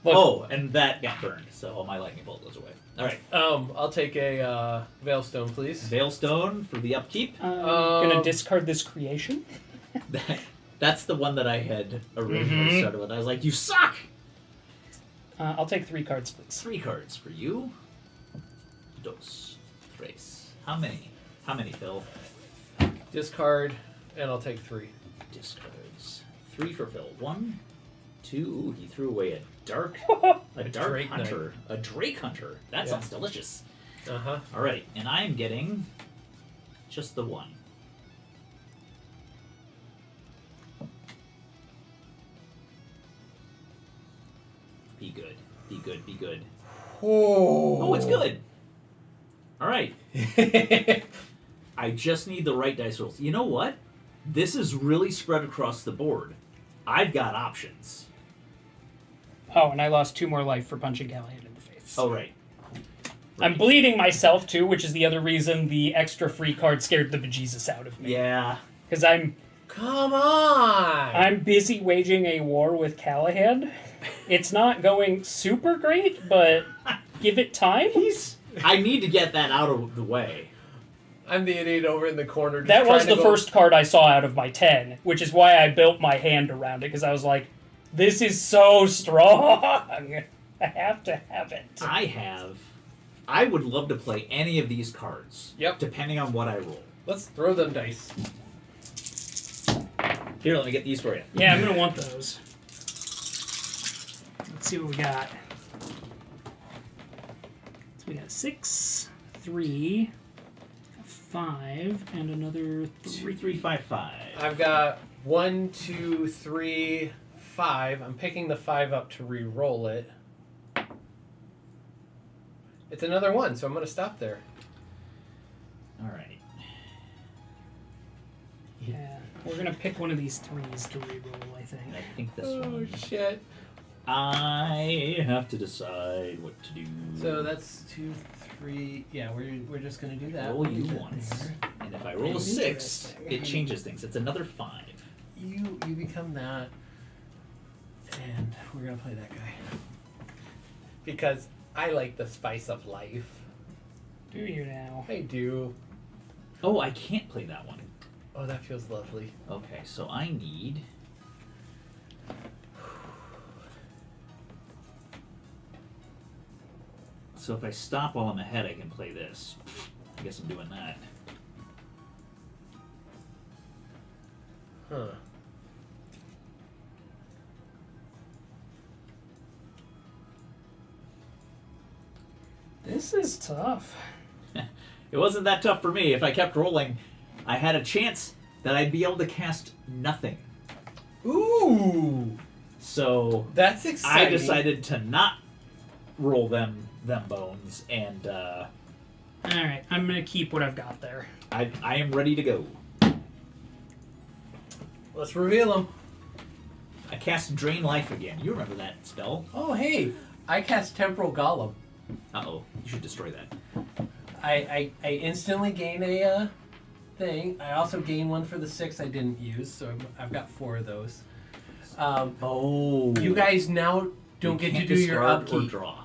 Look, Oh, and that got burned, so all my lightning bolt goes away. Alright. I'll take a Veilstone, please. Veilstone for the upkeep. gonna discard this creation. That's the one that I had originally started with. I was like, you suck! I'll take 3 cards, please. 3 cards for you. Dos. Tres. How many? How many, Phil? Discard, and I'll take 3. Discards. 3 for Phil. 1, 2. Ooh, he threw away a dark Drake hunter. A Drake hunter. That sounds delicious. Uh-huh. Alright, and I'm getting just the 1. Be good. Be good. Be good. Oh, it's good. Alright. I just need the right dice rolls. You know what? This is really spread across the board. I've got options. Oh, and I lost 2 more life for punching Callahan in the face. Oh, right. I'm bleeding myself, too, which is the other reason the extra free card scared the bejesus out of me. Yeah. Because I'm Come on! busy waging a war with Callahan. It's not going super great, but give it time. I need to get that out of the way. I'm the idiot over in the corner. Just That was trying to the go- first card I saw out of my 10, which is why I built my hand around it, because I was like, this is so strong. I have to have it. I would love to play any of these cards. Yep. Depending on what I roll. Let's throw them dice. Here, let me get these for you. Yeah, I'm going to want those. Let's see what we got. So we got 6, 3, 5, and another 3. 2, 3, 5, 5. I've got 1, 2, 3, 5. I'm picking the 5 up to re-roll it. It's another 1, so I'm going to stop there. Alright. Yeah, we're going to pick one of these 3s to reroll, I think. I think this Oh, one. shit. I have to decide what to do. So that's 2, 3... Yeah, we're just going to do that. Roll you There. once. And if I roll a 6, Interesting. it changes things. It's another 5. You become that, and we're going to play that guy. Because I like the spice of life. Do you now? I do. Oh, I can't play that one. Oh, that feels lovely. Okay, so I need... So if I stop while I'm ahead, I can play this. I guess I'm doing that. Huh. This is tough. It wasn't that tough for me. If I kept rolling, I had a chance that I'd be able to cast nothing. Ooh! So That's exciting. I decided to not roll them bones, and Alright, I'm going to keep what I've got there. I am ready to go. Let's reveal them. I cast Drain Life again. You remember that spell? Oh, hey. I cast Temporal Golem. Uh-oh. You should destroy that. I instantly gain a thing. I also gain one for the 6 I didn't use, so I've got 4 of those. Oh. You guys now don't We get to can't do your discard upkeep. Or draw.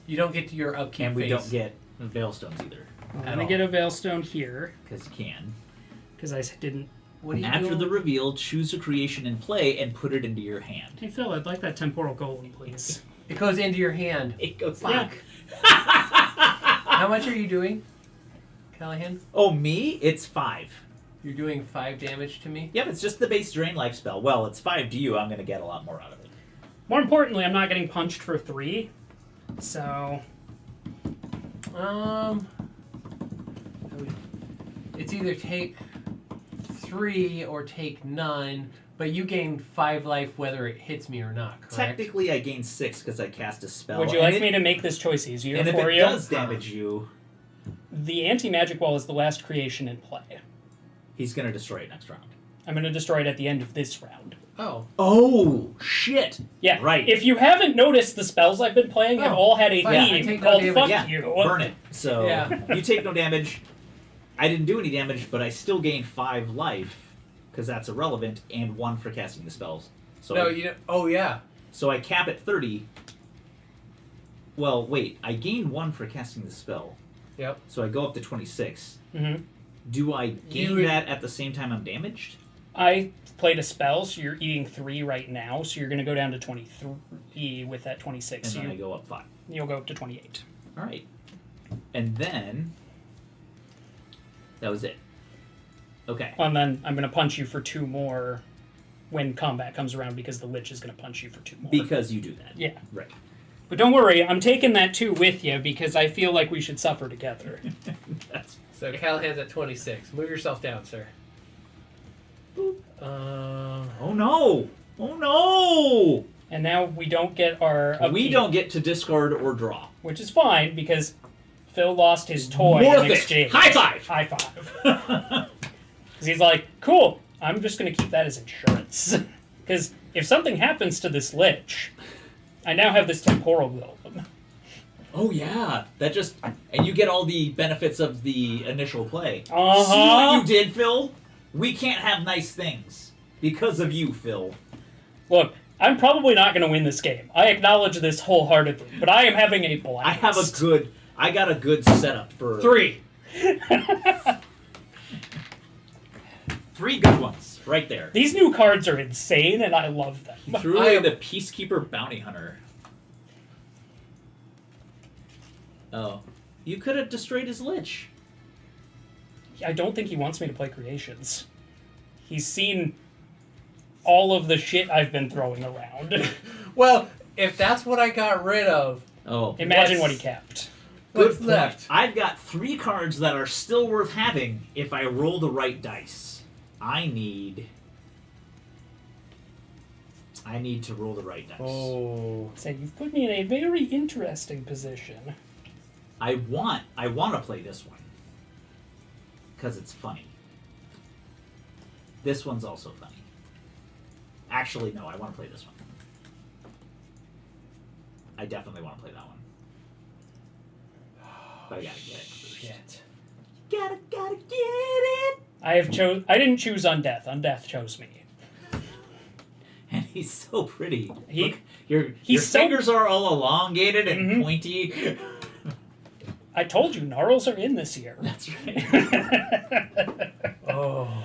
You don't get to your upkeep And we phase. don't get Veilstones either. I'm At going to all. get a Veilstone here, Because you can. because I didn't... What are you After doing? the reveal, choose a creation in play and put it into your hand. Hey, Phil, I'd like that Temporal Golem, please. It goes into your hand. It goes Yeah. back. How much are you doing, Callahan? Oh, me? It's 5. You're doing 5 damage to me? Yep, it's just the base Drain Life spell. Well, it's 5 to you. I'm going to get a lot more out of it. More importantly, I'm not getting punched for 3, so... It's either take 3 or take none, but you gain 5 life whether it hits me or not, correct? Technically, I gain 6 because I cast a spell. Would you like me to make this choice easier and for if you? it does damage you, The anti-magic wall is the last creation in play. he's going to destroy it next round. I'm going to destroy it at the end of this round. Oh. Oh, shit. Yeah. Right. If you haven't noticed, the spells I've been playing have all had a fine. I theme take no called damage. Fuck Yeah, You. burn it. So Yeah. you take no damage. I didn't do any damage, but I still gain 5 life because that's irrelevant, and 1 for casting the spells. So No, you don't. Oh, yeah. So I cap at 30. Well, wait. I gain 1 for casting the spell. Yep. So I go up to 26. Mm-hmm. Do I gain that at the same time I'm damaged? I played a spell, so you're eating 3 right now, so you're going to go down to 23 with that 26. And So then I go up 5. you'll go up to 28. All right. And then that was it. Okay. And then I'm going to punch you for 2 more when combat comes around because the Lich is going to punch you for 2 more. Because you do that. Yeah. Right. But don't worry, I'm taking that 2 with you because I feel like we should suffer together. That's So Callahan's at 26. Move yourself down, sir. oh no! Oh no! And now we don't get our We upkeep, don't get to discard or draw. which is fine because Phil lost his toy Worth in it. exchange. High five! High five. Because he's like, cool, I'm just going to keep that as insurance. Because if something happens to this Lich, I now have this temporal golem. Oh yeah, that just and you get all the benefits of the initial play. Uh-huh. See what you did, Phil? We can't have nice things because of you, Phil. Look, I'm probably not going to win this game. I acknowledge this wholeheartedly, but I am having a blast. I got a good setup for 3. 3 good ones right there. These new cards are insane, and I love them. You threw away the Peacekeeper Bounty Hunter. Oh, you could have destroyed his Lich. I don't think he wants me to play Creations. He's seen all of the shit I've been throwing around. Well, if that's what I got rid of, Oh, Imagine what he kept. good what's point. left? I've got 3 cards that are still worth having if I roll the right dice. I need to roll the right dice. Oh. So you've put me in a very interesting position. I want to play this one because it's funny. This one's also funny. Actually, no, I want to play this one. I definitely want to play that one. But I gotta get it. Shit. Gotta get it. I didn't choose Undeath. Undeath chose me. And he's so pretty. He- Look, your he's so- fingers are all elongated and Mhm. pointy. I told you, Gnarls are in this year. That's right. Oh.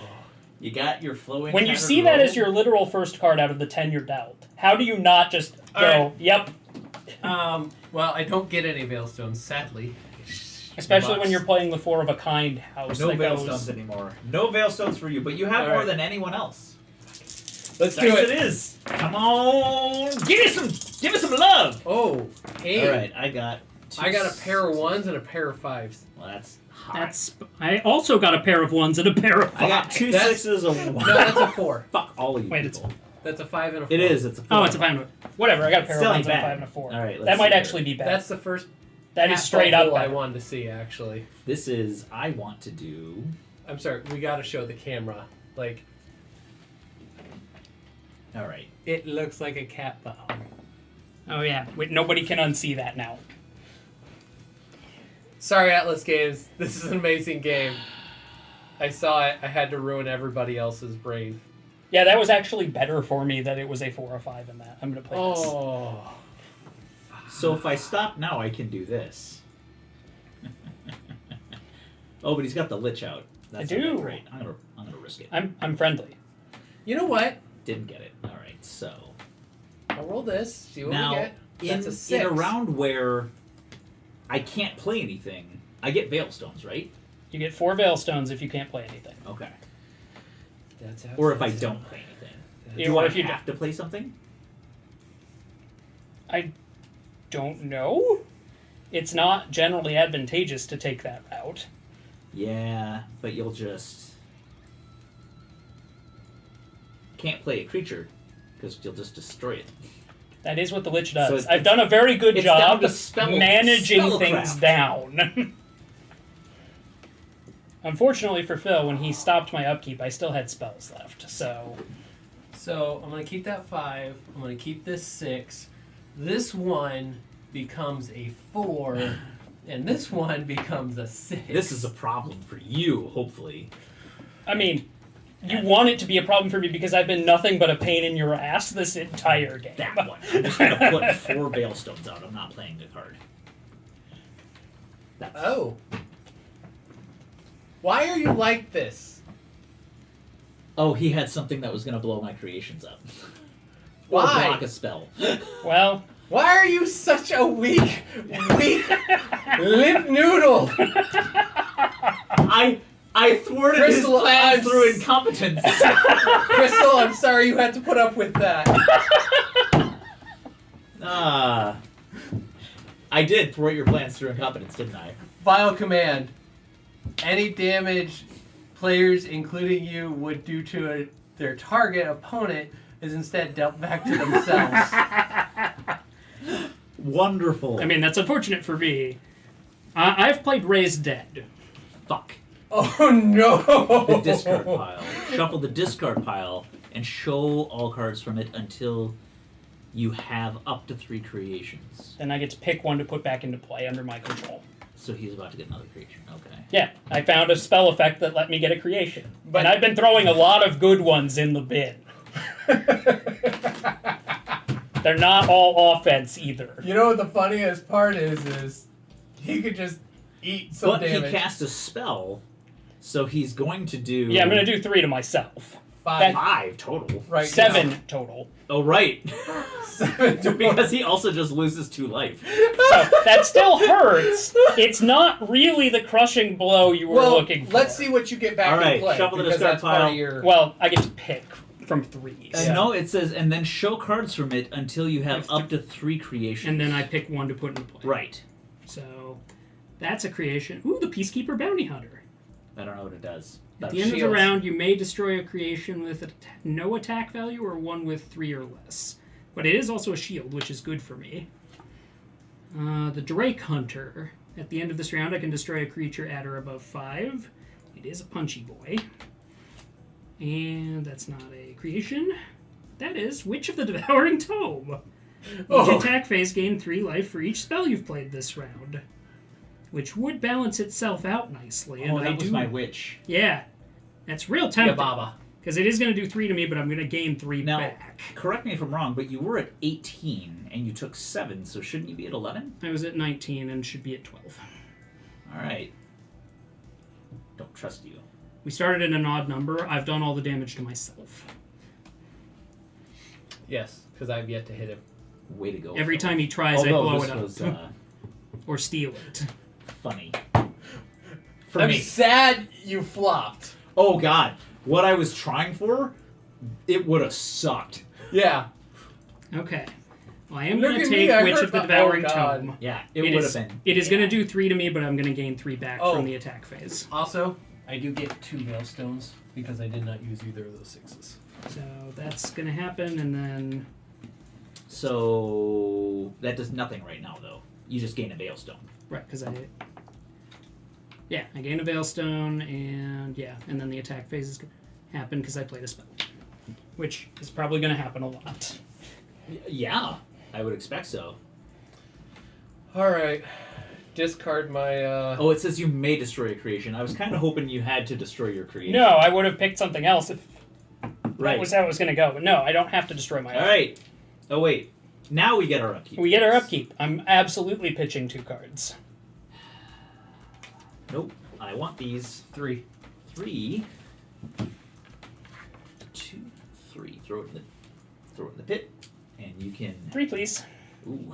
You got your flowing. When you pattern see that roll. as your literal first card out of the 10 you're dealt, how do you not just go, Alright. yep, Well, I don't get any Veilstones, sadly. especially when you're playing the 4 of a kind house No that Veilstones goes... anymore. No Veilstones for you, but you have All more right. than anyone else. Let's Dice do it. it is. Come on, give me some love. Oh, 8. All right, I got. I got a pair of 1s and a pair of 5s. Well, that's hot. I also got a pair of 1s and a pair of 5s. I got 2 That's- 6s, a 1. No, that's a 4. Fuck all of you Wait, people. That's a 5 and a 4. It is. It's a 4. Oh, it's a 5. Whatever, I got a pair of Still 1s ain't and a bad. 5 and a 4. All right, let's that might see actually be bad. That's the first That is straight up I better. wanted to see, actually. This is. I want to do. I'm sorry, we gotta show the camera. Like, All right. it looks like a cat bow. Oh yeah, wait, nobody can unsee that now. Sorry, Atlas Games. This is an amazing game. I saw it. I had to ruin everybody else's brave. Yeah, that was actually better for me that it was a 4 or 5 in that. I'm gonna play this. Oh. So if I stop now, I can do this. Oh, but he's got the Lich out. That's I not do. that great. I'm gonna risk it. I'm friendly. You know what? Didn't get it. All right. So I'll roll this. See what we now get. That's a in 6. a round where I can't play anything, I get Veilstones, right? You get 4 Veilstones if you can't play anything. Okay. That's how Or if I that's don't play anything, Yeah, do or I if you have to play something? I don't know. it's not generally advantageous to take that route. Yeah, but you'll just... Can't play a creature, because you'll just destroy it. That is what the Lich does. So it's- I've done a very good it's down job to managing things spellcraft. down. Unfortunately for Phil, when he stopped my upkeep, I still had spells left, so... So I'm going to keep that 5. I'm going to keep this 6. This one becomes a 4. And this one becomes a 6. This is a problem for you, hopefully. I mean, you want it to be a problem for me because I've been nothing but a pain in your ass this entire game. That one. I'm just going to put 4 Veilstones out. I'm not playing the card. That's... Oh. Why are you like this? Oh, he had something that was going to blow my creations up. Or Why? block a spell. Well, Why are you such a weak limp noodle? I thwarted Crystal, his plans I'm through incompetence. Crystal, I'm sorry you had to put up with that. I did thwart your plans through incompetence, didn't I? Vile command. Any damage players, including you, would do to their target opponent is instead dealt back to themselves. Wonderful. I mean, that's unfortunate for me. I've played Raised Dead. Fuck. Oh no! The discard pile. Shuffle the discard pile and show all cards from it until you have up to 3 creations. Then I get to pick one to put back into play under my control. So he's about to get another creation. Okay. Yeah, I found a spell effect that let me get a creation. But- and I've been throwing a lot of good ones in the bin. They're not all offense either. You know what the funniest part is he could just eat some But damage. he cast a spell, so he's going to do... Yeah, I'm going to do 3 to myself. 5 5 total. right 7 now. total. Oh, right. 7 to Because he also just loses 2 life. So that still hurts. It's not really the crushing blow you were looking for. Let's see what you get back All right, in play. shuffle the because discard that's part pile. of your... Well, I get to pick from 3s. Yeah. No, it says, and then show cards from it until you have up to 3 creations. And then I pick one to put into play. Right. So that's a creation. Ooh, the Peacekeeper Bounty Hunter. I don't know what it does. At That's the end of the shields. round, you may destroy a creation with no attack value or one with 3 or less. But it is also a shield, which is good for me. The Drake Hunter. At the end of this round, I can destroy a creature at or above 5. It is a punchy boy. And that's not a creation. That is Witch of the Devouring Tome. Each attack phase gain 3 life for each spell you've played this round. Which would balance itself out nicely. And Oh, that I was do. my witch. Yeah. That's real Yeah, tempting. Baba. Because it is going to do 3 to me, but I'm going to gain 3 Now, back. correct me if I'm wrong, but you were at 18 and you took 7, so shouldn't you be at 11? I was at 19 and should be at 12. All right. Don't trust you. We started at an odd number. I've done all the damage to myself. Yes, because I've yet to hit him. Way to go. Every Phil. time he tries, I Although blow this it up. was Or steal it. funny. For I'm me. sad you flopped. Oh, God. What I was trying for, it would have sucked. Yeah. Okay. Well, I am Look going to at me, take I Witch heard of the the- Devouring oh, God. Tome. Yeah, it would have been. It is going to do 3 to me, but I'm going to gain 3 back Oh. from the attack phase. Also, I do get 2 Veilstones because I did not use either of those 6s. So that's going to happen, and then... So that does nothing right now, though. You just gain a Veilstone. Right, because I... Yeah, I gain a Veilstone, and yeah, and then the attack phase is going to happen because I played a spell. Which is probably going to happen a lot. Yeah, I would expect so. Alright. Discard my, Oh, it says you may destroy a creation. I was kind of hoping you had to destroy your creation. No, I would have picked something else if Right. that was how it was going to go. But no, I don't have to destroy my All right. Oh, wait. Now we get our upkeep. We get our upkeep. I'm absolutely pitching 2 cards. Nope. I want these 3. 3. 2, 3. Throw it in the pit, and you can. 3, please. Ooh,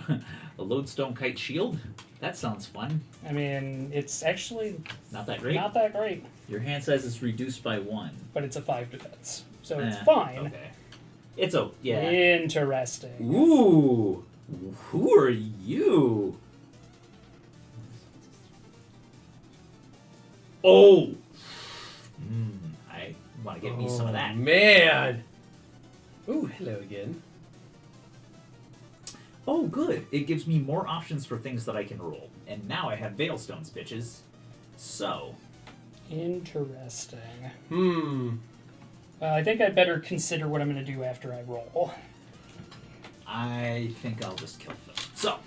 a lodestone kite shield. That sounds fun. I mean, it's actually Not that great. not that great, Your hand size is reduced by 1. but it's a 5 defense, so it's Eh, fine. Okay. It's a yeah. Interesting. Ooh. Who are you? Oh! I want to get me some of that. Man! Ooh, hello again. Oh, good. It gives me more options for things that I can roll. And now I have Veilstones, bitches. So. Interesting. Well, I think I better consider what I'm going to do after I roll. I think I'll just kill Phil. So.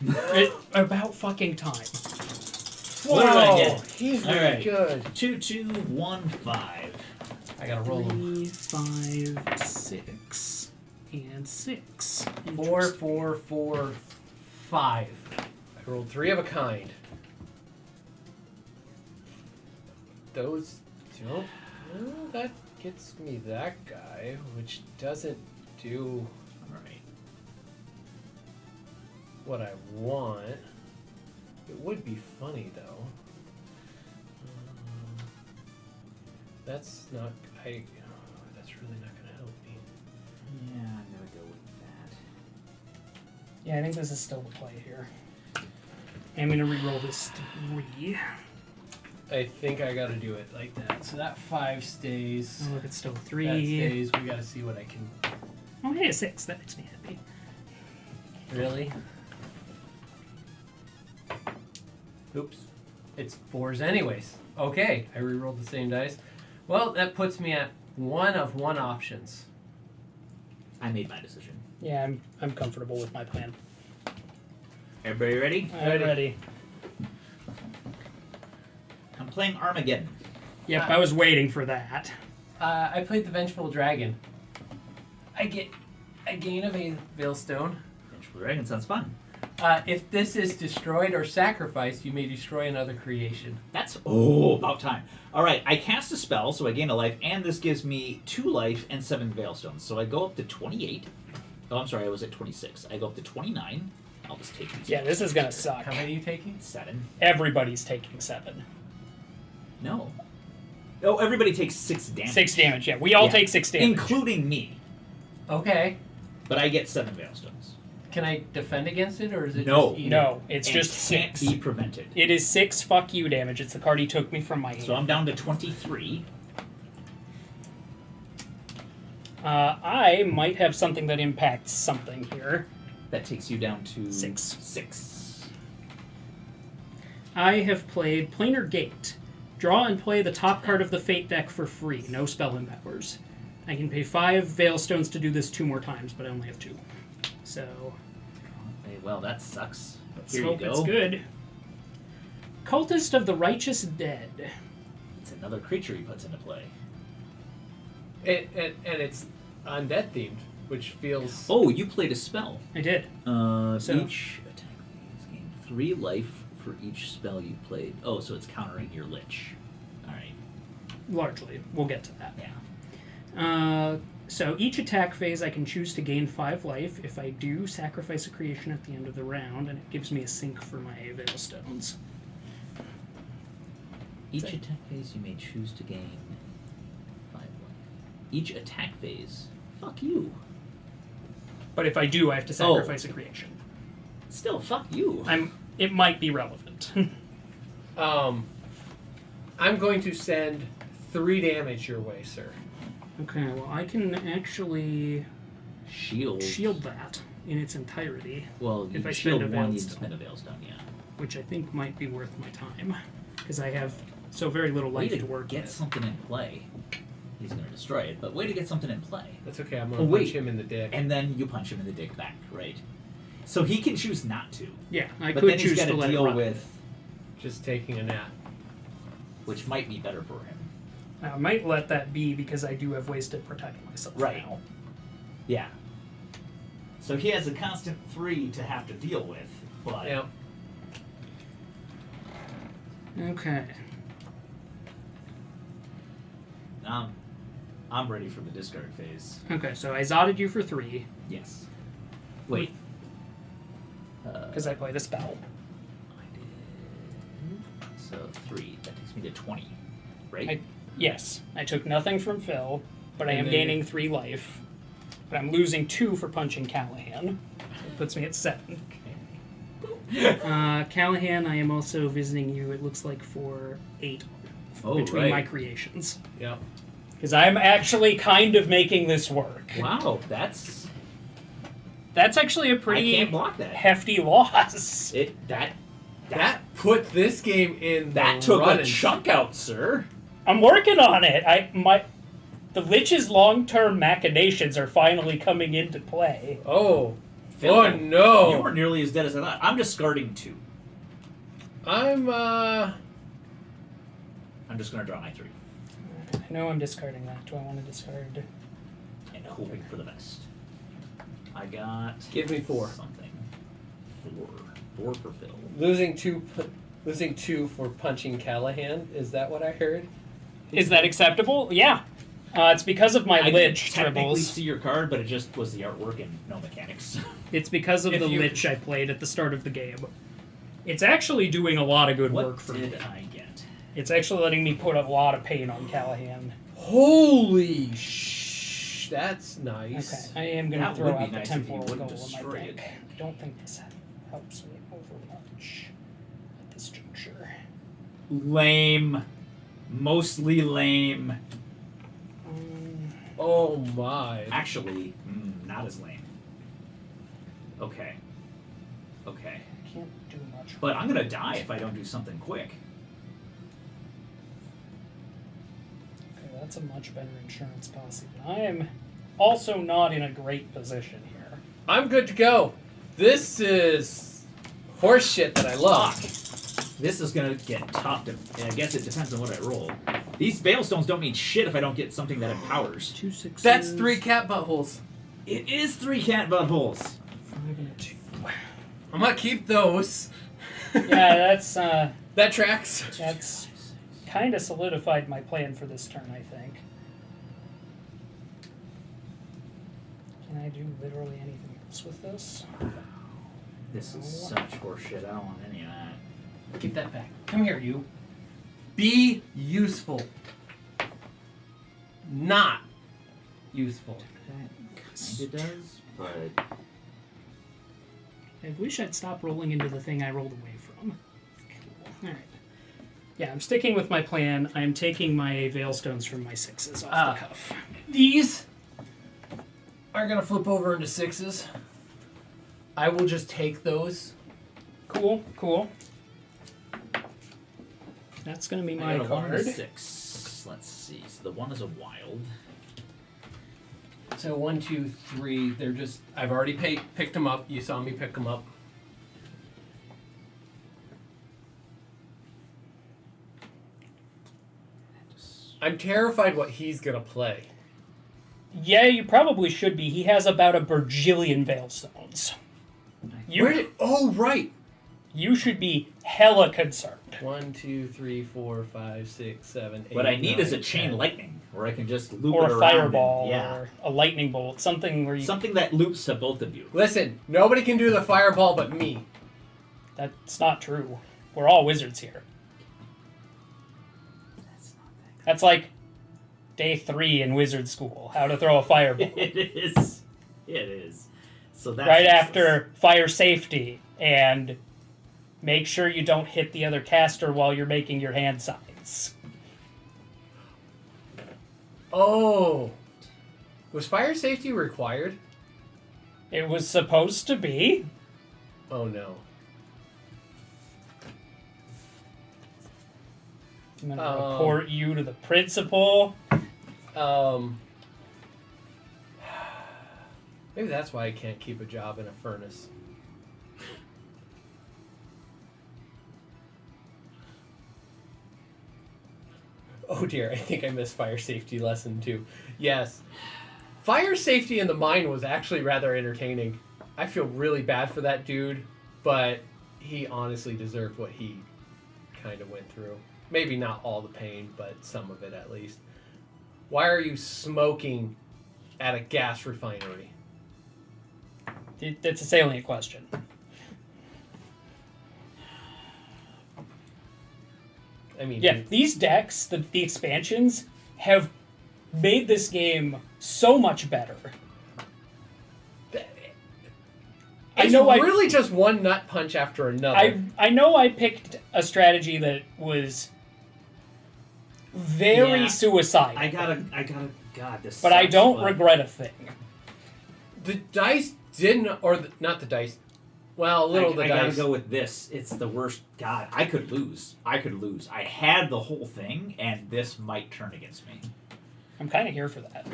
About fucking time. What did I get? He's All very right. good. 2, 2, 1, 5. I gotta roll them. 3, 5, 6, and 6. 4, 4, 4, 5. I rolled 3 of a kind. Those don't. Well, that gets me that guy, which doesn't do Alright. what I want. It would be funny though. That's not. That's really not gonna help me. Yeah, I'm gonna go with that. Yeah, I think this is still the play here. I'm going to re-roll this 3. I think I gotta do it like that. So that 5 stays. Oh, look, it's still That 3. stays. We gotta see what I can. Oh, hey, a 6. That makes me happy. Really? Oops. It's 4s anyways. Okay, I re-rolled the same dice. Well, that puts me at 1 of 1 options. I made my decision. Yeah, I'm comfortable with my plan. Everybody ready? I'm ready. I'm playing Armageddon. Yep, I was waiting for that. I played the Vengeful Dragon. I gain a Veilstone. Vengeful Dragon sounds fun. If this is destroyed or sacrificed, you may destroy another creation. That's about time. All right, I cast a spell, so I gain a life, and this gives me 2 life and 7 Veilstones. So I go up to 28. Oh, I'm sorry, I was at 26. I go up to 29. I'll just take these. Yeah, this is going to suck. How many are you taking? 7. Everybody's taking 7. No. Oh, everybody takes 6 damage. 6 damage, yeah. We all take 6 damage. Including me. Okay. But I get 7 Veilstones. Can I defend against it, or is it No. just eat No, it's And just can't 6. be prevented. It is 6 fuck you damage. It's the card he took me from my hand. So I'm down to 23. I might have something that impacts something here. That takes you down to 6. 6. I have played Planar Gate. Draw and play the top card of the Fate deck for free. No spell empowers. I can pay 5 Veilstones to do this 2 more times, but I only have 2. So, Okay, well, that sucks. let's Here you hope go. it's good. Cultist of the Righteous Dead. It's another creature he puts into play. And it's undead themed, which feels. Oh, you played a spell. I did. So So- each attack phase gain 3 life for each spell you played. Oh, so it's countering your Lich. Alright. Largely. We'll get to that. Yeah. So each attack phase I can choose to gain 5 life. If I do, sacrifice a creation at the end of the round, and it gives me a sink for my Veilstones. Each attack phase you may choose to gain 5 life. Each attack phase? Fuck you. But if I do, I have to sacrifice a creation. Still, fuck you. It might be relevant. I'm going to send 3 damage your way, sir. Okay, well, I can actually Shield. that in its entirety, Well, if you I shield spend a 1, you Veilstone. spend a Veilstone, yeah. which I think might be worth my time, because I have so very little Way life to to work get with. something in play. He's going to destroy it, but way to get something in play. That's okay. I'm Oh, gonna wait. punch him in the dick. And then you punch him in the dick back, right? So he can choose not to. Yeah, I But could then he's choose got to to let it deal run. with, Just taking a nap. which might be better for him. I might let that be because I do have ways to protect myself Right. now. Yeah. So he has a constant 3 to have to deal with, but Yep. Okay. I'm ready for the discard phase. Okay, so I zotted you for 3, Yes. Wait. because I played a spell. I did. So 3. That takes me to 20, right? Yes, I took nothing from Phil, but I And am then- gaining 3 life. But I'm losing 2 for punching Callahan. It puts me at 7. Okay. Callahan, I am also visiting you, it looks like, for 8 between right. my creations. Yep. Because I'm actually kind of making this work. Wow, that's actually a I pretty can't block that. hefty loss. That put this game in That the took a running. chunk out, sir. I'm working on it. The Lich's long-term machinations are finally coming into play. Oh. Phil, Oh no. You weren't nearly as dead as I thought. I'm discarding 2. I'm just going to draw my 3. I know I'm discarding that. Do I want to discard? And hoping for the best. I got... Give me 4. Something. 4 for Phil. losing two for punching Callahan. Is that what I heard? Is that acceptable? Yeah. It's because of my I Lich didn't technically tribbles. see your card, but it just was the artwork and no mechanics. It's because of If the you- Lich I played at the start of the game. It's actually doing a lot of good What work for me. did I get? It's actually letting me put a lot of pain on Callahan. Holy that's nice. Okay, I am going to That throw would be out the nice if you temporal wouldn't goal in my destroy deck. it. I don't think this helps me over much at this juncture. Lame. Mostly lame. Oh my. Actually, not as lame. Okay. Okay. Can't do much. But I'm gonna die if I don't do something quick. Okay, that's a much better insurance policy. I am also not in a great position here. I'm good to go. This is horse shit that I love. This is gonna get tough to. I guess it depends on what I roll. These Veilstones don't mean shit if I don't get something that empowers. 2 6s. That's 3 cat buttholes. It is 3 cat buttholes. 5 and a 2. I'm gonna keep those. Yeah, That tracks. that's kind of solidified my plan for this turn, I think. Can I do literally anything else with this? This is such horseshit. I don't want any of that. Keep that back. Come here, you. Be useful. Not useful. Kinda does, but I wish I'd stop rolling into the thing I rolled away from. Cool. Alright. Yeah, I'm sticking with my plan. I'm taking my Veilstones from my 6s off the cuff. These are gonna flip over into 6s. I will just take those. Cool, cool. That's going to be I my got a 1 and a card. 6. Let's see. So the 1 is a wild. So 1, 2, 3. They're just. I've already picked them up. You saw me pick them up. I'm terrified what he's gonna play. Yeah, you probably should be. He has about a bajillion Veilstones. Oh, right. You should be hella concerned. 1, 2, 3, 4, 5, 6, 7, 8. What I need 9, is a chain 10. lightning, where I can just loop Or it a around. fireball, Yeah. or a lightning bolt, something where you... Something that loops to both of you. Listen, nobody can do the fireball but me. That's not true. We're all wizards here. That's like day 3 in wizard school. How to throw a fireball. It is. It is. So that's Right useless. after fire safety and make sure you don't hit the other caster while you're making your hand signs. Oh. Was fire safety required? It was supposed to be. Oh no. I'm gonna report you to the principal. Maybe that's why I can't keep a job in a furnace. Oh dear, I think I missed fire safety lesson 2. Yes. Fire safety in the mine was actually rather entertaining. I feel really bad for that dude, but he honestly deserved what he kind of went through. Maybe not all the pain, but some of it at least. Why are you smoking at a gas refinery? That's a salient question. I mean, Yeah, these decks, the expansions, have made this game so much better. it's know I- really just one nut punch after another. I know I picked a strategy that was very Yeah. suicidal. I gotta. God, this. But I sucks, don't but- regret a thing. The dice didn't, not the dice. Well, a little the I dice. gotta go with this. It's the worst. God, I could lose. I had the whole thing, and this might turn against me. I'm kind of here for that.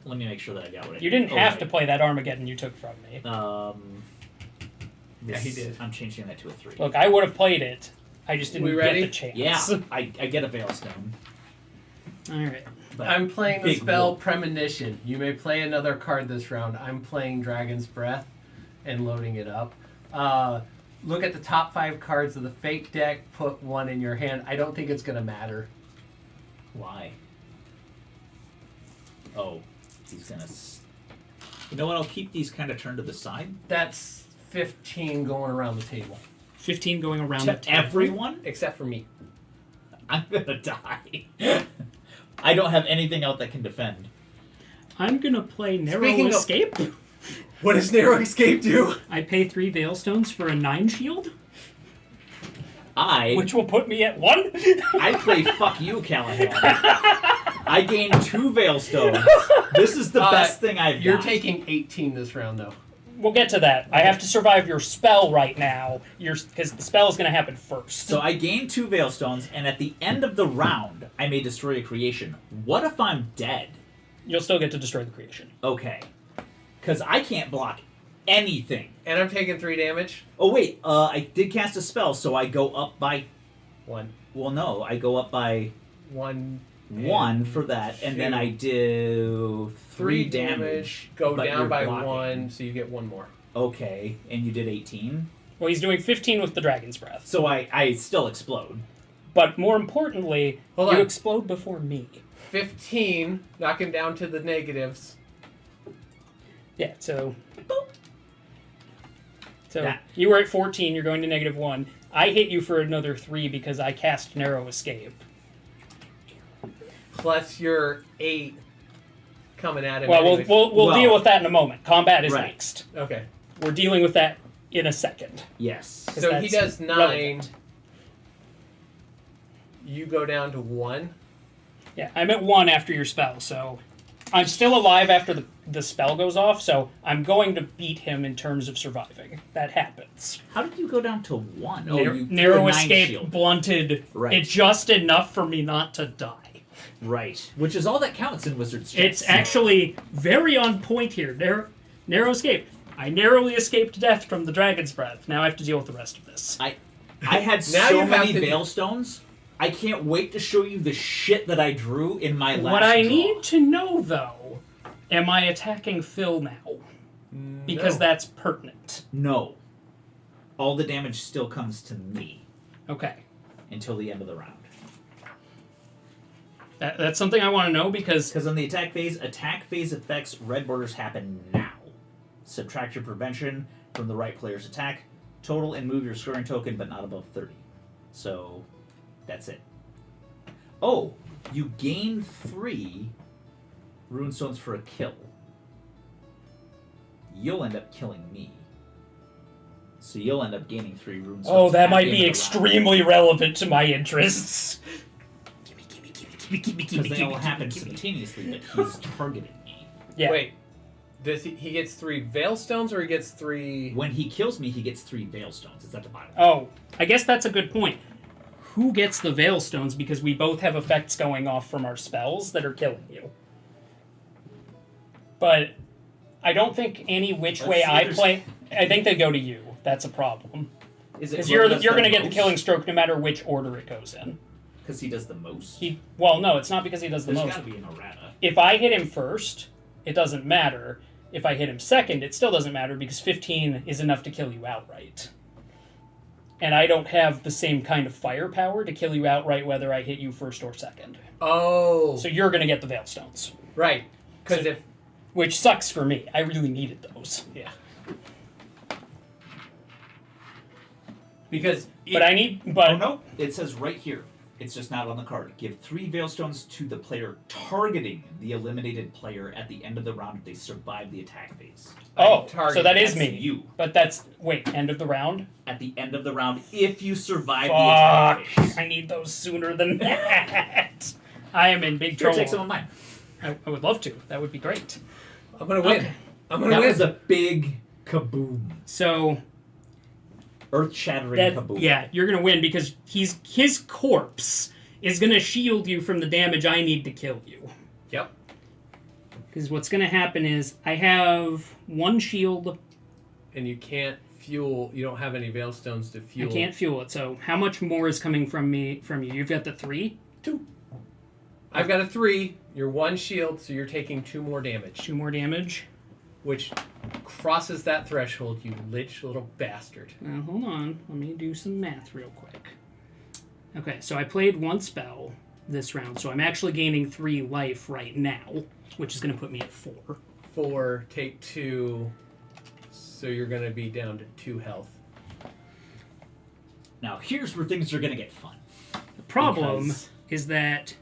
Let me make sure that I got what I You didn't have to right. play that Armageddon you took from me. Yeah, he did. I'm changing that to a 3. Look, I would have played it. I just didn't We get ready? the chance. Yeah, I get a Veilstone. All right. But I'm playing the big spell wolf. Premonition. You may play another card this round. I'm playing Dragon's Breath and loading it up. Look at the top 5 cards of the fake deck. Put one in your hand. I don't think it's going to matter. Why? Oh, he's gonna. You know what? I'll keep these kind of turned to the side. That's 15 going around the table. 15 going around the To table. everyone, Except for me. I'm gonna die. I don't have anything out that can defend. I'm going to play Narrow Speaking of- Escape. What does Narrow Escape do? I pay 3 Veilstones for a 9 shield, I which will put me at 1. I play fuck you, Callahan. I gained 2 Veilstones. This is the best thing I've You're got. taking 18 this round, though. We'll get to that. I have to survive your spell right now, because the spell is going to happen first. So I gained 2 Veilstones, and at the end of the round, I may destroy a creation. What if I'm dead? You'll still get to destroy the creation. Okay. Because I can't block anything. And I'm taking 3 damage. Oh, wait. I did cast a spell, so I go up by... 1. Well, no. I go up by 1. 1 for that, and then I do 3 damage. Go but down you're by blocking. 1, so you get 1 more. Okay, and you did 18. Well, he's doing 15 with the Dragon's Breath. So I still explode. But more importantly, Hold you on. explode before me. 15, knock him down to the negatives. Yeah, so... So That- you were at 14, you're going to -1. I hit you for another 3 because I cast Narrow Escape. Plus your 8 coming at him. Well, anyway. we'll Well- deal with that in a moment. Combat is Right. next. Okay. We're dealing with that in a second. Yes. 'Cause So he that's does 9. relevant. You go down to 1. Yeah, I'm at 1 after your spell, so I'm still alive after the spell goes off, so I'm going to beat him in terms of surviving. That happens. How did you go down to 1? Oh, you threw Narrow a 9 Escape shield. blunted Right. it just enough for me not to die. Right. Which is all that counts in Wizard's chess. It's actually very on point here. Narrow Escape. I narrowly escaped death from the Dragon's Breath. Now I have to deal with the rest of this. I had Now so you have many to- Veilstones. I can't wait to show you the shit that I drew in my last What I draw. need to know, though, am I attacking Phil now? Because No. that's pertinent. No. All the damage still comes to me Okay. until the end of the round. That's something I want to know because Because on the attack phase effects, red borders happen now. Subtract your prevention from the right player's attack total and move your scoring token, but not above 30. So, that's it. Oh, you gain 3 runestones for a kill. You'll end up killing me. So you'll end up gaining 3 runestones. oh, that at might the be end of the extremely relevant to my interests. Because they all happen simultaneously, but he's targeting me. Yeah. Wait. Does he gets 3 Veilstones or he gets 3... When he kills me, he gets 3 Veilstones. It's at the bottom. Oh, I guess that's a good point. Who gets the Veilstones because we both have effects going off from our spells that are killing you. But I don't think any which Let's way see if I there's- play. I think they go to you. That's a problem. Is it Because you're does going to get the most? killing stroke no matter which order it goes in. Because he does the most. Well, no, it's not because he does the There's most. got to be an errata. If I hit him first, it doesn't matter. If I hit him second, it still doesn't matter because 15 is enough to kill you outright. And I don't have the same kind of firepower to kill you outright whether I hit you first or second. Oh, So you're going to get the Veilstones, right. Because So- if... which sucks for me. I really needed those. Yeah. Because... But I need... But Oh no, it says right here. It's just not on the card. Give 3 Veilstones to the player targeting the eliminated player at the end of the round if they survive the attack phase. Oh, target, so that is That's me. you. But that's... Wait, end of the round? At the end of the round, if you survive the attack Fuck. phase. I need those sooner than that. I am in big Here, trouble. take some of mine. I would love to. That would be great. I'm gonna win. Okay. I'm gonna That win. was a big kaboom. So Earth-shattering kaboom. yeah, you're gonna win because his corpse is gonna shield you from the damage I need to kill you. Yep. Because what's gonna happen is I have one shield. And you can't fuel. You don't have any Veilstones to fuel. I can't fuel it. So how much more is coming from you? You've got the 3. 2. I've got a 3. You're 1 shield, so you're taking 2 more damage. 2 more damage. Which crosses that threshold, you lich little bastard. Now hold on. Let me do some math real quick. Okay, so I played 1 spell this round, so I'm actually gaining 3 life right now, which is going to put me at 4. 4, take 2, so you're going to be down to 2 health. Now, here's where things are going to get fun. The problem Because- is that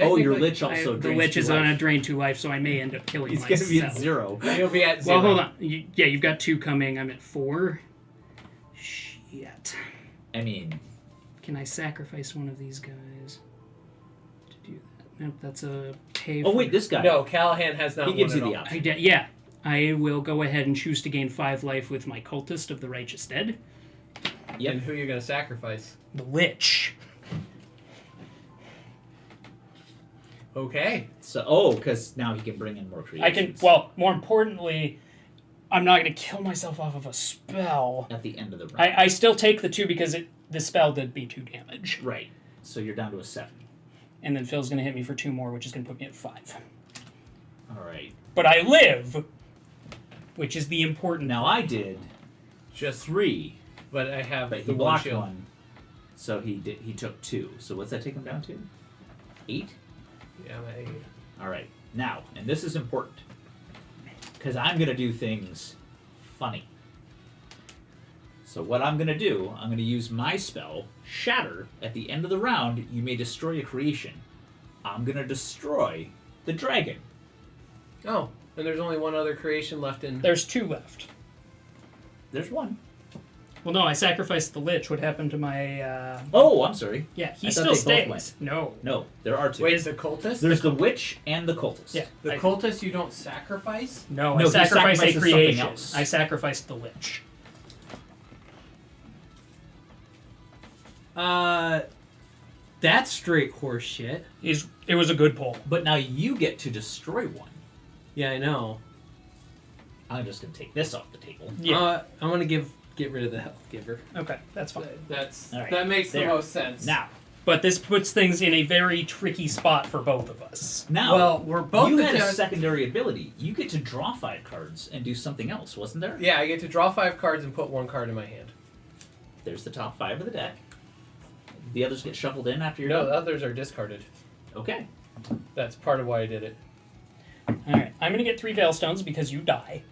Oh, your Technically, lich also the drains lich 2 is life. on a drain 2 life, so I may end up killing He's myself. going to be at 0. You'll be at 0. Well, hold on. Yeah, you've got 2 coming. I'm at 4. Shit. I mean, Can I sacrifice one of these guys to do that? Nope, that's a pay. oh wait, this guy. No, Callahan has not he gives you won the at all. option. Yeah, I will go ahead and choose to gain 5 life with my cultist of the righteous dead. Yep. And who are you going to sacrifice? The lich. Okay. So, because now he can bring in more creations. I can. Well, more importantly, I'm not going to kill myself off of a spell. At the end of the round. I still take the 2 because the spell did B2 damage, Right. So you're down to a 7. and then Phil's going to hit me for 2 more, which is going to put me at 5. All right. But I live, which is the important. Now I did Just 3, But I have but he the 1 blocked shield. 1. So he took 2. So what's that take him down to? 8? Yeah, I'm at 8. All right. Now, and this is important, because I'm going to do things funny. So what I'm going to do, I'm going to use my spell, Shatter. At the end of the round, you may destroy a creation. I'm going to destroy the dragon. Oh, and there's only 1 other creation left in. There's 2 left. There's 1. Well, no, I sacrificed the lich. What happened to my? Oh, I'm sorry. Yeah, he I thought still they both stays. No. No, there are 2. Wait, the cultist? There's the witch and the cultist. Yeah. The cultist you don't sacrifice? No, No, I he sacrificed a sacrifices something creation. else. I sacrificed the lich. That's straight horse shit. It was a good pull. But now you get to destroy 1. Yeah, I know. I'm just going to take this off the table. Yeah. I'm gonna get rid of the health giver. Okay, that's fine. That's All right, that makes there. the most sense. Now, But this puts things in a very tricky spot for both of us. now, well, we're both you the had a judge- secondary ability. You get to draw 5 cards and do something else, wasn't there? Yeah, I get to draw 5 cards and put 1 card in my hand. There's the top 5 of the deck. The others get shuffled in after you're No, the done. others are discarded. Okay. That's part of why I did it. Alright, I'm going to get 3 Veilstones because you die.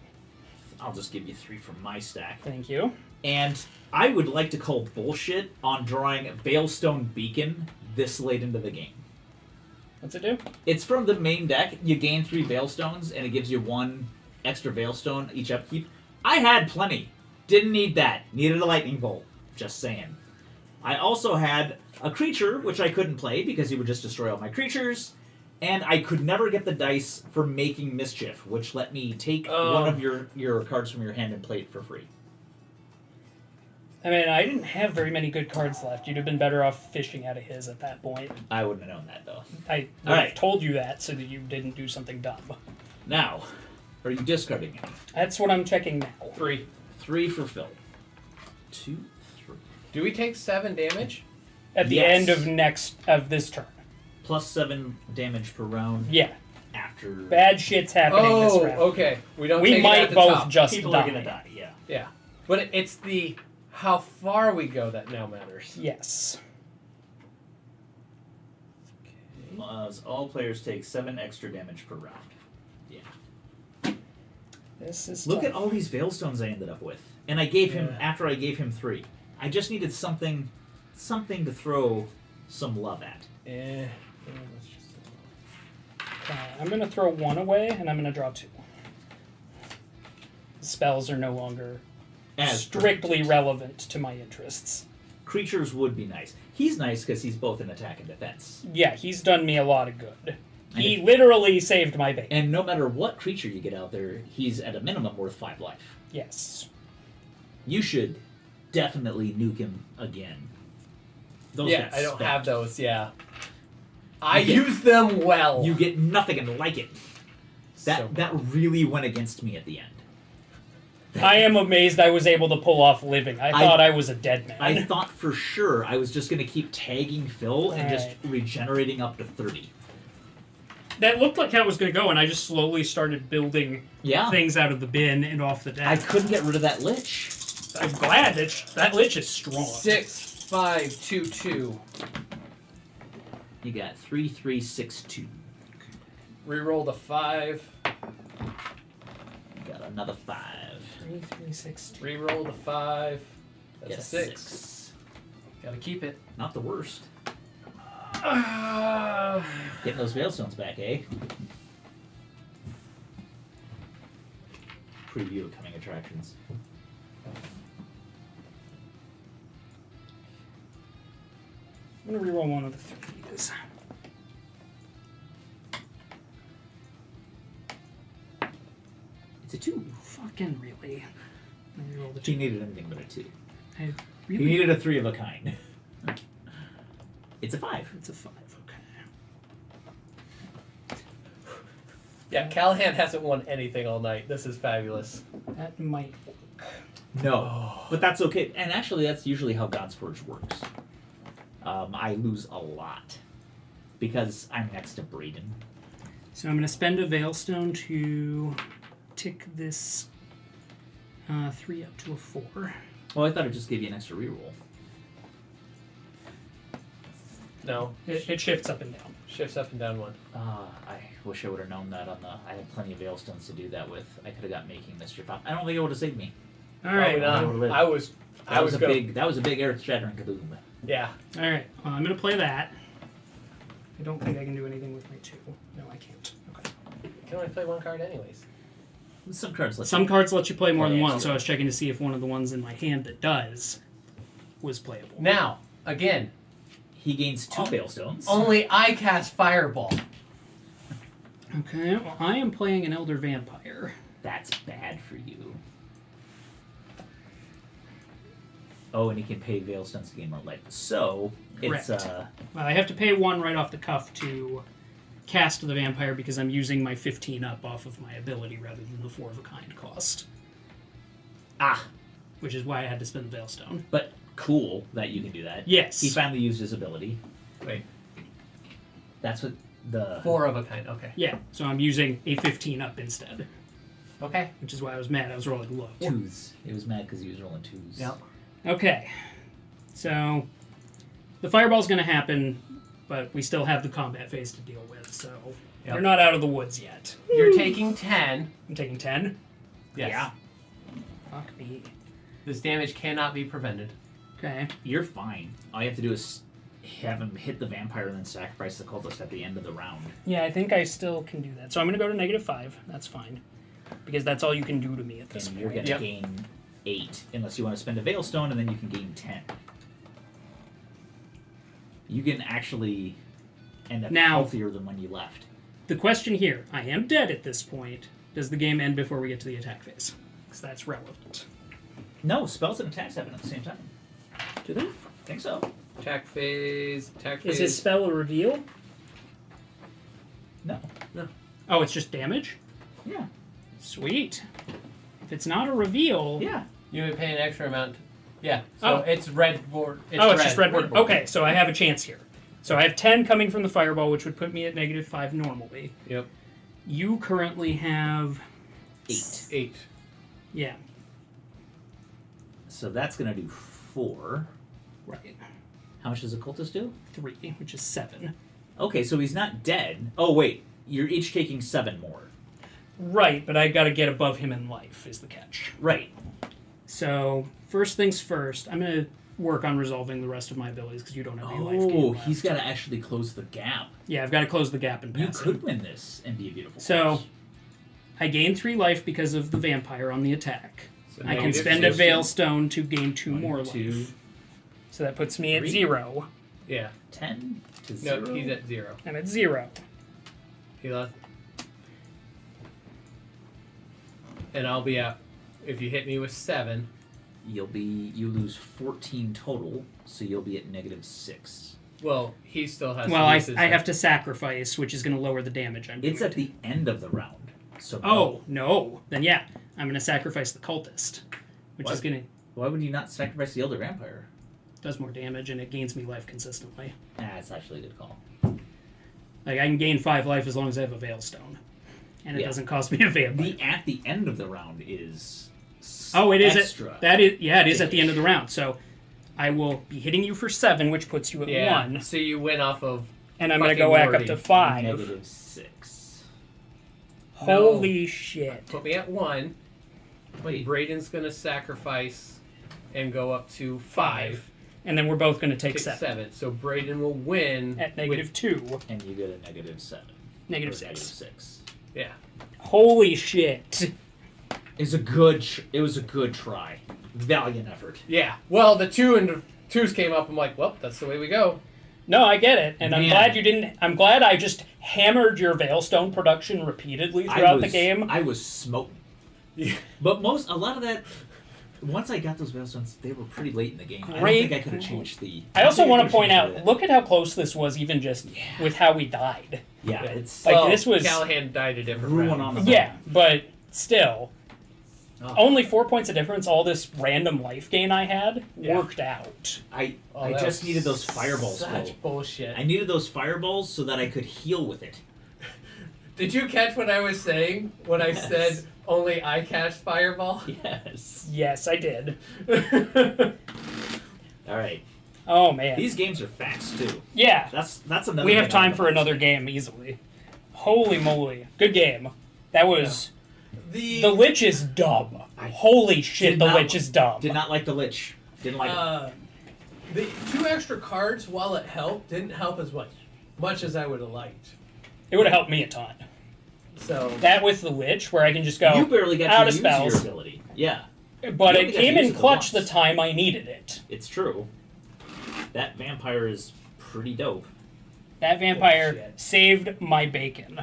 I'll just give you 3 from my stack. Thank you. And I would like to call bullshit on drawing Veilstone Beacon this late into the game. What's it do? It's from the main deck. You gain 3 Veilstones, and it gives you 1 extra Veilstone each upkeep. I had plenty. Didn't need that. Needed a lightning bolt. Just saying. I also had a creature, which I couldn't play because he would just destroy all my creatures. And I could never get the dice for making mischief, which let me take one of your cards from your hand and play it for free. I mean, I didn't have very many good cards left. You'd have been better off fishing out of his at that point. I wouldn't have known that, though. I would All have right. told you that so that you didn't do something dumb. Now, are you discarding it? That's what I'm checking now. 3. 3 for Phil. 2, 3. Do we take 7 damage? At the Yes. end of this turn. Plus 7 damage per round Yeah. after... Bad shit's happening this round. Okay. We don't. We take it might at the both top. just People die. are going to die, yeah. Yeah, but it's the how far we go that now matters. Yes. All players take 7 extra damage per round. Yeah. This is Look tough. at all these Veilstones I ended up with. And I gave him, Yeah. after I gave him 3. I just needed something to throw some love at. Let's just... Okay, I'm going to throw 1 away, and I'm going to draw 2. Spells are no longer As strictly relevant to my interests. creatures would be nice. He's nice because he's both in attack and defense. Yeah, he's done me a lot of good. He And literally saved my base. And no matter what creature you get out there, he's at a minimum worth 5 life. Yes. You should definitely nuke him again. Those Yeah, get I don't spent. have those. Yeah, I get- use them well. You get nothing and like it. So- That really went against me at the end. I am amazed I was able to pull off living. I thought I was a dead man. I thought for sure I was just going to keep tagging Phil and just Right. regenerating up to 30. That looked like how it was going to go, and I just slowly started building Yeah. things out of the bin and off the I deck. couldn't get rid of that Lich. I'm glad that Lich is strong. 6, 5, 2, 2. You got 3, 3, 6, 2. Reroll the 5. Got another 5. 3, 3, 6, 2. Reroll the 5. That's Get a 6. Gotta keep it. Not the worst. Getting those Veilstones back, eh? Preview of coming attractions. I'm going to reroll one of the 3s. It's a 2. Fucking really. I'm gonna reroll the She 2. needed anything but a 2. I He really... needed a 3 of a kind. It's a 5. It's a 5, okay. Yeah, Callahan hasn't won anything all night. This is fabulous. That might work. No, but that's okay. And actually, that's usually how Godsforge works. I lose a lot because I'm next to Braden. So I'm going to spend a Veilstone to tick this 3 up to a 4. Well, I thought it just gave you an extra reroll. No. It shifts up and down. Shifts up and down 1. I wish I would have known that on the. I had plenty of Veilstones to do that with. I could have got Making Mischief. I don't think it would have saved me. All right. Probably not. I I was a gonna, big. That was a big earth-shattering kaboom. Yeah. All right. Well, I'm going to play that. I don't think I can do anything with my 2. No, I can't. Okay. You can only play 1 card anyways. Some cards. Some cards let you play more than Play one, extra. so I was checking to see if one of the ones in my hand that does was playable. Now, again, He gains 2 Veilstones. only I cast Fireball. Okay. Well, I am playing an Elder Vampire. That's bad for you. Oh, and he can pay Veilstones to gain more life. So it's Correct. Well, I have to pay 1 right off the cuff to cast the vampire because I'm using my 15 up off of my ability rather than the 4 of a kind cost, which is why I had to spend the Veilstone. but cool that you can do that. Yes. He finally used his ability. Wait. That's what the 4 of a kind. Okay. Yeah, so I'm using a 15 up instead, Okay. which is why I was mad. I was rolling low. 2s. It was mad because he was rolling 2s. Yep. Okay, so the fireball's going to happen, but we still have the combat phase to deal with, so Yep. we're not out of the woods yet. You're taking 10. I'm taking 10. Yes. Yeah. Fuck me. This damage cannot be prevented. Okay. You're fine. All you have to do is have him hit the vampire and then sacrifice the cultist at the end of the round. Yeah, I think I still can do that. So I'm going to go to -5. That's fine. Because that's all you can do to me at this And point. you're going to Yep. gain 8, unless you want to spend a Veilstone, and then you can gain 10. You can actually end up Now- healthier than when you left. The question here, I am dead at this point. Does the game end before we get to the attack phase? Because that's relevant. No, spells and attacks happen at the same time. Do they? Think so. Attack phase. Attack phase. Is his spell a reveal? No. Oh, it's just damage? Yeah. Sweet. If it's not a reveal... Yeah. You would pay an extra amount. Yeah. So Oh. it's red board. It's It's just red word. Okay, so I have a chance here. So I have 10 coming from the fireball, which would put me at -5 normally. Yep. You currently have... 8. 8. Yeah, So that's going to do 4. right. How much does a cultist do? 3, which is 7. Okay, so he's not dead. Oh, wait. You're each taking 7 more. Right, but I gotta get above him in life, is the catch. Right. So, first things first, I'm gonna work on resolving the rest of my abilities, because you don't have any life gain Oh, left. he's got to actually close the gap. Yeah, I've got to close the gap and You pass could him. win this and be a beautiful So, force. I gain 3 life because of the vampire on the attack. So I can negative spend a 16. Veilstone to gain 2 more 2, life. So that puts me at 3? 0. Yeah. 10 to No, 0. he's at 0. I'm at 0. He lost. And I'll be at. If you hit me with 7. You lose 14 total, so you'll be at -6. Well, he still has. Well, to I use his- have to sacrifice, which is going to lower the damage I'm doing. It's at the end of the round. So Oh, no. Then yeah, I'm going to sacrifice the cultist, which is What? going to why would you not sacrifice the Elder Vampire? does more damage and it gains me life consistently. That's actually a good call. Like I can gain 5 life as long as I have a Veilstone, and it Yeah. doesn't cost me a vampire. At the end of the round is Oh, it is extra. it is at the end of the round. So I will be hitting you for 7, which puts you at Yeah. 1, So you went off of. and I'm going to fucking go back up Morty. to 5. -6. Holy shit! Put me at 1. Wait, Braden's gonna sacrifice and go up to 5. And then we're both going to take Take 7 7. So Braden will win at with- -2, and you get a -7. negative Or 6. -6. Yeah. Holy shit! It was a good try. Valiant effort. Yeah. Well, the 2 and the 2s came up. I'm like, well, that's the way we go. No, I get it, and I'm Man. glad you didn't. I'm glad I just hammered your Veilstone production repeatedly throughout the game. I was smoking. Yeah. But a lot of that, once I got those Veilstones, they were pretty late in the game. I don't Great think I could have changed the. I also don't want to think I point could've out, changed look at how close this was, even just Yeah. with how we died. Yeah, it's Like, Well, this was- Callahan died a different Ruin round. on the Yeah, but still, Oh. only 4 points of difference. All this random life gain I had Yeah. worked out. I Oh, that just was needed those fireballs. Such Though. bullshit. I needed those fireballs so that I could heal with it. Did you catch what I was saying when I Yes. said only I catch fireball? Yes. Yes, I did. All right. Oh man. These games are fast too. Yeah, That's another. we have thing time I for love. another game easily. Holy moly, good game. That was the the Lich is dumb. I Holy shit, did the not- Lich is dumb. Did not like the Lich. Didn't like it. the 2 extra cards, while it helped, didn't help as much as I would have liked. It would have helped me a ton. So That with the Lich, where I can just go You barely got out to of use spells. your ability. Yeah, But You it only got came to use in it clutch the once. time I needed it. it's true. That vampire is pretty dope. That vampire Bullshit. saved my bacon.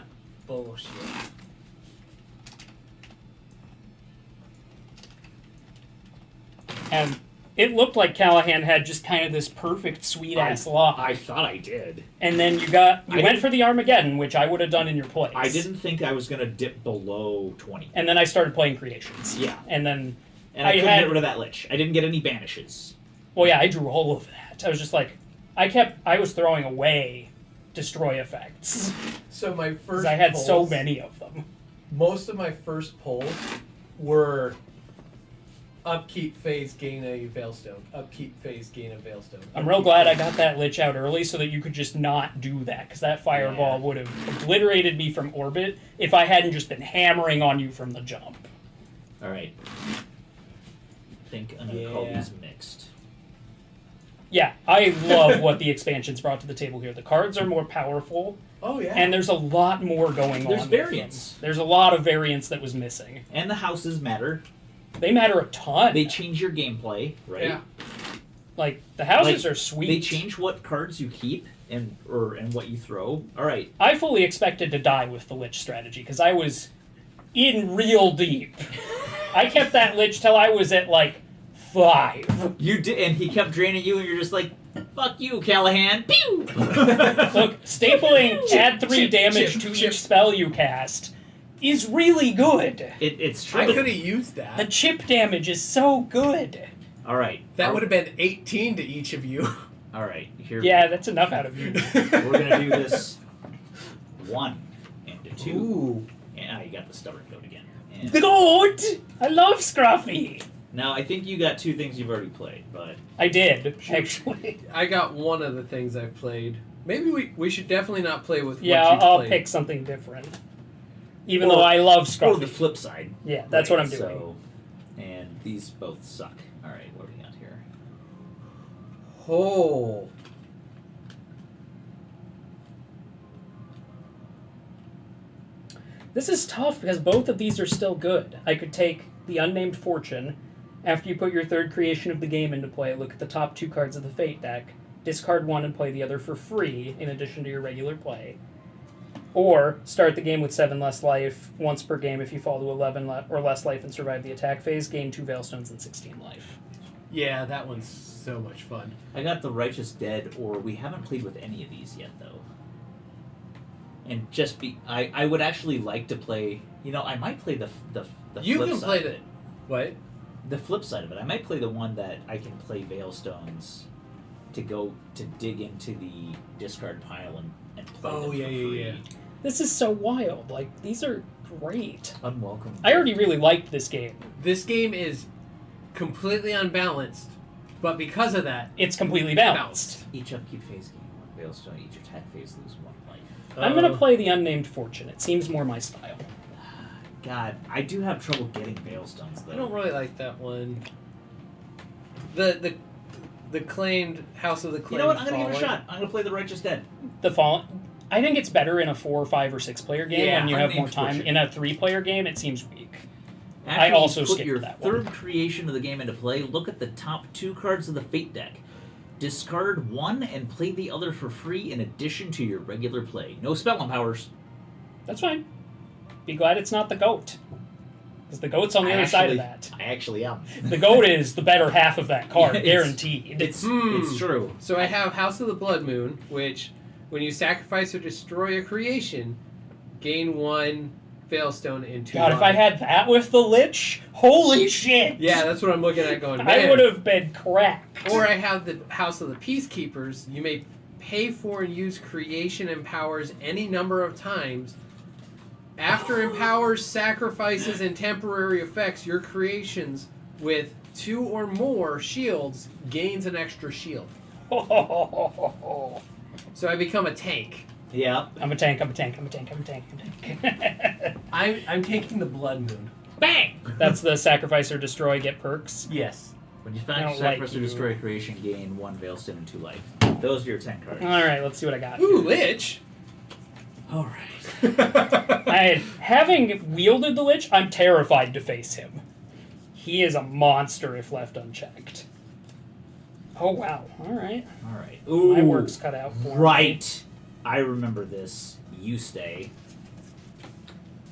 bullshit. And it looked like Callahan had just kind of this perfect sweet ass lock. I thought I did. And then you I went didn't- for the Armageddon, which I would have done in your place. I didn't think I was gonna dip below 20. And then I started playing creations. Yeah. And then And I, I couldn't had- get rid of that Lich. I didn't get any banishes. well yeah, I drew all of that. I was just like I was throwing away destroy effects. So my Because first I had so pulls- many of them. Most of my first pulls were upkeep phase, gain a Veilstone. Upkeep phase, gain a Veilstone. I'm real glad I got that Lich out early so that you could just not do that, because that fireball Yeah. would have obliterated me from orbit if I hadn't just been hammering on you from the jump. All right. I think I'm gonna call Yeah. these mixed. Yeah, I love what the expansions brought to the table here. The cards are more powerful, Oh yeah. and there's a lot more going on. There's with them. variance. There's a lot of variance that was missing. And the houses matter. They matter a ton. They change your gameplay, right? Yeah. Like, the houses Like, are sweet. They change what cards you keep and what you throw. All right. I fully expected to die with the Lich strategy, because I was in real deep. I kept that Lich till I was at, like, 5. You did, and he kept draining you, and you're just like, "Fuck you, Callahan!" Pew! Look, stapling add 3 chip, damage chip, to chip. each spell you cast is really good. It's true. I could have used that. The chip damage is so good. All right. That would have been 18 to each of you. All right. Here. Yeah, that's enough out of you. We're gonna do this 1 and a 2. Ooh. And you got the stubborn goat again. And The goat! I love Scruffy. now I think you got 2 things you've already played, but I did, actually. I got one of the things I've played. Maybe we should definitely not play with Yeah, what you've I'll played. pick something different. Even Or- though I love or the Scruffy. flip side. Yeah, that's Right, what I'm doing. So, and these both suck. All right, what do we got here? Oh. This is tough because both of these are still good. I could take the Unnamed Fortune After you put your third creation of the game into play, look at the top 2 cards of the Fate deck, discard one and play the other for free in addition to your regular play. Or start the game with 7 less life once per game. If you fall to 11 or less life and survive the attack phase, gain 2 Veilstones and 16 life. Yeah, that one's so much fun. I got the Righteous Dead, or we haven't played with any of these yet, though. And I would actually like to play. I might play the You flip can side play of the it. what? The flip side of it. I might play the one that I can play Veilstones to go to dig into the discard pile and play them for free. Yeah. This is so wild. Like, these are great. Unwelcome. I already really liked this game. This game is completely unbalanced, but because of that, It's completely balanced. Each upkeep phase gain 1 Veilstone. Each attack phase lose 1 life. I'm going to play the Unnamed Fortune. It seems more my style. God, I do have trouble getting Veilstones, though. I don't really like that one. The claimed House of the Claimed. You know what? I'm gonna give it a Fallen. shot. I'm gonna play the Righteous Dead. The Fallen. I think it's better in a 4, 5, or 6 player game Yeah, when you have Unnamed more time. Fortune. In a 3 player game, it seems weak. After I also you put skipped your that third one. creation of the game into play, look at the top 2 cards of the Fate deck. Discard one and play the other for free in addition to your regular play. No spell powers. That's fine. Be glad it's not the goat. Because the goat's on the other side of that. I actually am. The goat is the better half of that card, Yeah, it's- guaranteed. It's true. So I have House of the Blood Moon, which, when you sacrifice or destroy a creation, gain 1 Veilstone and 2 God, if I life. had that with the Lich, holy shit! Yeah, that's what I'm looking at going, man. I would have been cracked. Or I have the House of the Peacekeepers. You may pay for and use creation and powers any number of times. After empowers, sacrifices, and temporary effects, your creations with 2 or more shields gains an extra shield. So I become a tank. Yeah. I'm a tank. I'm taking the Blood Moon. Bang! That's the sacrifice or destroy, get perks. Yes. When you I find don't sacrifice like or you. destroy a creation, gain 1 Veilstone and 2 life. Those are your 10 cards. Alright, let's see what I got. Ooh, Lich! Alright. Having wielded the Lich, I'm terrified to face him. He is a monster if left unchecked. Oh, wow. Alright. Alright. Ooh. My work's cut out for me. Right. I remember this. You stay.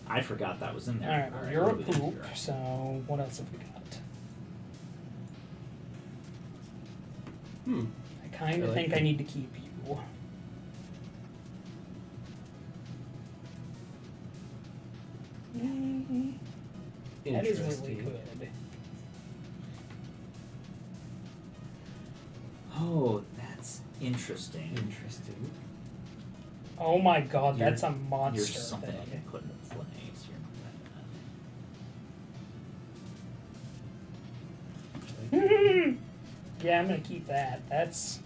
I forgot that was in there. Alright, well, you're a poop, so what else have we got? I kind I of like think it. I need to keep you. That is really good. Oh, that's interesting. Interesting. Oh my god, You're- that's a You're monster something I thing. can put in play, so you're not that Yeah, I'm gonna keep that. That's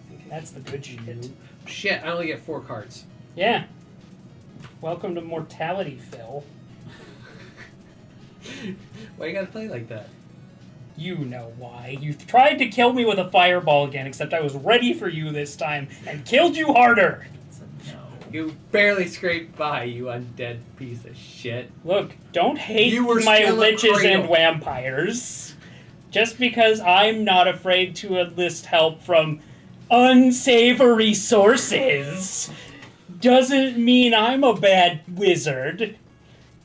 the good shit. Shit, I only get 4 cards. Yeah. Welcome to mortality, Phil. Why you gotta play like that? You know why. You tried to kill me with a fireball again, except I was ready for you this time and killed you harder. It's a no. You barely scraped by, you undead piece of shit. Look, don't hate You were my still a liches cradle. and vampires. Just because I'm not afraid to enlist help from unsavory sources doesn't mean I'm a bad wizard.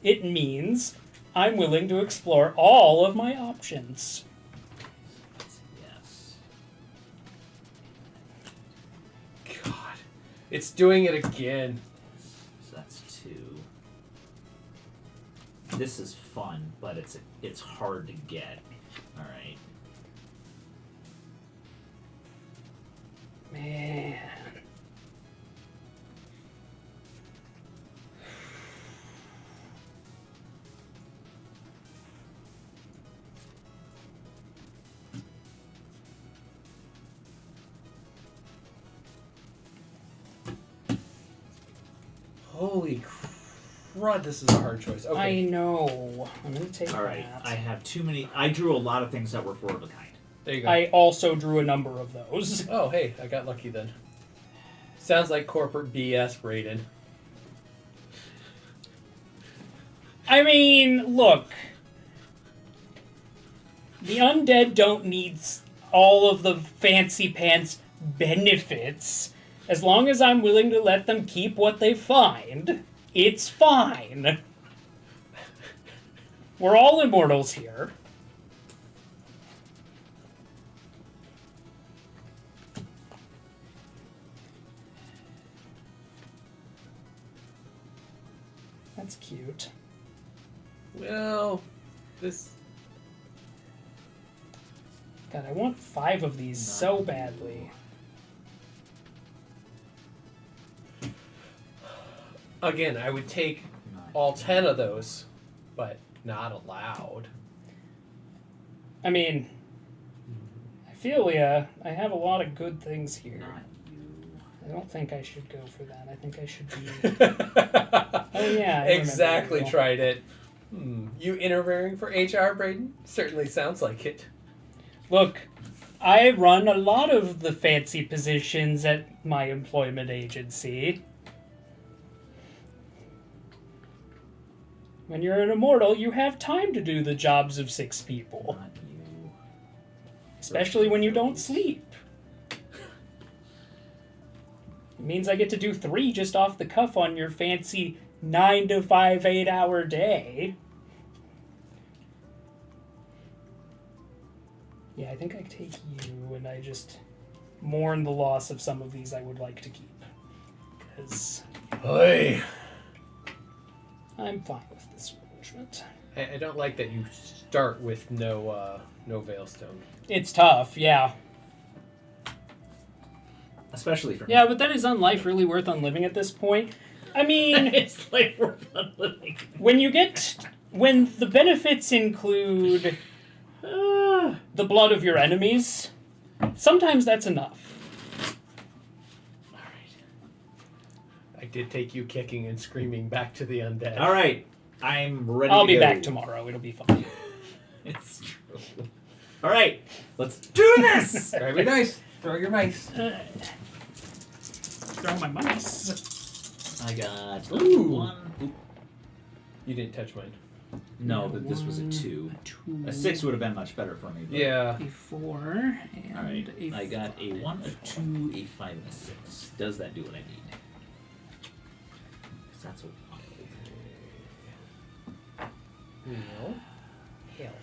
It means I'm willing to explore all of my options. Yes. God. It's doing it again. So that's 2. This is fun, but it's hard to get. All right. Man. Holy crud, this is a hard choice. I Okay. know. I'm gonna take All right. that. I have too many. I drew a lot of things that were 4 of a kind. There you go. I also drew a number of those. Oh, hey, I got lucky then. Sounds like corporate BS, Raiden. I mean, look. The undead don't need all of the fancy pants benefits. As long as I'm willing to let them keep what they find, it's fine. We're all immortals here. That's cute. Well, this... God, I want 5 of these so badly. Again, I would take all 10 of those, but not allowed. I mean, I feel I have a lot of good things here. Not you. I don't think I should go for that. I think I should be... Oh yeah, I Exactly, remember. tried it. You interviewing for HR, Braden? Certainly sounds like it. Look, I run a lot of the fancy positions at my employment agency. When you're an immortal, you have time to do the jobs of 6 people. Not you. Especially when you don't sleep. It means I get to do 3 just off the cuff on your fancy 9 to 5, 8-hour day. Yeah, I think I take you, and I just mourn the loss of some of these I would like to keep. Because Hey. I'm fine with this arrangement. I don't like that you start with no Veilstone. It's tough, yeah. Especially for me. Yeah, but then is Unlife really worth unliving at this point? I mean, It's like we're not living. when the benefits include the blood of your enemies, sometimes that's enough. I did take you kicking and screaming back to the undead. All right, I'm ready. I'll to be go. back tomorrow. It'll be fine. It's true. All right, let's do this. Grab your dice. Throw your mice. Throw my mice. I got Ooh. 1. Oop. You didn't touch mine. No, but this was a 2. A 6 would have been much better for me. But... Yeah. A 4 and All right, a I got a 1, a 2, a 5, and a 6. Does that do what I need? Because that's a wild. No. Hell.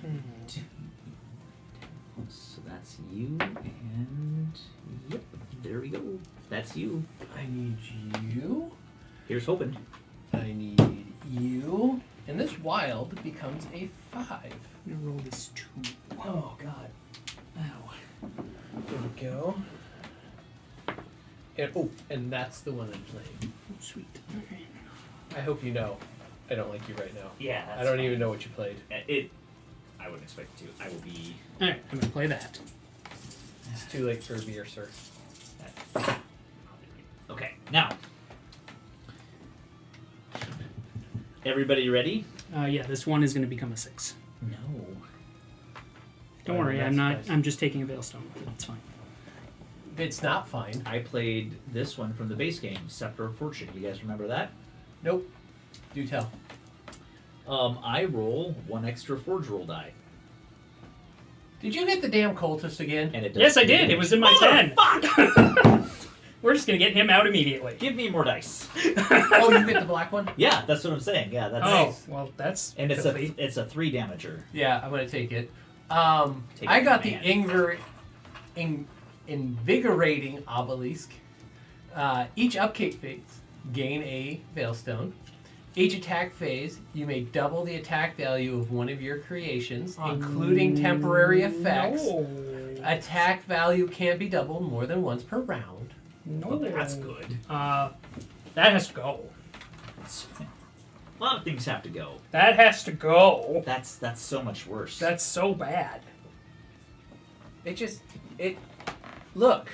So that's you, and yep, there we go. That's you. I need you. Here's hoping. I need you. And this wild becomes a 5. I'm gonna roll this 2. Oh, God. Ow. There we go. And that's the one I'm playing. Oh, sweet. Alright. I hope you know. I don't like you right now. Yeah, I don't even know what you played. I wouldn't expect it to. I will be. Alright, I'm gonna play that. It's too late for a beer, sir. Okay, now. Everybody ready? Yeah, this one is gonna become a 6. No. Don't Oh, worry, that's I'm not. nice. I'm just taking a Veilstone. It's fine. It's not fine. I played this one from the base game, Scepter of Fortune. You guys remember that? Nope. Do tell. I roll 1 extra Forge roll die. Did you get the damn cultist again? And it does Yes, I 2 did. It damage. was in my 10. Fuck! We're just gonna get him out immediately. Give me more dice. Oh, you get the black one? Yeah, that's what I'm saying. Yeah, that's Oh, well, that's And it's filthy. a 3 damager. Yeah, I'm gonna take it. Take I it got from the man. invigorating obelisk. Each upkick phase, gain a Veilstone. Each attack phase, you may double the attack value of one of your creations, including temporary effects. No. Attack value can be doubled more than once per round. No. Well, that's good. That has to go. A lot of things have to go. That has to go. That's so much worse. That's so bad. Look.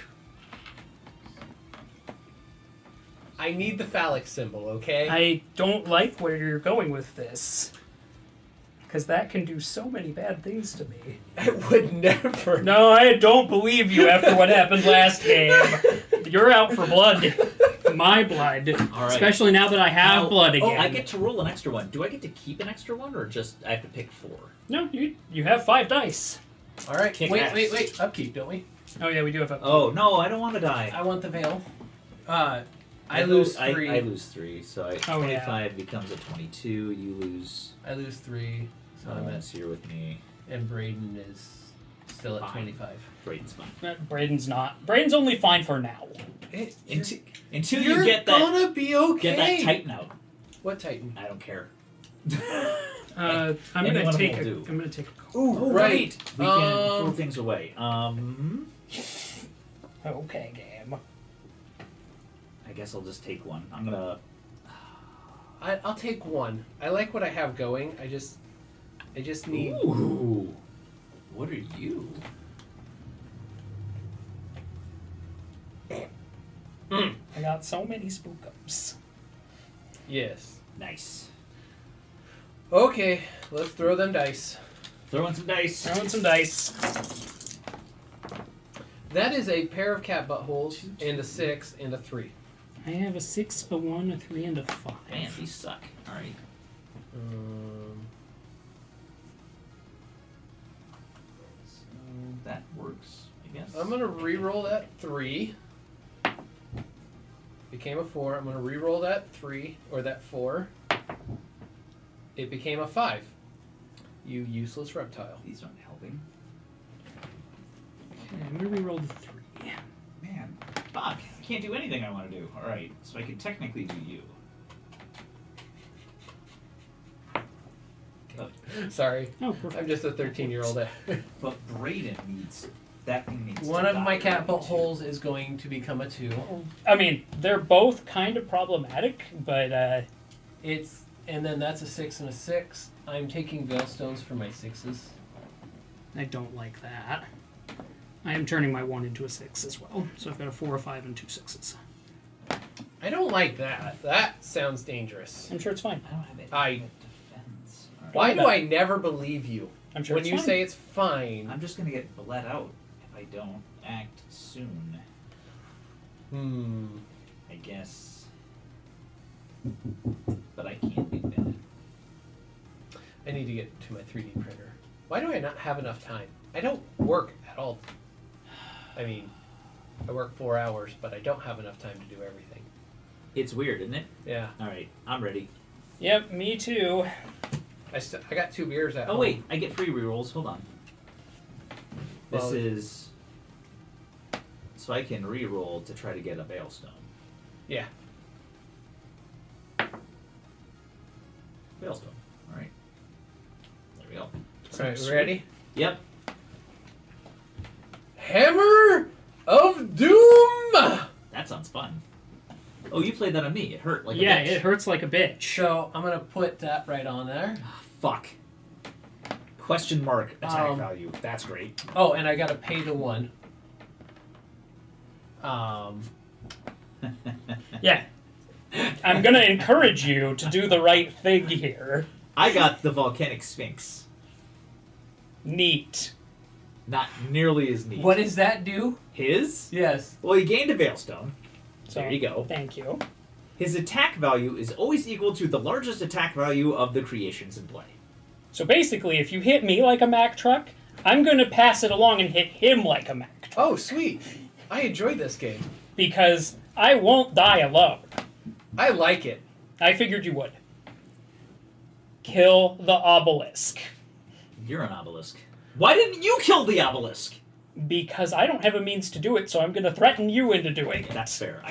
I need the phallic symbol, okay? I don't like where you're going with this. Because that can do so many bad things to me. I would never. No, I don't believe you after what happened last game. You're out for blood. My blood. All right. Especially now that I have Now- blood again. Oh, I get to roll an extra one. Do I get to keep an extra one, or just I have to pick 4? No, you have 5 dice. All right. Kick Wait, ass. wait. Upkeep, don't we? Oh yeah, we do have a. Oh no, I don't want to die. I want the veil. I lose 3. I lose 3, so Oh, 25 becomes a 22. You lose. I lose 3. So I'm at, That's here with me. and Braden is still at Fine. 25. Braden's fine. Braden's not. Braden's only fine for now. Until You're you get that gonna be okay. get that Titan out. What Titan? I don't care. I'm Any gonna one of take. them A, will do. I'm gonna take a call. Oh, right. We can throw things away. Okay, game. I guess I'll just take one. I'm gonna. I'll take 1. I like what I have going. I just need. Ooh. What are you? I got so many spookums. Yes. Nice. Okay, let's throw them dice. Throwing some dice. Throwing some dice. That is a pair of cat buttholes and a 6 and a 3. I have a 6, a 1, a 3, and a 5. Man, these suck. All right. So that works, I guess. I'm gonna re-roll that 3. Became a 4. I'm gonna re-roll that 3 or that 4. It became a 5. You useless reptile. These aren't helping. Okay, I'm gonna re-roll the 3. Man, fuck. I can't do anything I want to do. All right, so I can technically do you. Sorry, Oh, perfect. I'm just a 13-year-old. But Braden needs that thing needs. One to of die my cat already, too. buttholes is going to become a 2. I mean, they're both kind of problematic, but And then that's a 6 and a 6. I'm taking Veilstones for my 6s. I don't like that. I am turning my 1 into a 6 as well. So I've got a 4, a 5, and 2 6s. I don't like that. That sounds dangerous. I'm sure it's fine. I don't have it. I- Defense. All right. Why do I never believe you? I'm sure When it's you fine. say it's fine. I'm just gonna get bled out if I don't act soon. I guess. But I can't do that. I need to get to my 3D printer. Why do I not have enough time? I don't work at all. I mean, I work 4 hours, but I don't have enough time to do everything. It's weird, isn't it? Yeah. All right, I'm ready. Yep, me too. I got 2 beers at Oh home. wait, I get 3 rerolls. Hold on. This Well, is so I can reroll to try to get a Veilstone. Yeah. Veilstone. All right. There we go. Alright, we ready? Yep. Hammer of Doom! That sounds fun. Oh, you played that on me. It hurt like Yeah, a bitch. it hurts like a bitch. So I'm going to put that right on there. Fuck. Question mark attack Um, value. That's great. Oh, and I got to pay the 1. Yeah. I'm gonna encourage you to do the right thing here. I got the Volcanic Sphinx. Neat. Not nearly as neat. What does that do? His? Yes. Well, he gained a Veilstone. So, There you go. Thank you. His attack value is always equal to the largest attack value of the creations in play. So basically, if you hit me like a Mack truck, I'm gonna pass it along and hit him like a Mack truck. Oh, sweet. I enjoyed this game. Because I won't die alone. I like it. I figured you would. Kill the obelisk. You're an obelisk. Why didn't you kill the obelisk? Because I don't have a means to do it, so I'm gonna threaten you into doing it. That's fair.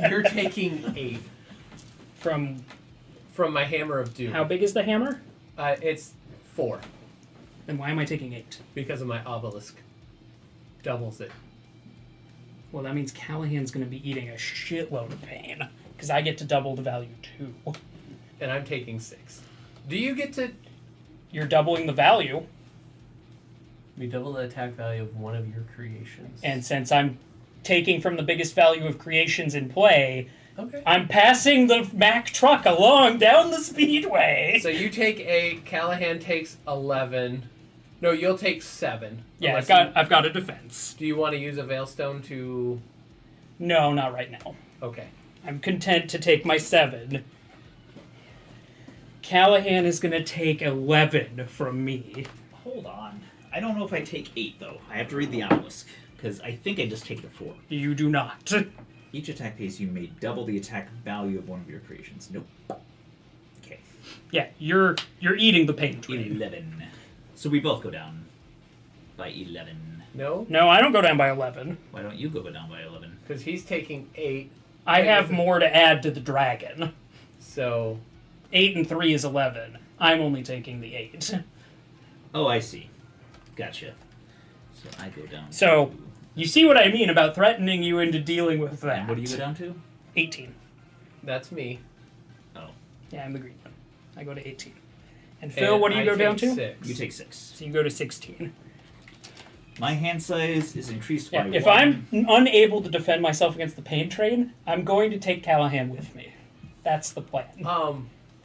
You're taking 8 From from my Hammer of Doom. how big is the hammer? It's 4 Then why am I taking 8? because of my obelisk. Doubles it. Well, that means Callahan's gonna be eating a shitload of pain. Because I get to double the value too. And I'm taking 6. Do you get to... You're doubling the value, We double the attack value of one of your creations. and since I'm taking from the biggest value of creations in play, Okay. I'm passing the Mack truck along down the speedway. So you take 8, Callahan takes 11. No, you'll take 7. Yeah, Unless I've got a defense. Do you want to use a Veilstone to... No, not right now. Okay. I'm content to take my 7. Callahan is gonna take 11 from me. Hold on. I don't know if I take 8 though. I have to read the obelisk because I think I just take the 4. You do not. Each attack phase you may double the attack value of one of your creations. Nope. Okay. Yeah, you're eating the pain train. 11. So we both go down by 11. No, No, I don't go down by 11. Why don't you go down by 11? because he's taking 8. I have more to add to the dragon. So 8 and 3 is 11. I'm only taking the 8. Oh, I see. Gotcha. So I go down. So, to... you see what I mean about threatening you into dealing with that. And what do you go down to? 18. that's me. Oh. Yeah, I'm the green one. I go to 18. And Phil, what do you go down to? 6. You take 6. So you go to 16. My hand size is increased Yeah, by if 1. I'm unable to defend myself against the pain train, I'm going to take Callahan with me. That's the plan.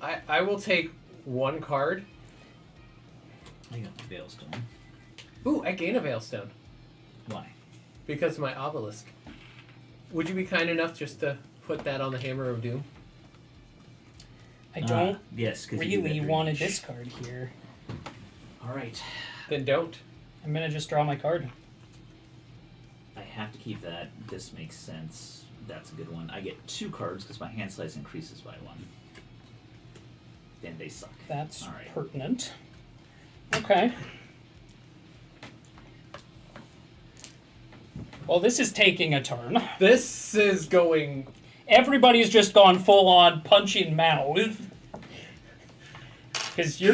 I will take 1 card. I got my Veilstone. Ooh, I gain a Veilstone Why? because of my obelisk. Would you be kind enough just to put that on the Hammer of Doom? I don't yes, really want to discard here. Alright. Then don't. I'm going to just draw my card. I have to keep that. This makes sense. That's a good one. I get 2 cards because my hand size increases by 1. Then they suck. That's All right. pertinent. Okay. Well, this is taking a turn. This is going. Everybody's just gone full on punch in mouth. Because you're.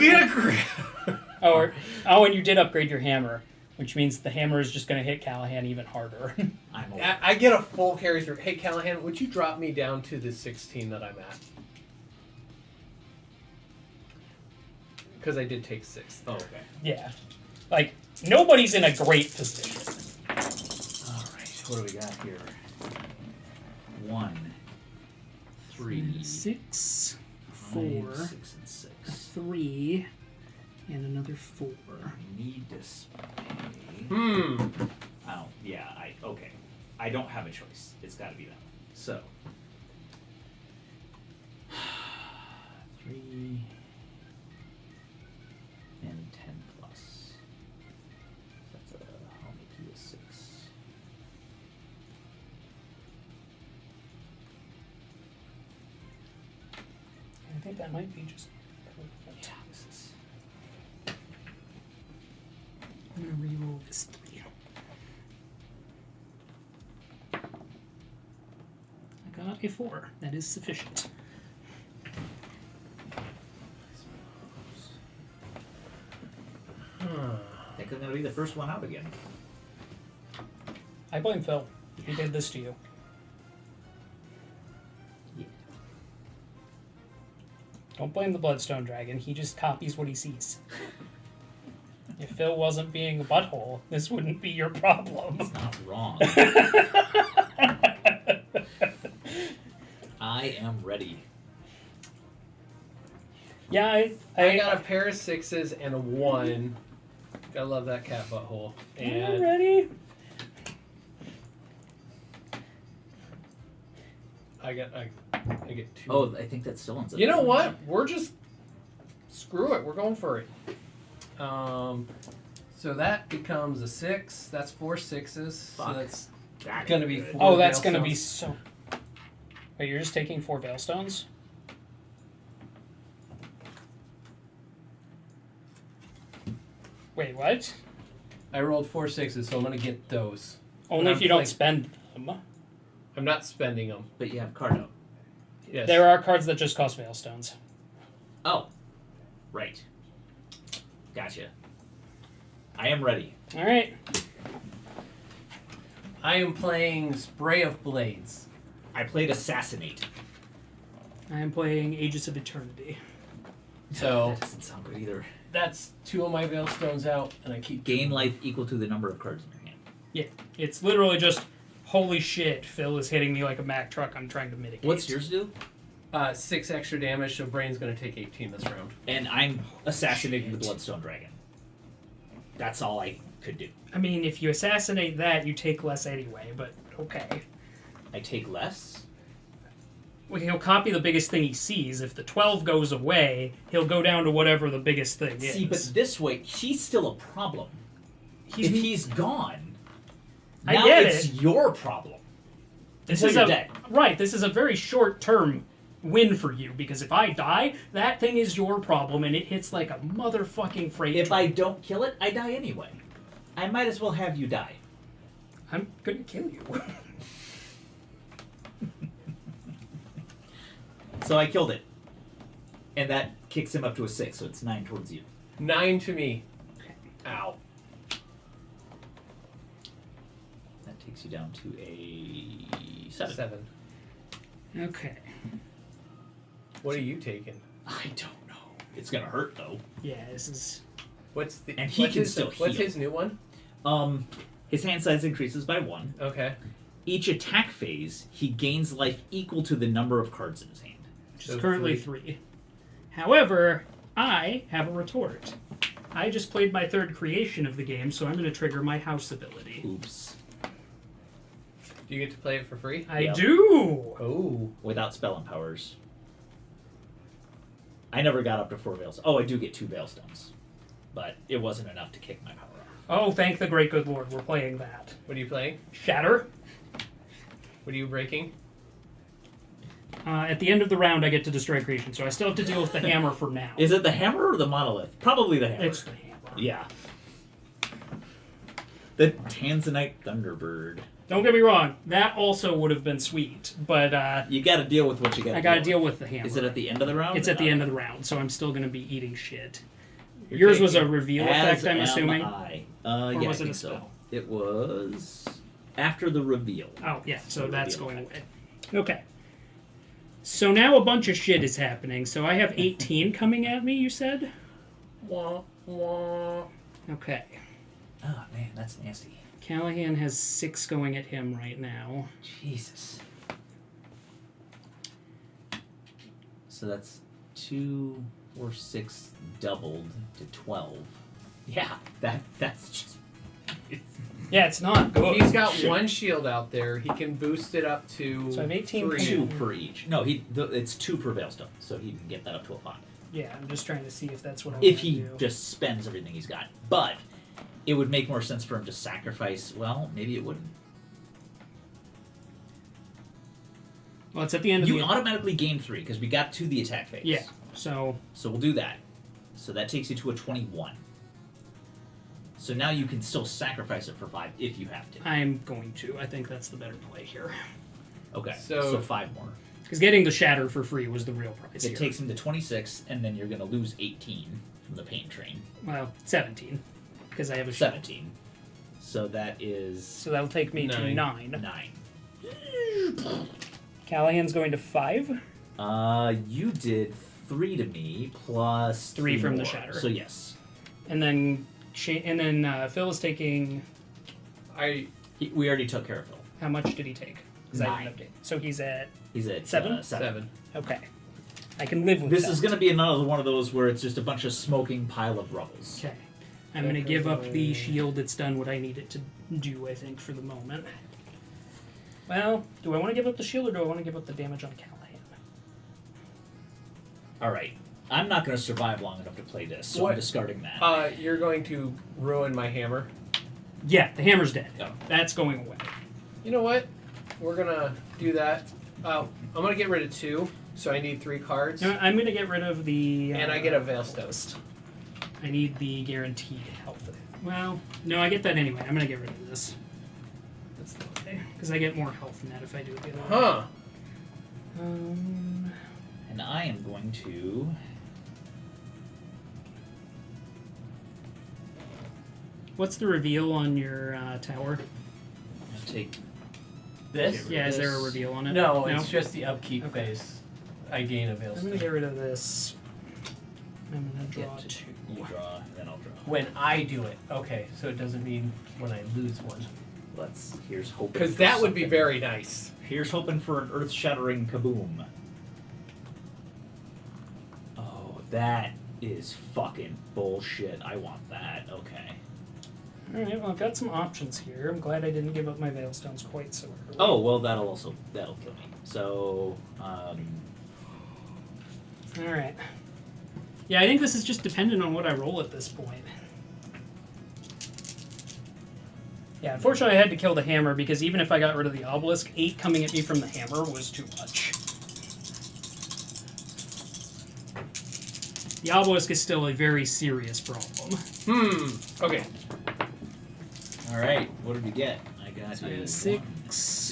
And you did upgrade your hammer, which means the hammer is just going to hit Callahan even harder. I'm old. I get a full carry through. Hey, Callahan, would you drop me down to the 16 that I'm at? Because I did take 6. Oh, okay. Yeah. Like, nobody's in a great position. Alright, what do we got here? 1, 3, 6, 5, 4, 6, and 6. 3, and another 4. I need to pay. Okay. I don't have a choice. It's got to be that. So, 3 and 10 plus. That's I'll make you a 6. I think that might be just. Yeah, this is. I'm gonna re-roll this 3. I got a 4. That is sufficient. I think I'm gonna be the first one out again. I blame Phil. He did this to you. Yeah. Don't blame the Bloodstone Dragon. He just copies what he sees. If Phil wasn't being a butthole, this wouldn't be your problem. It's not wrong. I am ready. Yeah, I got a pair of 6s and a 1. Gotta love that cat butthole. I'm And ready. I get 2. Oh, I think that still ends up. You know what? We're just screw it. We're going for it. So that becomes a 6. That's 4 6s. Fuck. So that's That gonna is be good. 4. Oh, that's gonna Veilstones. be so. Wait, you're just taking 4 Veilstones? Wait, what? I rolled 4 6s, so I'm gonna get those. Only And if you I'm don't playing- spend them. I'm not spending them. But you have card out. Yes. There are cards that just cost Veilstones. Oh, right. Gotcha. I am ready. All right. I am playing Spray of Blades. I played Assassinate. I am playing Aegis of Eternity. So That doesn't sound good either. that's 2 of my Veilstones out, and I keep Gain life equal to the number of cards in your hand. Yeah, it's literally just, holy shit, Phil is hitting me like a Mack truck I'm trying to mitigate. What's yours do? 6 extra damage, so Brain's gonna take 18 this round. And I'm assassinating the Bloodstone Dragon. That's all I could do. I mean, if you assassinate that, you take less anyway, but okay. I take less? Well, he'll copy the biggest thing he sees. If the 12 goes away, he'll go down to whatever the biggest thing is. See, but this way, she's still a problem. if he's gone, I now get it's your problem. This Until is you're a dead. right. This is a very short-term win for you because if I die, that thing is your problem, and it hits like a motherfucking freight If train. I don't kill it, I die anyway. I might as well have you die. I'm gonna kill you. So I killed it. And that kicks him up to a 6, so it's 9 towards you. 9 to me. Okay. Ow. That takes you down to a 7. 7. Okay. What are you taking? I don't know. It's gonna hurt though. Yeah, this is. What's the? And he what's can his, still What's heal. his new one? His hand size increases by 1. Okay. Each attack phase, he gains life equal to the number of cards in his hand. Which So is currently 3. However, I have a retort. I just played my 3rd creation of the game, so I'm going to trigger my house ability. Oops. Do you get to play it for free? I Yep. do! Oh. Without spell empowers. I never got up to 4 Veilstones. Oh, I do get 2 Veilstones. But it wasn't enough to kick my power off. Oh, thank the great good lord, we're playing that. What are you playing? Shatter. What are you breaking? At the end of the round, I get to destroy creation, so I still have to deal with the hammer for now. Is it the hammer or the monolith? Probably the hammer. It's the hammer. Yeah. The Tanzanite Thunderbird. Don't get me wrong, that also would have been sweet, but You gotta deal with what you gotta I gotta deal with the hammer. Is it at the end of the round? It's at the end of the round, so I'm still gonna be eating shit. You're Yours was a taking- reveal As effect, I'm am assuming? I. Or Yeah, was I it think a so. spell? It was after the reveal. Oh, yeah, so The that's reveal going effect. away. Okay. So now a bunch of shit is happening. So I have 18 coming at me, you said? Wah, wah. Okay. Oh man, that's nasty. Callahan has 6 going at him right now. Jesus. So that's 2 or 6 doubled to 12. Yeah, that's just. Yeah, it's not good. He's got 1 shield out there. He can boost it up to So I have 18 3. 2 per each. No, it's 2 per Veilstone, so he can get that up to a 5. Yeah, I'm just trying to see if that's what I If want he to do. just spends everything he's got. But it would make more sense for him to sacrifice. Well, maybe it wouldn't. Well, it's at the end of You the... automatically gain 3 because we got to the attack phase. Yeah, so... So we'll do that. So that takes you to a 21. So now you can still sacrifice it for 5 if you have to. I'm going to. I think that's the better play here. Okay, So- so 5 more. Because getting the shatter for free was the real price It here. takes him to 26, and then you're going to lose 18 from the pain train. Well, 17. Because I have a shield. 17. So that is So that'll take me to 9. 9. 9. Callahan's going to 5. You did 3 to me plus 3 from the more. shatter. So yes, And then Phil is taking... we already took care of Phil. How much did he take? 'Cause I 9. didn't update. So he's at... He's at 7? 7. Okay. I can live with This that. is going to be another one of those where it's just a bunch of smoking pile of rubbles. Okay. I'm going to give up the shield that's done what I need it to do, I think, for the moment. Well, do I want to give up the shield or do I want to give up the damage on Callahan? All right, I'm not going to survive long enough to play this, so What? I'm discarding that. You're going to ruin my hammer. Yeah, the hammer's dead. Oh. That's going away. You know what? We're gonna do that. I'm gonna get rid of 2, so I need 3 cards. You know what, I'm going to get rid of the... And I get a Veilstone. I need the guaranteed health. Well, no, I get that anyway. I'm going to get rid of this. That's the way. Because I get more health than that if I do it the other way. Huh. And I am going to... What's the reveal on your tower? take... This? Yeah, is there a reveal on it? No, it's just the upkeep Okay. phase. I gain a I'm going to Veilstone. get rid of this. I'm going to draw Get to 2. You draw, then I'll draw. When I do it. Okay, so it doesn't mean when I lose one. Here's hoping. Because for that would be something. very nice. Here's hoping for an earth-shattering kaboom. Oh, that is fucking bullshit. I want that. Okay. Alright, well, I've got some options here. I'm glad I didn't give up my Veilstones quite so early. Oh, well, that'll kill me. So, Alright. Yeah, I think this is just dependent on what I roll at this point. Yeah, unfortunately I had to kill the hammer because even if I got rid of the obelisk, 8 coming at me from the hammer was too much. The obelisk is still a very serious problem. Okay. All right, what did we get? I got So I got a 6,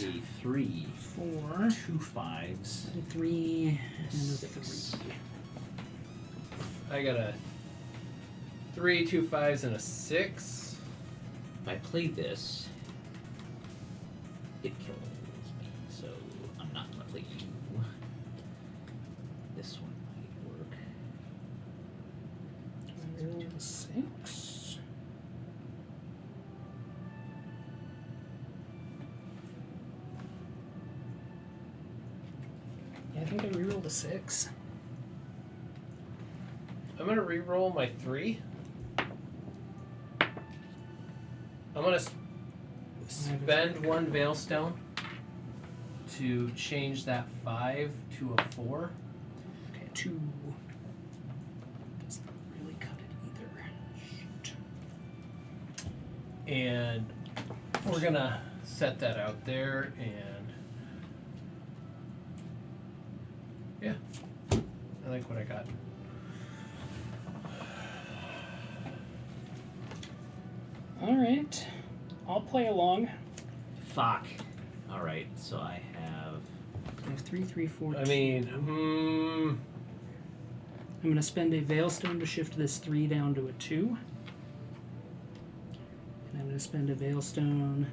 1, a 3, 4, 2 5s, and 3, and a 6. 3. I got a 3, 2 5s, and a 6. If I play this, it kills me, so I'm not gonna play you. This one might work. I rolled a 6. Yeah, I think I rerolled a 6. I'm gonna re-roll my 3. I'm gonna spend 1 Veilstone to change that 5 to a 4. Okay, 2. Does not really cut it either. Shoot. And we're gonna set that out there, and yeah, I like what I got. Alright. I'll play along. Fuck. All right, so I have. I have 3, 3, 4, I 2. mean, I'm going to spend a Veilstone to shift this 3 down to a 2. And I'm going to spend a Veilstone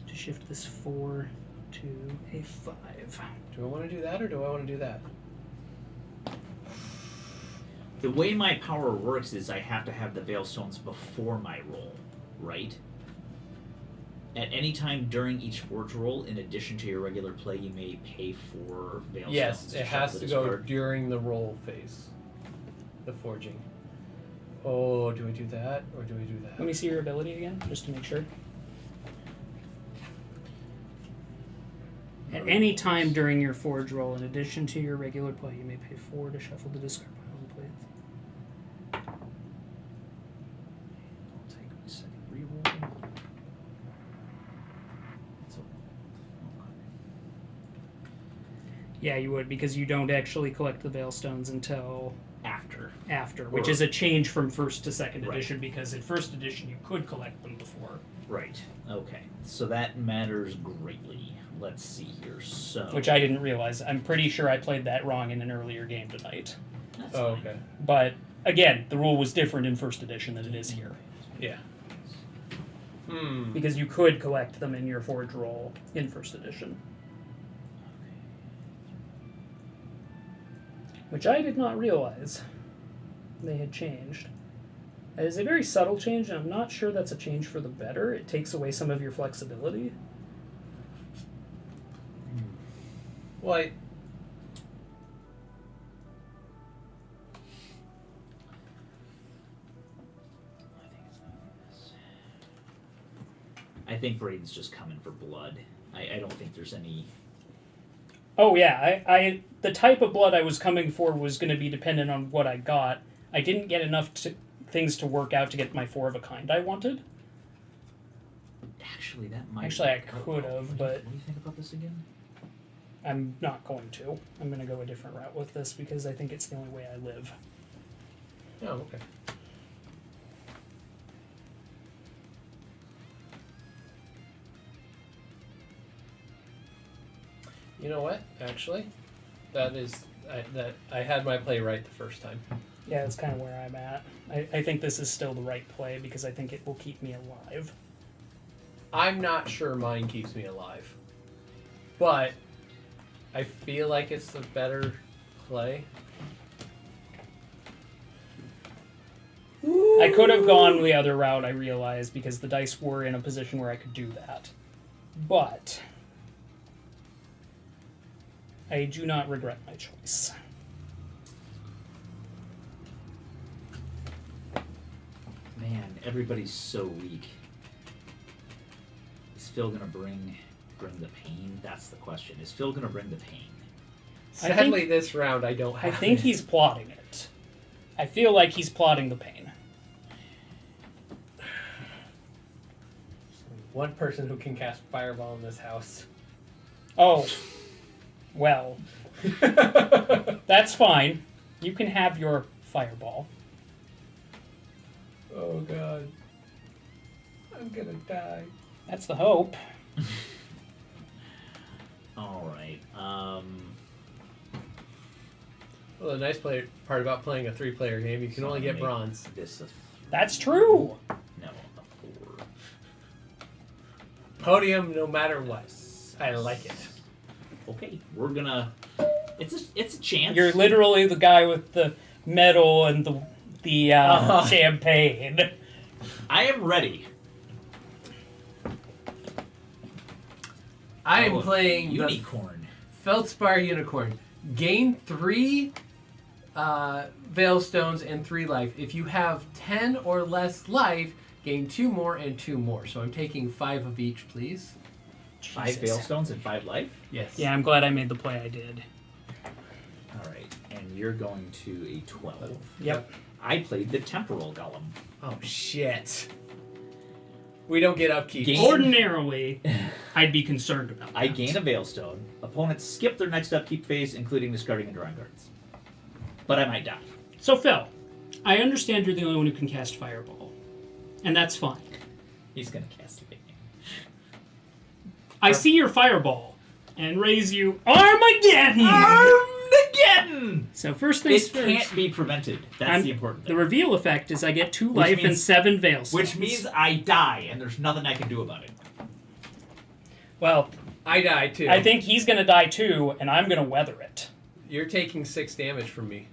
to shift this 4 to a 5. do I want to do that or do I want to do that? The way my power works is I have to have the Veilstones before my roll, right? At any time during each forge roll, in addition to your regular play, you may pay for Veilstones. Yes, it has shuffle to the go discard. during the roll phase. The forging. Oh, do we do that or do we do that? Let me see your ability again, just to make sure. At any time during your forge roll, in addition to your regular play, you may pay 4 to shuffle the discard pile and play it. I'll take my second reroll. It's okay. Yeah, you would, because you don't actually collect the Veilstones until After. which Or- is a change from first to second Right. edition, because in first edition you could collect them before. Right. Okay. So that matters greatly. Let's see here. So. Which I didn't realize. I'm pretty sure I played that wrong in an earlier game tonight. That's Oh, fine. okay. But again, the rule was different in first edition than it is here. Yeah. Because you could collect them in your forge roll in first edition. Which I did not realize they had changed. It is a very subtle change, and I'm not sure that's a change for the better. It takes away some of your flexibility. Well, I think Braden's just coming for blood. I don't think there's any. Oh yeah, I the type of blood I was coming for was going to be dependent on what I got. I didn't get enough things to work out to get my 4 of a kind I wanted. Actually, that might. Actually, I work out. could have, but What do you think about this again? I'm not going to. I'm going to go a different route with this because I think it's the only way I live. oh, okay. You know what? Actually, that is I had my play right the first time. Yeah, that's kind of where I'm at. I think this is still the right play because I think it will keep me alive. I'm not sure mine keeps me alive, but I feel like it's the better play. I could have gone the other route, I realized, because the dice were in a position where I could do that. But I do not regret my choice. Man, everybody's so weak. Is Phil gonna bring the pain? That's the question. Is Phil gonna bring the pain? Sadly, this round I don't I have. think it. he's plotting it. I feel like he's plotting the pain. one person who can cast Fireball in this house. Oh, well, that's fine. You can have your fireball. Oh god. I'm gonna die. That's the hope. All right. Well, the nice part about playing a 3-player game, you can only get bronze. This a That's true. no, a 4. Podium no matter what. I like it. Okay, we're gonna. It's a chance. You're literally the guy with the medal and the champagne. I am ready. I am playing Unicorn. the Feldspar Unicorn. Gain 3 Veilstones and 3 life. If you have 10 or less life, gain 2 more and 2 more. So I'm taking 5 of each, please. 5 Veilstones and 5 life. Yes. Yeah, I'm glad I made the play I did. All right, and you're going to a 12. Yep. I played the Temporal Golem. Oh, shit. We don't get upkeep. Gain- Ordinarily, I'd be concerned about that. I gain a Veilstone. Opponents skip their next upkeep phase, including discarding and drawing cards. But I might die. So, Phil, I understand you're the only one who can cast Fireball. And that's fine. He's gonna cast Lightning. I see your Fireball and raise you Armageddon! Armageddon! So first things It first. can't be prevented. That's the important The thing. reveal effect is I get 2 life and means- 7 Veilstones. Which means I die, and there's nothing I can do about it. Well, I die too. I think he's going to die too, and I'm going to weather it. You're taking 6 damage from me.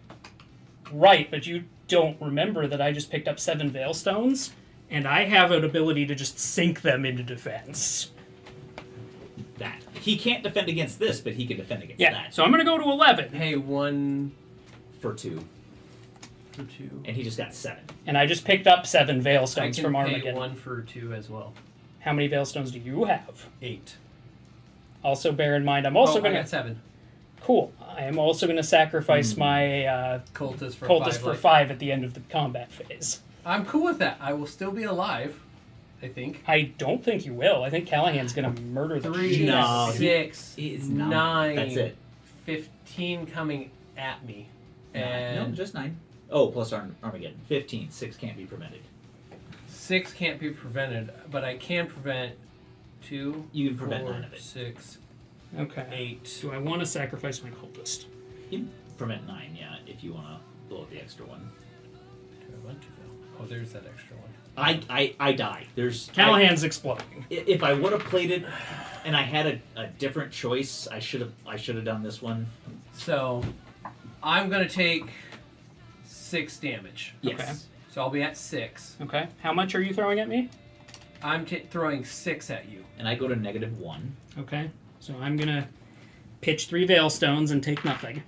Right, but you don't remember that I just picked up 7 Veilstones, and I have an ability to just sink them into defense. That. He can't defend against this, but he can defend against Yeah, that. so I'm going to go to 11, Hey, 1 For 2. for 2. And he just got 7. and I just picked up 7 I Veilstones can from pay Armageddon. 1 for 2 as well. How many Veilstones do you have? 8. Also, bear in mind, I'm also I going got to... 7. Cool. I am also going to sacrifice my Cultist for Cultist 5. for life. 5 at the end of the combat phase. I'm cool with that. I will still be alive, I think. I don't think you will. I think Callahan's going to murder the 3, shit No, out of you. 6, He's numb. 9. That's it. 15 coming at me. No, And just 9. Oh, plus Armageddon. 15. 6 can't be prevented. 6 can't be prevented, but I can prevent 2. You can prevent 4, 9 of it. 6, Okay. 8. Do I want to sacrifice my cultist? You can prevent 9, yeah, if you want to blow up the extra one. Do I want to go? Oh, there's that extra one. I die. There's Callahan's exploding. If I would have played it, and I had a different choice, I should have done this one. So, I'm going to take 6 damage. Yes. Okay. So I'll be at 6. Okay. How much are you throwing at me? I'm throwing 6 at you. And I go to -1. Okay. So I'm going to pitch 3 Veilstones and take nothing.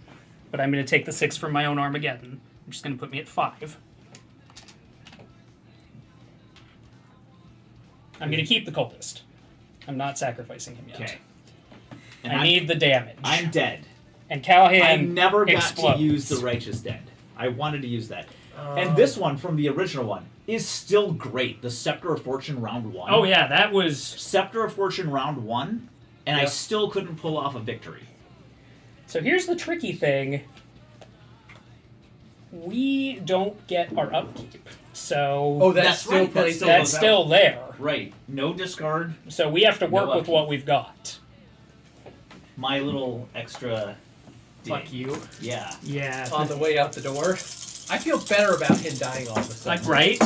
But I'm going to take the 6 from my own Armageddon, which is going to put me at 5. I'm going to keep the cultist. I'm not sacrificing him yet. Okay. And I need the damage. I'm dead. And Callahan I never got explodes. to use the Righteous Dead. I wanted to use that. And this one from the original one is still great. The Scepter of Fortune round 1. Oh yeah, that was... Scepter of Fortune round 1, and I Yep. still couldn't pull off a victory. So here's the tricky thing. We don't get our upkeep. So Oh, that That's still right, plays. that's still there. Right. No discard. So we have to work with upkeep. what we've got. My little extra... Fuck dig. you. Yeah. Yeah. On the way out the door. I feel better about him dying all of a sudden. Like, right?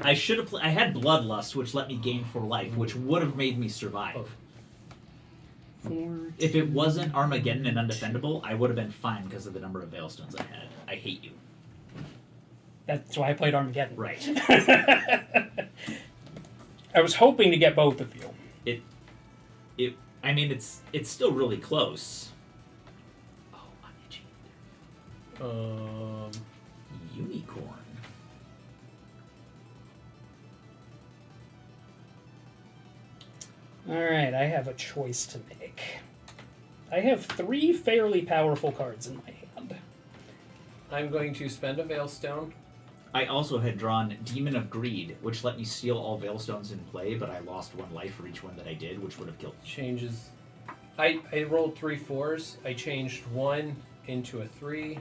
I should have. I had Bloodlust, which let me gain 4 life, which would have made me survive. Oh. 4. If it wasn't Armageddon and undefendable, I would have been fine because of the number of Veilstones I had. I hate you. That's why I played Armageddon. Right. I was hoping to get both of you. I mean, it's still really close. Oh, I'm itchy. Unicorn. Alright, I have a choice to make. I have 3 fairly powerful cards in my hand. I'm going to spend a Veilstone. I also had drawn Demon of Greed, which let me steal all Veilstones in play, but I lost 1 life for each one that I did, which would have killed me. Changes. I rolled 3 4s. I changed 1 into a 3,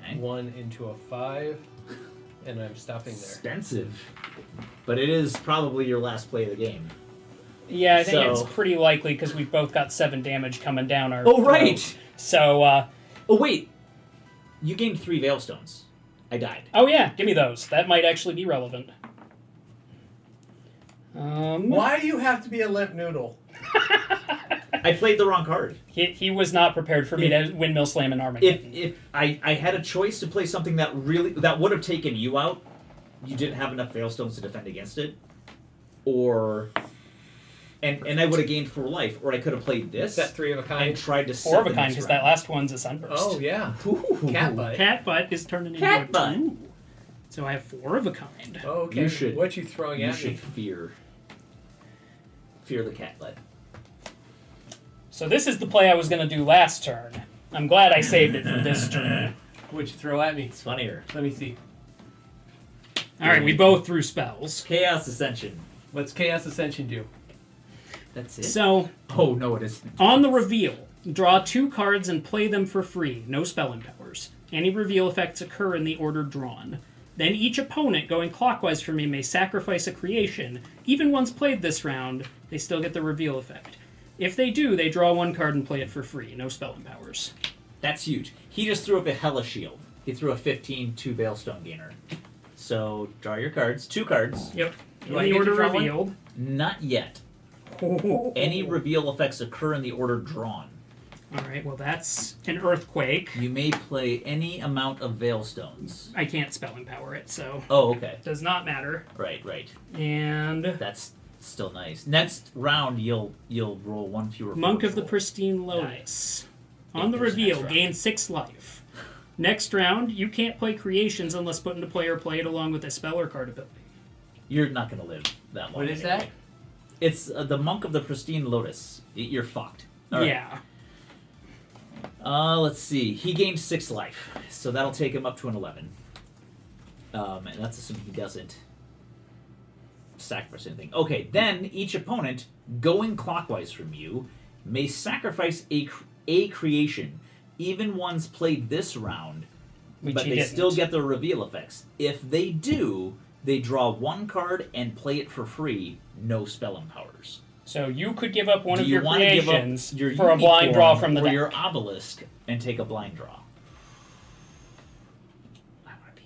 Okay. 1 into a 5, and I'm stopping there. Expensive. But it is probably your last play of the game. Yeah, I think So- it's pretty likely because we've both got 7 damage coming down our Oh, right! throat. So, Oh, wait! You gained 3 Veilstones. I died. oh yeah, give me those. That might actually be relevant. Why do you have to be a limp noodle? I played the wrong card. He was not prepared for me to windmill slam an Armageddon. If I had a choice to play something that would have taken you out, you didn't have enough Veilstones to defend against it, or and I would have gained 4 life, or I could have played this That 3 of a and kind. tried to 4 of a set the kind, next because that round. last one's a sunburst. Oh yeah. Ooh. Cat butt. Cat butt is turning into Cat a butt. 2. So I have 4 of a kind. Oh, okay. You should- What you throwing You at should me? fear the cat butt. So this is the play I was going to do last turn. I'm glad I saved it for this turn. What'd you throw at me? It's funnier. Let me see. All right, we both threw spells. Chaos Ascension. What's Chaos Ascension do? That's it. So Oh no, it isn't. on the reveal, draw 2 cards and play them for free. No spelling powers. Any reveal effects occur in the order drawn. Then each opponent going clockwise for me may sacrifice a creation. Even once played this round, they still get the reveal effect. If they do, they draw 1 card and play it for free. No spelling powers. That's huge. He just threw up a Hella Shield. He threw a 15 2 Veilstone gainer. So draw your cards. 2 cards. Yep. Do I In the get to order draw one? revealed. Not yet. Any reveal effects occur in the order drawn. All right, well, that's an earthquake. You may play any amount of Veilstones. I can't spelling power it, so Oh, okay. does not matter. Right. And That's still nice. Next round, you'll roll 1 fewer. Monk forward of the roll. Pristine Lotus. On the If there's an reveal, extra. gain 6 life. Next round, you can't play creations unless put into play or play it along with a spell or card ability. You're not going to live that long. What is anyway. that? It's the Monk of the Pristine Lotus. You're fucked. All right. Yeah. Let's see. He gained 6 life, so that'll take him up to an 11. And that's assuming he doesn't sacrifice anything. Okay, then each opponent, going clockwise from you, may sacrifice a creation, even ones played this round, Which but he they didn't. still get the reveal effects. If they do, they draw 1 card and play it for free, no spelling powers. So you could give up one Do of you your want to give up creations your for a blind unicorn draw from the or deck. your obelisk and take a blind draw? I want to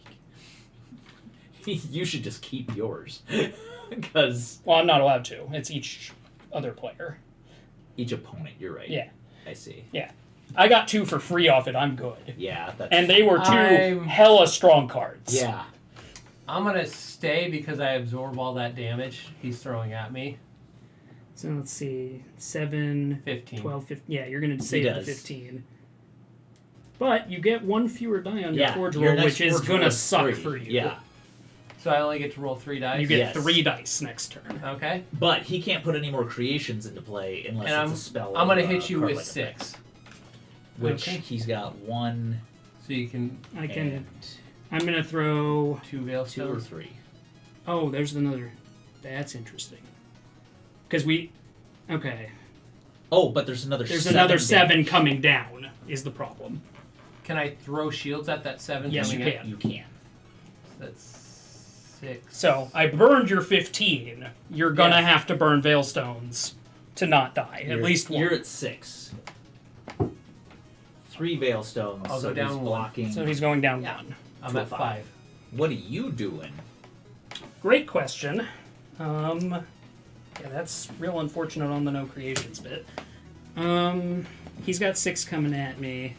peek. You should just keep yours, because Well, I'm not allowed to. It's each other player. each opponent. You're right. Yeah. I see. Yeah. I got 2 for free off it. I'm good. Yeah, that's. And they were 2 I'm- hella strong cards. Yeah. I'm gonna stay because I absorb all that damage he's throwing at me. So let's see. 7, 15. 12, 15. Yeah, you're going to save the does. 15. But you get 1 fewer die on your Yeah. forge your roll, next which is forge going roll to is suck 3. for you. Yeah, So I only get to roll 3 dice. You get Yes. 3 dice next turn. Okay. but he can't put any more creations into play unless And it's a spell. I'm gonna or hit a you card with like 6. effect, which Okay. he's got 1. So you can I can. and I'm going to throw. 2 veil 2 or stones. 3. Oh, there's another. That's interesting. Because we. Okay. Oh, but there's another. There's 7 another damage. 7 coming down, is the problem. Can I throw shields at that 7? Yes, coming you in? can. You can. That's 6. So I burned your 15. You're going to Yes. have to burn Veilstones to not die. At You're- least 1. You're at 6. 3 Veilstones. I'll so go down he's 1. blocking. So he's going down Yeah. 1. I'm to a at 5. 5. What are you doing? Great question. Yeah, that's real unfortunate on the no creations bit. He's got 6 coming at me.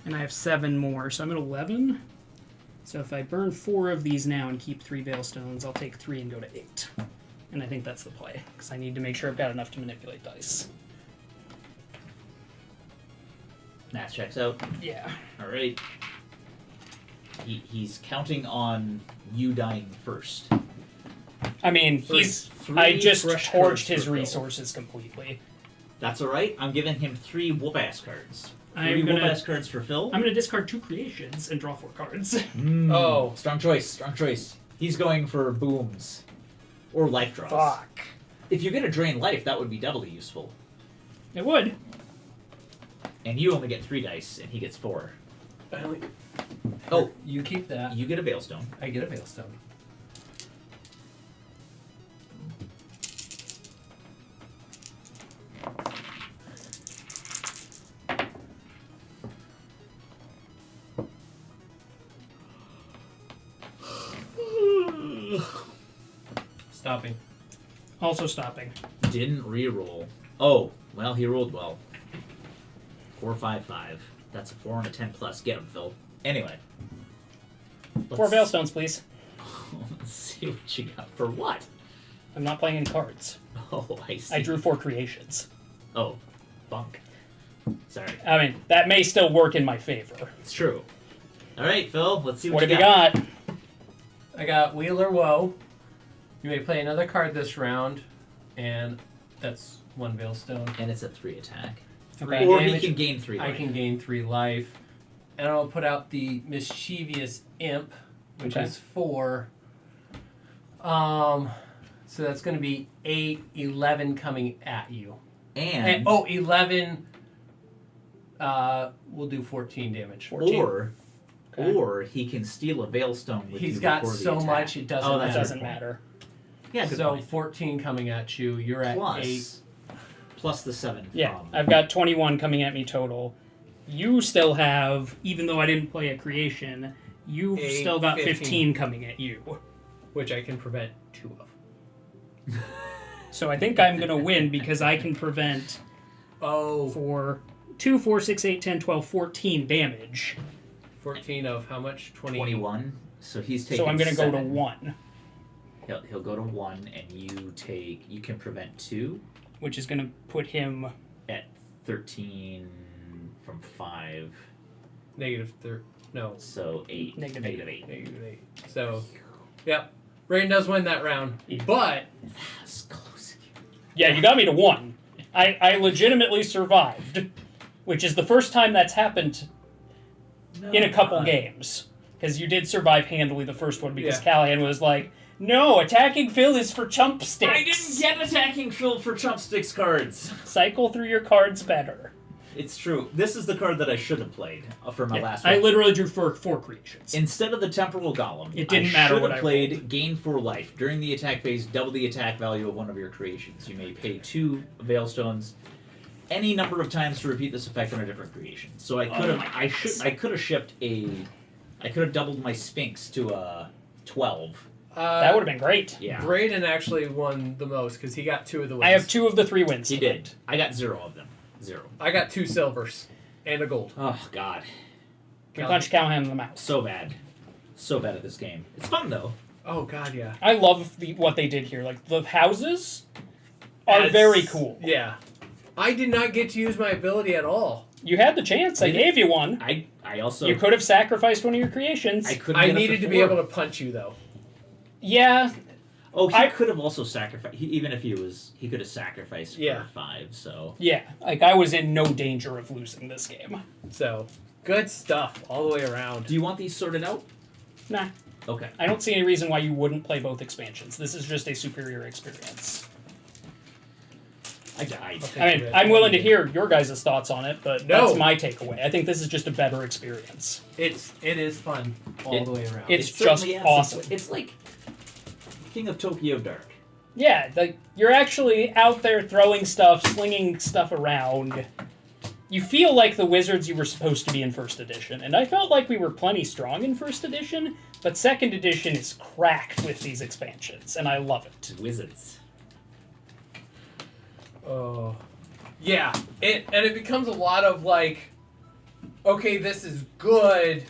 And I have 7 more, so I'm at 11. So if I burn 4 of these now and keep 3 Veilstones, I'll take 3 and go to 8. And I think that's the play, because I need to make sure I've got enough to manipulate dice. That checks out. Yeah. All right. He's counting on you dying first. I mean, Three I just fresh torched cards his per fill. resources completely. That's all right. I'm giving him 3 whoop-ass cards. Three best cards for Phil. I'm gonna discard 2 creations and draw 4 cards. Oh. Strong choice. He's going for booms. Or life draws. Fuck. If you get a drain life, that would be doubly useful. It would. And you only get 3 dice, and he gets 4. Oh, you keep that. You get a Veilstone. I get a Veilstone. Stopping. Also stopping. Didn't re-roll. Oh, well, he rolled well. 4, 5, 5. That's a 4 and a 10 plus. Get him, Phil. Anyway. 4 Veilstones, please. Let's see what you got. For what? I'm not playing any cards. Oh, I see. I drew 4 creations. Oh, bunk. Sorry. I mean, that may still work in my favor. It's true. All right, Phil. Let's see What what, have you got? I got Wheel or Woe. You may play another card this round, and that's 1 Veilstone. And it's a 3 attack. Okay. Or damage. he can gain 3 life. I can gain 3 life. And I'll put out the Mischievous Imp, which Okay. is 4. So that's going to be 8, 11 coming at you. And 11. We'll do 14 damage. 14. Okay. or he can steal a Veilstone with He's you got before the so attack. much it doesn't Oh, matter. that's It a doesn't good point. matter. Yeah, good So point. 14 coming at you. You're at 8. Plus the 7 Yeah, from... I've got 21 coming at me total. You still have, even though I didn't play a creation, you've 8, still got 15. 15 coming at you. Which I can prevent 2 of. So I think I'm going to win because I can prevent Oh, for 2, 4, 6, 8, 10, 12, 14 damage. 14 of how much? 21. So he's taking So I'm going to go to 7. 1, He'll go to 1, and you can prevent 2 which is going to put him... at 13 from 5. Negative 3. No, So 8. Negative Negative 8. negative 8. So, yep. Brayden does win that round. But, That's close. Yeah, you got me to 1. I legitimately survived, which is the first time that's happened in a couple games. Because you did survive handily the first one because Yeah. Callahan was like, no, attacking Phil is for chump sticks. I didn't get attacking Phil for Chumpsticks cards. Cycle through your cards better. It's true. This is the card that I should have played for my last I one. literally drew 4 creations. Instead of the Temporal Golem, It didn't matter should what have I played Gain 4 life. During the attack phase, double the attack value of one of your creations. You may pay 2 Veilstones any number of times to repeat this effect on a different creation. So I could have I could have shipped I could have doubled my Sphinx to a 12. That would have been great. Yeah. Brayden actually won the most because he got 2 of the wins. I have 2 of the 3 wins. He tonight. did. I got 0 of them. 0. I got 2 silvers and a gold. Oh god. We punched Callahan in the mouth. So bad. So bad at this game. It's fun though. Oh god, yeah. I love what they did here. Like, the houses are That's- very cool. Yeah. I did not get to use my ability at all. You had the chance. I Did gave you one. I also You could have sacrificed one of your creations. I couldn't I get up needed to be 4. able to punch you though. Yeah, Oh, he I- could have also sacrificed. Even if he could have sacrificed Yeah. for 5. So yeah. Like, I was in no danger of losing this game. So, good stuff all the way around. do you want these sorted out? Nah. Okay. I don't see any reason why you wouldn't play both expansions. This is just a superior experience. I died. I mean, I'm willing to hear your guys' thoughts on it, but No. that's my takeaway. I think this is just a better experience. It is fun all the way around. It's It certainly just has awesome. It's like King of Tokyo Dark. Yeah, like, you're actually out there throwing stuff, slinging stuff around. You feel like the wizards you were supposed to be in first edition, and I felt like we were plenty strong in first edition, but second edition is cracked with these expansions, and I love it. Wizards. Oh, yeah. It becomes a lot of like, okay, this is good.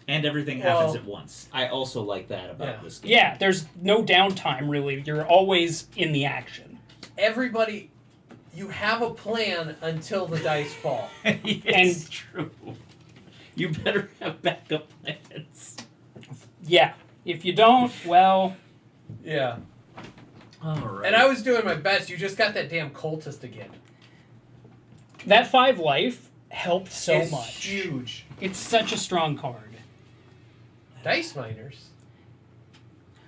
And everything happens at once. I also like that about this game. Yeah, there's no downtime, really. You're always in the action. Everybody, you have a plan until the dice fall. It's true. You better have backup plans. Yeah. If you don't, well, Yeah. All right. And I was doing my best. You just got that damn cultist again. that 5 life helped so It's much. huge. It's such a strong card. Dice miners.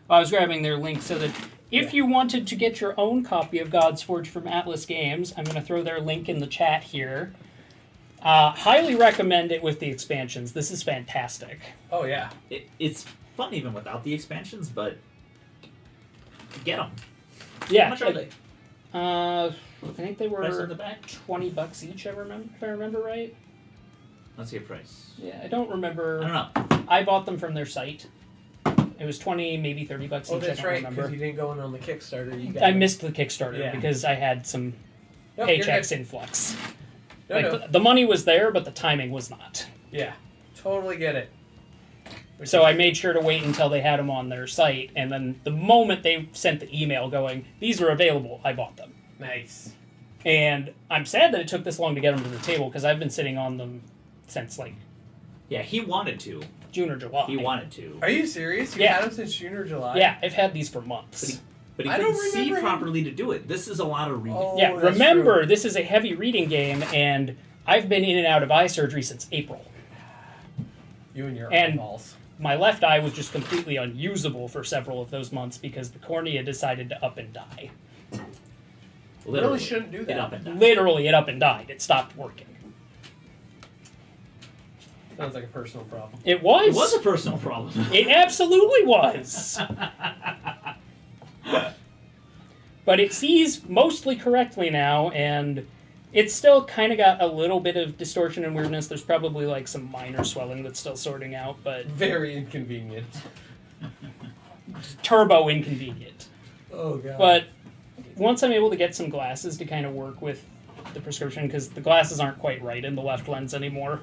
I was grabbing their link so that if you wanted to get your own copy of Godsforge from Atlas Games, I'm going to throw their link in the chat here. Highly recommend it with the expansions. This is fantastic. Oh yeah. It's fun even without the expansions, but get them. Yeah. How much are they? I think they Price were on the back? $20 each. If I remember right. Let's see a price. Yeah, I don't remember. I don't know. I bought them from their site. It was $20, maybe $30 each. Oh, that's I don't right. remember. Because you didn't go in on the Kickstarter. You got I missed the Kickstarter Yeah. because I had some Nope, you're paychecks good. influx. No, Like, no. the money was there, but the timing was not. Yeah. Totally get it. So I made sure to wait until they had them on their site, and then the moment they sent the email going, "These are available," I bought them. Nice. And I'm sad that it took this long to get them to the table because I've been sitting on them since like Yeah, he wanted to. June or July. He wanted to. Are you serious? You Yeah. had them since June or July? Yeah, I've had these for months. But he I couldn't don't see remember him. properly to do it. This is a lot of reading. Oh, Yeah, that's remember, true. this is a heavy reading game, and I've been in and out of eye surgery since April. You and your And- eyeballs. My left eye was just completely unusable for several of those months because the cornea decided to up and die. Really shouldn't do that. It up and down. Literally, it up and died. It stopped working. Sounds like a personal problem. It was. It was a personal problem. It absolutely was. But it sees mostly correctly now, and it's still kind of got a little bit of distortion and weirdness. There's probably like some minor swelling that's still sorting out, but Very inconvenient. turbo inconvenient. Oh god. But once I'm able to get some glasses to kind of work with the prescription, because the glasses aren't quite right in the left lens anymore,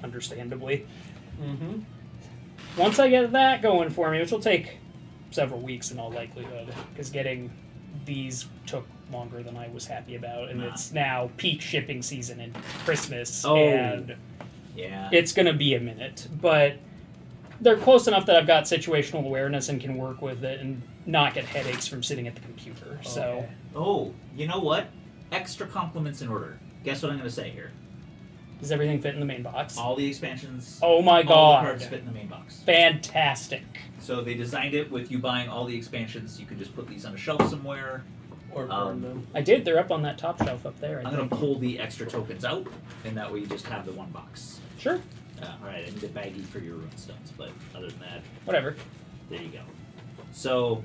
understandably. Mm-hmm. Once I get that going for me, which will take several weeks in all likelihood, because getting these took longer than I was happy about, and it's now peak shipping season and Christmas, Oh. and Yeah. it's going to be a minute. But they're close enough that I've got situational awareness and can work with it and not get headaches from sitting at the computer. So Okay. Oh, you know what? Extra compliments in order. Guess what I'm going to say here? does everything fit in the main box? All the expansions, Oh my all the god. cards fit in the main box. Fantastic. So they designed it with you buying all the expansions. You could just put these on a shelf somewhere. Or burn Um, them. I did. They're up on that top shelf up there. I I'm going think. to pull the extra tokens out, and that way you just have the one box. Sure. Alright, I need a baggie for your rune stones, but other than that, Whatever. there you go. So,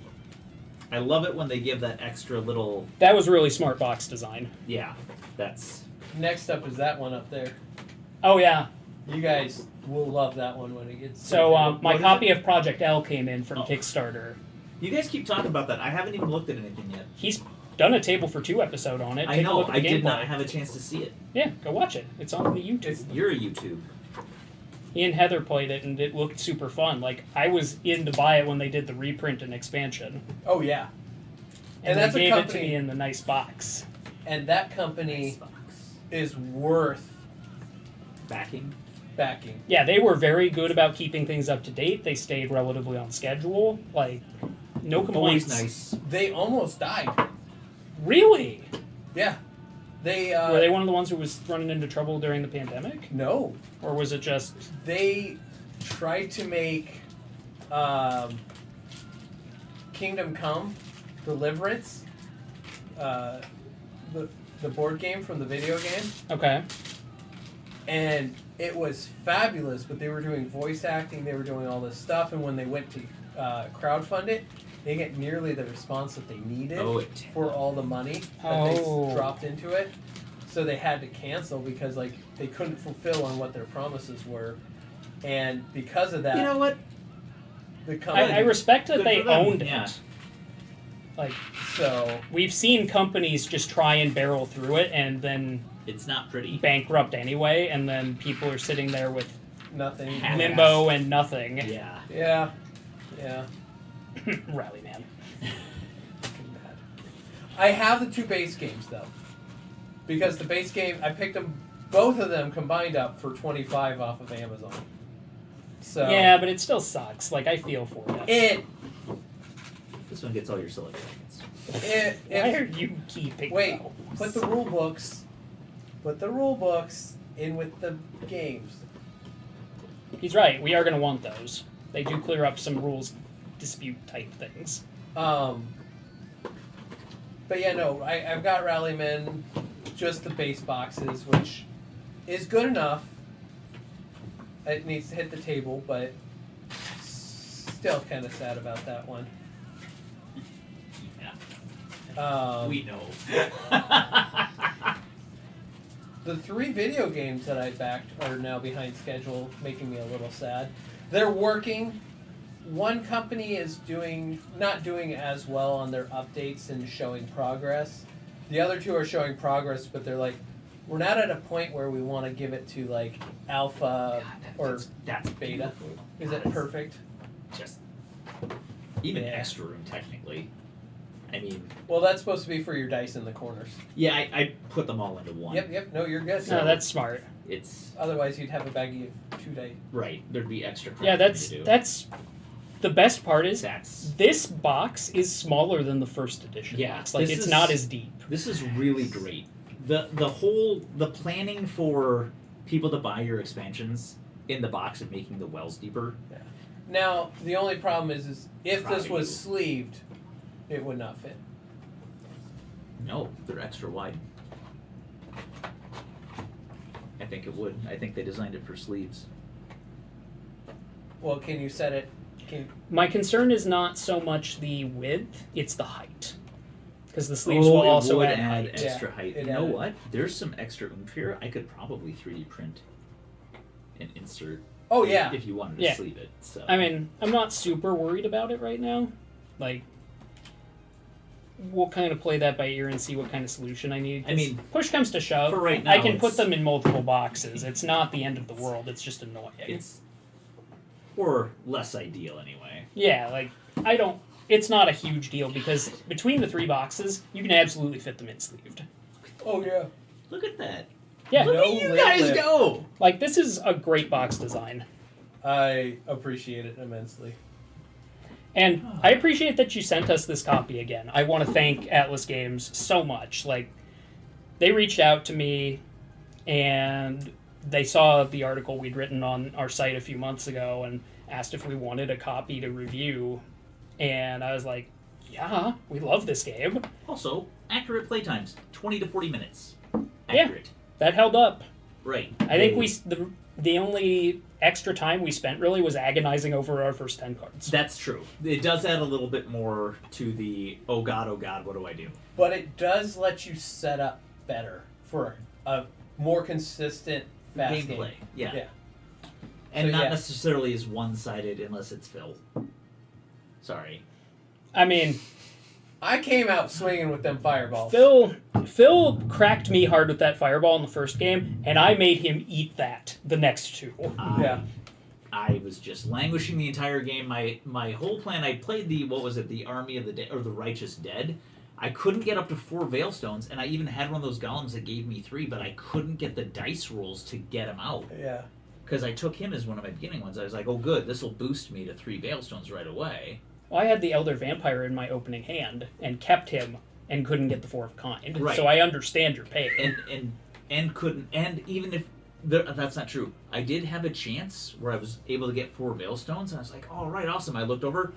I love it when they give that extra little, That was really smart box design. yeah, that's, Next up is that one up there. Oh yeah. You guys will love that one when it gets. So What my is copy of Project L came in from Oh. Kickstarter. you guys keep talking about that. I haven't even looked at anything yet. He's done a Table for Two episode on it. I Take a know, look at I the did not gameplay. have a chance to see it. Yeah, go watch it. It's on the YouTube. You're a YouTube. He and Heather played it, and it looked super fun. Like I was in to buy it when they did the reprint and expansion, Oh yeah. and, And that's they a gave it to company- me in the nice box. And that company Nice box. is worth Backing. backing. Yeah, they were very good about keeping things up to date. They stayed relatively on schedule. Like no complaints. Always nice. They almost died. Really? Yeah. They Were they one of the ones who was running into trouble during the pandemic, no. or was it just? They tried to make Kingdom Come Deliverance, the board game from the video game, Okay. and it was fabulous. But they were doing voice acting, they were doing all this stuff, and when they went to crowdfund it, they didn't get nearly the response that they needed Oh, it. for all the money that Oh. they dropped into it. So they had to cancel because like they couldn't fulfill on what their promises were, and because of that, You know what? the company. I respect that Good they for them, owned yeah. it. Like So we've seen companies just try and barrel through it and then It's not pretty. bankrupt anyway, and then people are sitting there with nothing. Half-assed. limbo and nothing. Yeah. Yeah, yeah. Rally man. Fucking bad. I have the two base games though, because the base game I picked them, both of them combined up for $25 off of Amazon. So Yeah, but it still sucks. Like I feel for it. it This one gets all your silly points. it Why are if, you keeping? wait, those? put the rule books in with the games. He's right. We are going to want those. They do clear up some rules dispute type things. But yeah, no, I've got Rallyman, just the base boxes, which is good enough. It needs to hit the table, but still kind of sad about that one. Yeah. We know. The 3 video games that I backed are now behind schedule, making me a little sad. They're working. One company is not doing as well on their updates and showing progress. The other 2 are showing progress, but they're like, we're not at a point where we want to give it to like alpha or that's beta. beautiful. Is God, it perfect? Just even Yeah. extra room technically. I mean, Well, that's supposed to be for your dice in the corners. yeah, I put them all into one. Yep. No, you're good. No, that's smart. It's Otherwise, you'd have a baggie of 2 dice. right. There'd be extra. crap Yeah, for me to do. that's the best part is That's this box is smaller than the first edition Yeah, box. Like this it's is- not as deep. This is really great. The planning for people to buy your expansions in the box and making the wells deeper. Now, the only problem is if Proud this of was you. sleeved, it would not fit. No, they're extra wide. I think it would. I think they designed it for sleeves. Well, can you set it? My concern is not so much the width; it's the height. Because the sleeves Oh, will it also would add add height. extra Yeah, height. it You know added- what? There's some extra oomph here. I could probably 3D print and insert. Oh if- yeah. If you wanted to Yeah. sleeve it. So. I mean, I'm not super worried about it right now. Like, we'll kind of play that by ear and see what kind of solution I need. 'Cause I mean, push comes to shove. for right I now, can put it's- them in multiple boxes. It's not the end of the world. It's just annoying. It's or less ideal anyway. Yeah, like I don't. It's not a huge deal because between the 3 boxes, you can absolutely fit them in sleeved. Oh yeah. Look at that. Yeah, Look No at you lid guys lift. go. like this is a great box design. I appreciate it immensely. And I appreciate that you sent us this copy again. I want to thank Atlas Games so much. Like, they reached out to me and they saw the article we'd written on our site a few months ago and asked if we wanted a copy to review. And I was like, yeah, we love this game. Also, accurate playtimes, 20 to 40 minutes. Yeah. Accurate. That held up. Right. I think the only extra time we spent really was agonizing over our first 10 cards. That's true. It does add a little bit more to the oh god, what do I do? But it does let you set up better for a more consistent fast Gameplay. game. Yeah. Yeah. And So, not yeah. necessarily as one-sided unless it's Phil. Sorry. I mean, I came out swinging with them fireballs. Phil cracked me hard with that fireball in the first game, and I made him eat that the next 2. Yeah. I was just languishing the entire game. My whole plan, I played the Army of the Dead, or the Righteous Dead. I couldn't get up to 4 Veilstones, and I even had one of those golems that gave me 3, but I couldn't get the dice rolls to get him out. Yeah. Because I took him as one of my beginning ones. I was like, oh good, this will boost me to 3 Veilstones right away. Well, I had the Elder Vampire in my opening hand and kept him and couldn't get the 4 of kind. Right. So I understand your pain. And couldn't, and even if that's not true, I did have a chance where I was able to get 4 Veilstones, and I was like, all right, awesome. I looked over,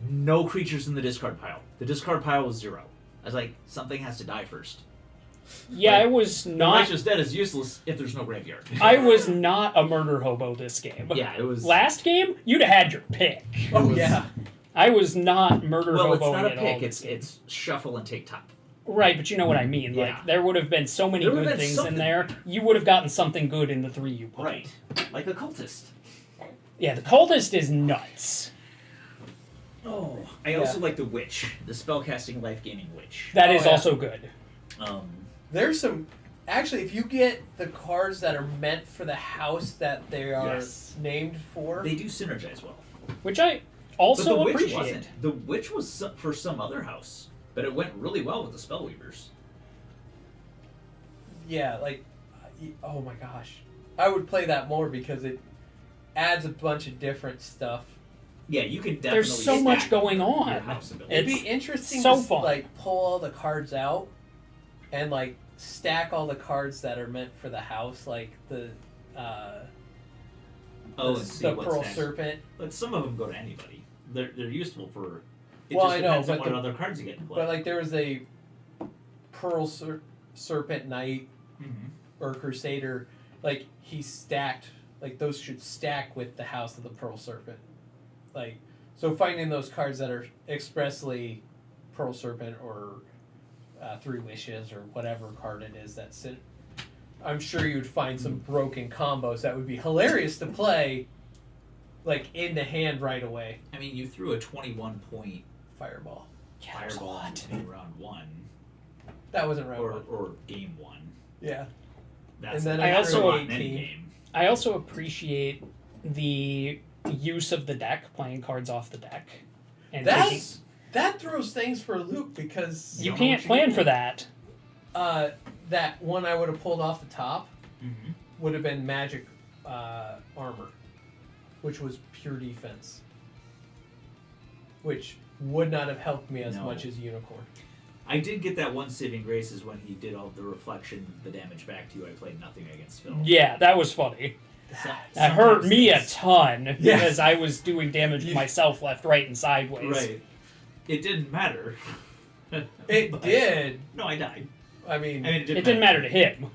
no creatures in the discard pile. The discard pile was 0. I was like, something has to die first. Yeah, Like, I was The not. Righteous Dead is useless if there's no graveyard. I was not a murder hobo this game. Yeah, it was. Last game, you'd have had your pick. Oh was- yeah. I was not murder Well, it's hoboing not a at all. pick. This game. It's shuffle and take top. Right, but you know what I mean. Yeah. Like there would have been so many There would good have been things something. in there. You would have gotten something good in the 3 you put. Right, like a cultist. Yeah, the cultist is nuts. Oh, I also like the witch, the spellcasting, life-gaining witch. That Oh, is yeah. also good. There's some. Actually, if you get the cards that are meant for the house that they are Yes. named for, They do synergize well. Which I But also the witch appreciate. wasn't. The witch was for some other house, but it went really well with the spellweavers. yeah, like, oh my gosh, I would play that more because it adds a bunch of different stuff. Yeah, you can definitely. There's so much stack going on. your house ability. It'd It's be interesting so to fun. like pull all the cards out and like stack all the cards that are meant for the house, like the and see the what's Pearl next. Serpent. But some of them go to anybody. They're useful for. It Well, just I know, depends on but what other cards you get in play. But like there was a Pearl Serpent Knight Mhm. or Crusader, like he stacked, like those should stack with the House of the Pearl Serpent. Like, so finding those cards that are expressly Pearl Serpent or Three Wishes or whatever card it is that's in, I'm sure you'd find some broken combos that would be hilarious to play, like in the hand right away. I mean, you threw a 21-point Fireball. fireball in round 1, That wasn't round one. or game 1. Yeah. That's And then I that's also- a lot in 18. any game. I also appreciate the use of the deck, playing cards off the deck, and taking, That throws things for a loop because you don't know can't what you plan get. for that. that one I would have pulled off the top Mm-hmm. would have been magic armor, which was pure defense, which would not have helped me as No. much as unicorn. I did get that one saving grace is when he did all the reflection, the damage back to you. I played nothing against Phil. Yeah, that was funny. So- That hurt sometimes me a things- ton Yes. because I was doing damage to You- myself left, right, and sideways. Right. It didn't matter. It But- did. No, I died. I mean, I mean, It didn't matter to him.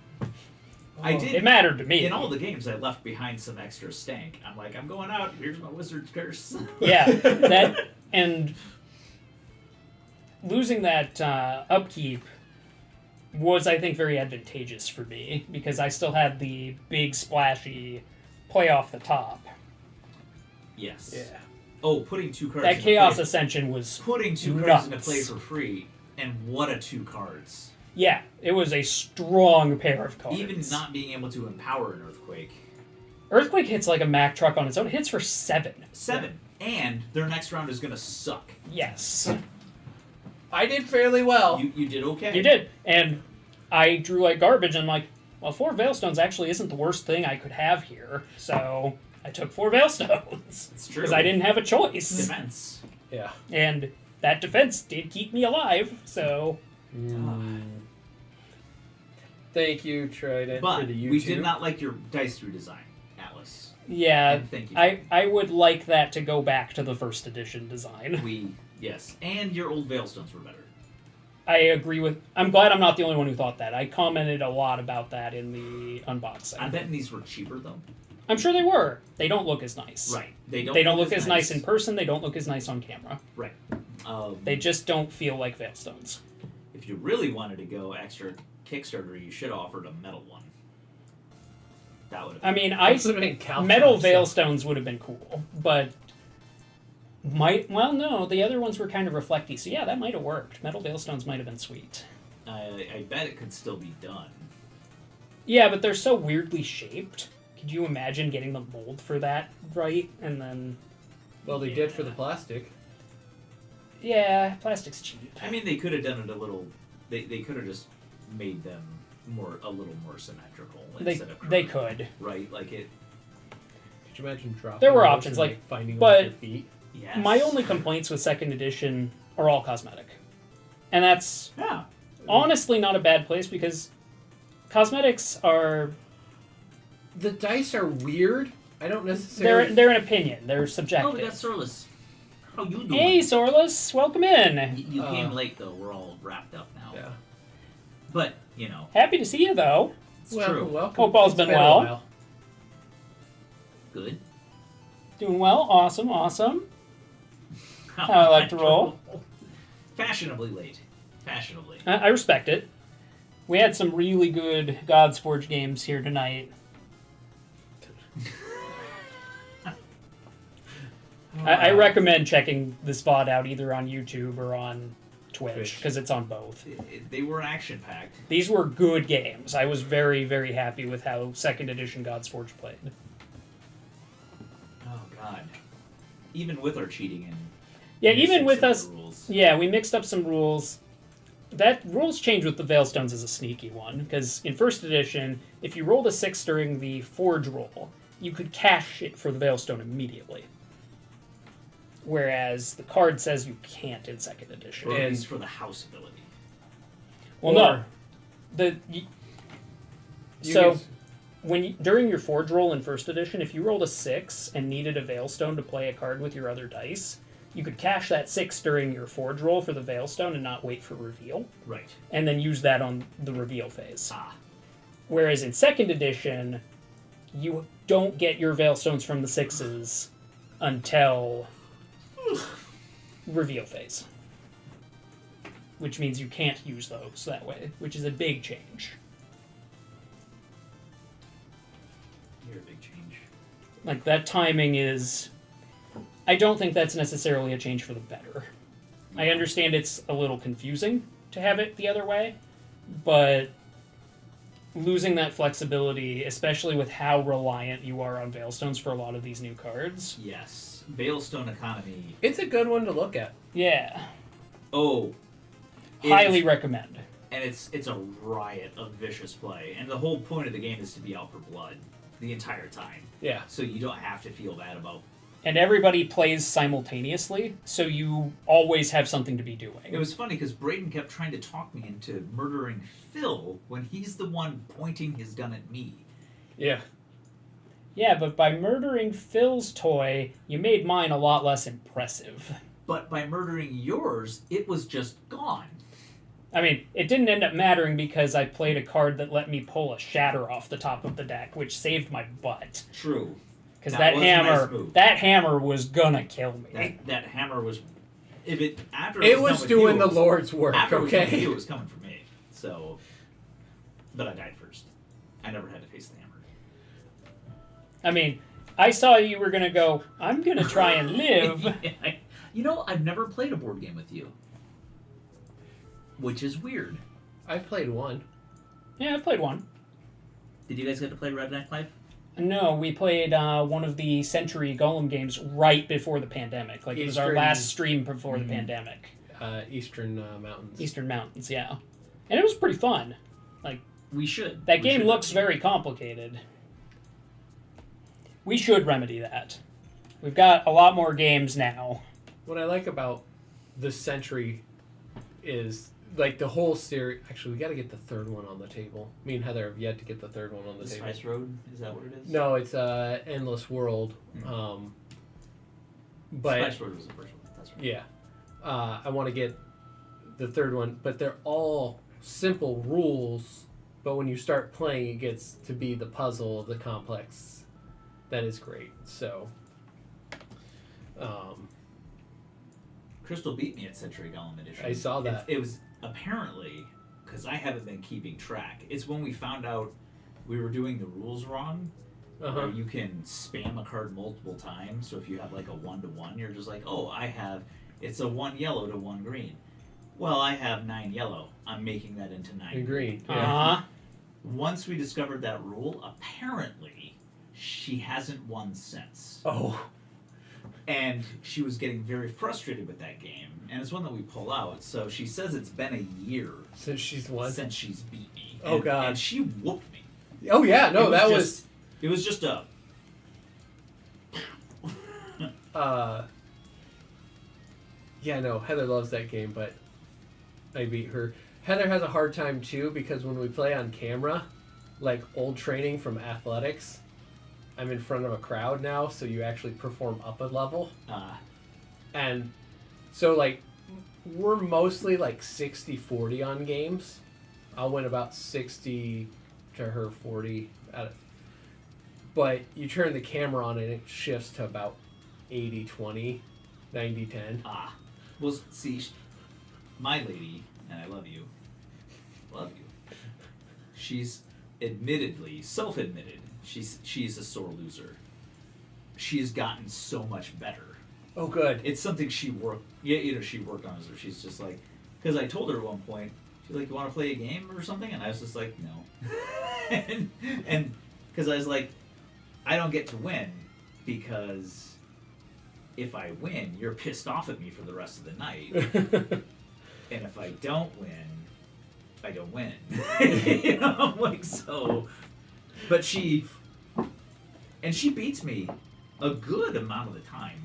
I did. It mattered to me. In all the games, I left behind some extra stank. I'm like, I'm going out. Here's my wizard's curse. Yeah, that and losing that upkeep was, I think, very advantageous for me because I still had the big splashy play off the top. Yes. yeah. Oh, putting 2 cards. That into Chaos play, Ascension was putting 2 cards into nuts. play for free, and what a 2 cards. yeah, it was a strong pair of cards. Even not being able to empower an earthquake. Earthquake hits like a Mack truck on its own. It hits for 7. 7, and their next round is gonna suck. Yes, I did fairly well. You did okay. you did, and I drew like garbage. And I'm like, well, 4 Veilstones actually isn't the worst thing I could have here. So I took 4 Veilstones It's true. because I didn't have a choice. Defense. Yeah. And that defense did keep me alive, so Thank you, Trident, But for the YouTube. we did not like your dice redesign, Atlas. yeah, And thank you. I would like that to go back to the first edition design. Yes, and your old Veilstones were better. I agree with. I'm glad I'm not the only one who thought that. I commented a lot about that in the unboxing. I'm betting these were cheaper though. I'm sure they were. They don't look as nice. Right. They don't. They don't look as nice in person. They don't look as nice on camera. Right. They just don't feel like Veilstones. If you really wanted to go extra Kickstarter, you should have offered a metal one. That would have. I mean, Those would've been Caltrans, metal so- Veilstones would have been cool, but no, the other ones were kind of reflecty, so yeah, that might have worked. Metal Veilstones might have been sweet. I bet it could still be done. Yeah, but they're so weirdly shaped. Could you imagine getting the mold for that right? And then, Well, they did for the plastic. yeah, plastic's cheap. I mean, they could have done it a little. They could have just made them a little more symmetrical instead of They curved, could. right? Like it. Could you imagine dropping? There were those options, and, like, finding but- them with your feet. Yes. My only complaints with second edition are all cosmetic. And that's Yeah. honestly not a bad place because cosmetics are The dice are weird. I don't necessarily. they're an opinion. They're Oh, subjective. we got Sorless. How you doing? Hey, Sorless, welcome in. You came late though. We're all wrapped up now. Yeah. But you know, Happy to see you though. it's Welcome, true. welcome. Hope all's It's been a well. while. Good. Doing well. Awesome. How I like to roll. Fashionably late. Fashionably. I respect it. We had some really good Godsforge games here tonight. I recommend checking this VOD out either on YouTube or on Twitch because it's on both. They were action packed. These were good games. I was very, very happy with how second edition Godsforge played. Oh God. Even with our cheating and Yeah, mixing even with some us, rules. yeah, we mixed up some rules. That rules change with the Veilstones is a sneaky one because in first edition, if you rolled a 6 during the Forge roll, you could cash it for the Veilstone immediately. Whereas the card says you can't in second edition. Or at And- least for the house ability. Well, no. You So can- during your Forge roll in first edition, if you rolled a 6 and needed a Veilstone to play a card with your other dice, you could cash that 6 during your Forge roll for the Veilstone and not wait for reveal, Right. and then use that on the reveal phase. Ah. Whereas in second edition, you don't get your Veilstones from the 6s until reveal phase. Which means you can't use those that way, which is a big change. You're a big change. Like, that timing is... I don't think that's necessarily a change for the better. I understand it's a little confusing to have it the other way, but losing that flexibility, especially with how reliant you are on Veilstones for a lot of these new cards. Yes. Veilstone economy. It's a good one to look at. Yeah. Oh. Highly recommend. And it's a riot of vicious play. And the whole point of the game is to be out for blood the entire time. Yeah. So you don't have to feel bad about. And everybody plays simultaneously, so you always have something to be doing. It was funny because Braden kept trying to talk me into murdering Phil when he's the one pointing his gun at me. Yeah. Yeah, but by murdering Phil's toy, you made mine a lot less impressive. But by murdering yours, it was just gone. I mean, it didn't end up mattering because I played a card that let me pull a Shatter off the top of the deck, which saved my butt. True. Because That that was a nice hammer, move. that hammer was gonna kill me. That hammer was. If it after It done was with doing you, the it was- Lord's work, After it was done with okay? you, it was coming for me. So, but I died first. I never had to face the hammer. I mean, I saw you were gonna go, I'm gonna try and live. You know, I've never played a board game with you, which is weird. I've played one. Yeah, I played one. Did you guys get to play Redneck Life? No, we played one of the Century Golem games right before the pandemic. Like, it was our Eastern- last stream before the pandemic. Eastern Mountains. Eastern Mountains, yeah. And it was pretty fun. We should. That We game should looks remedy very complicated. We should remedy that. We've got a lot more games now. What I like about the Century is like the whole series. Actually, we got to get the third one on the table. Me and Heather have yet to get the third one on the The table. Spice Road? Is that what it is? No, it's Endless World. But Spice Road was the first one. That's right. yeah, I want to get the third one, but they're all simple rules. But when you start playing, it gets to be the puzzle of the complex. That is great. So, Crystal beat me at Century Golem Edition. I saw that. It was apparently, because I haven't been keeping track, it's when we found out we were doing the rules wrong. Where you can spam a card multiple times. So if you have like a 1-to-1, you're just like, oh, it's a 1 yellow to 1 green. Well, I have 9 yellow. I'm making that into 9 green. Yeah. Uh-huh. Once we discovered that rule, apparently she hasn't won since. Oh, And she was getting very frustrated with that game. And it's one that we pull out. So she says it's been a year since she's won. since she's beat me. Oh, God. And she whooped me. Oh yeah, no, that just, It was just a... Yeah, no, Heather loves that game, but I beat her. Heather has a hard time too because when we play on camera, like old training from athletics, I'm in front of a crowd now, so you actually perform up a level. And so, like, we're mostly like 60-40 on games. I'll win about 60 to her 40. But you turn the camera on and it shifts to about 80-20, 90-10. Well, see, my lady, and I love you, she's admittedly, self-admitted, she's a sore loser. She has gotten so much better. Oh, good. It's something she worked on. So she's just like, because I told her at one point, she's like, you want to play a game or something? And I was just like, no. and because I was like, I don't get to win because if I win, you're pissed off at me for the rest of the night. And if I don't win, I don't win. You know, I'm like, so. But she beats me a good amount of the time.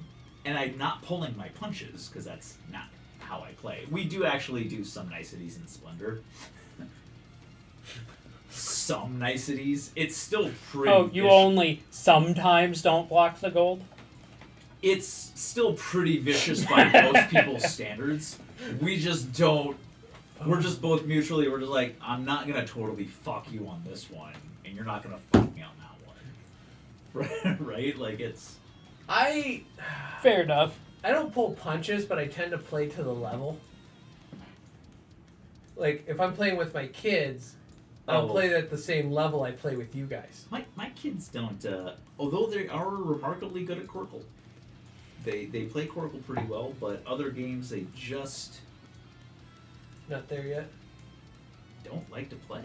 And I'm not pulling my punches because that's not how I play. We do actually do some niceties in Splendor. some niceties. It's still pretty. Oh, you only sometimes don't block the gold? It's still pretty vicious by most people's standards. We just don't. We're just both mutually. We're just like, I'm not gonna totally fuck you on this one, and you're not gonna fuck me on that one. Right? Like it's. Fair enough. I don't pull punches, but I tend to play to the level. Like, if I'm playing with my kids, I'll play at the same level I play with you guys. My kids don't. Although they are remarkably good at Quirkle. They play Quirkle pretty well, but other games they just Not there yet? don't like to play.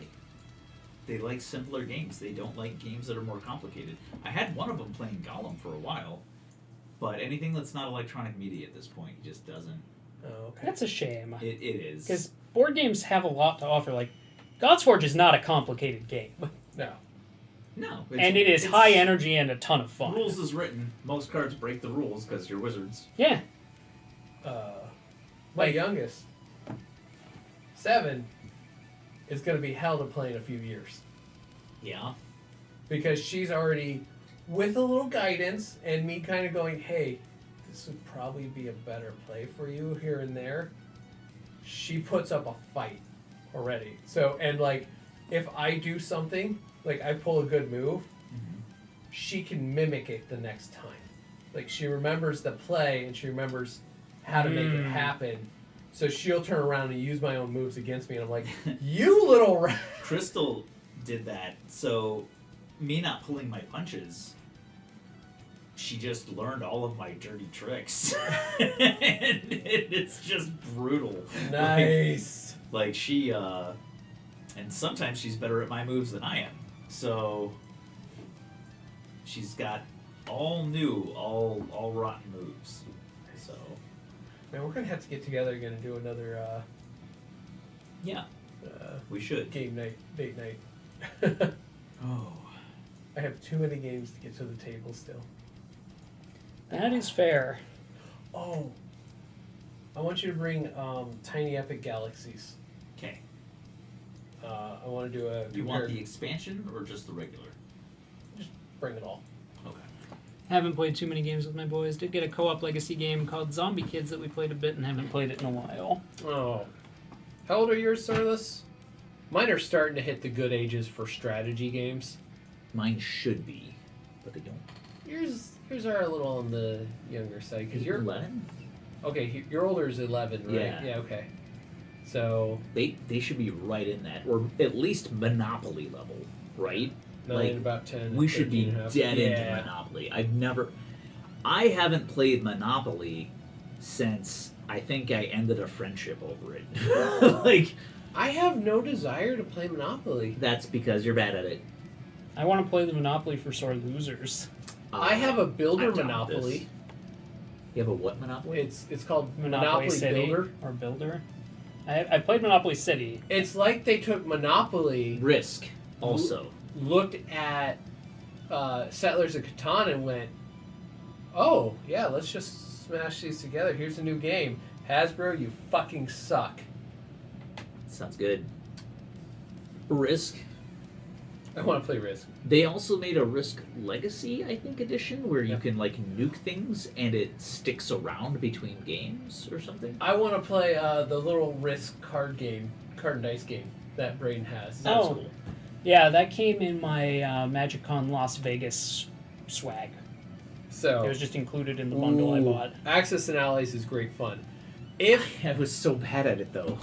They like simpler games. They don't like games that are more complicated. I had one of them playing Gollum for a while, but anything that's not electronic media at this point, he just doesn't. Oh, okay. That's a shame. It is. Because board games have a lot to offer. Like, Godsforge is not a complicated game. No. No. And it is high energy and a ton of fun. Rules is written. Most cards break the rules because you're wizards. Yeah. My youngest, 7, is going to be hell to play in a few years. Yeah. Because she's already, with a little guidance and me kind of going, hey, this would probably be a better play for you here and there. She puts up a fight already. So, and like, if I do something, like I pull a good move, she can mimic it the next time. Like, she remembers the play and she remembers how to make it happen. So she'll turn around and use my own moves against me, and I'm like, you little rat. Crystal did that. So, me not pulling my punches, she just learned all of my dirty tricks. And it's just brutal. Nice. Like she, and sometimes she's better at my moves than I am. So, she's got all new, all rotten moves. So, Man, we're going to have to get together again and do another yeah, we should. game night, date night. Oh. I have too many games to get to the table still. That is fair. Oh, I want you to bring Tiny Epic Galaxies. Okay. I want to do a. You want the expansion or just the regular? Just bring it all. Okay. Haven't played too many games with my boys. Did get a co-op legacy game called Zombie Kids that we played a bit and haven't played it in a while. Oh. How old are yours, Sorless? Mine are starting to hit the good ages for strategy games. Mine should be, but they don't. Yours are a little on the younger side because you're 11. okay. Your older is 11, right? Yeah. Yeah. Okay. So They should be right in that, or at least Monopoly level, right? 9, Like, about 10. We should be 13 and a half. dead into Yeah. Monopoly. I haven't played Monopoly since I think I ended a friendship over it. Like, I have no desire to play Monopoly. that's because you're bad at it. I want to play the Monopoly for sore losers. I have a builder I doubt Monopoly. this. You have a what Monopoly? It's called Monopoly City Builder. or Builder. I played Monopoly City. It's like they took Monopoly, Risk, also. looked at Settlers of Catan and went, oh, yeah, let's just smash these together. Here's a new game. Hasbro, you fucking suck. Sounds good. Risk. I want to play Risk. They also made a Risk Legacy, I think, edition where you Yeah. can like nuke things and it sticks around between games or something. I want to play the little Risk card and dice game that Braden has. That's Oh. cool. Yeah, that came in my MagicCon Las Vegas swag. So It was just included in the bundle I bought. Axis and Allies is great fun. If I was so bad at it though.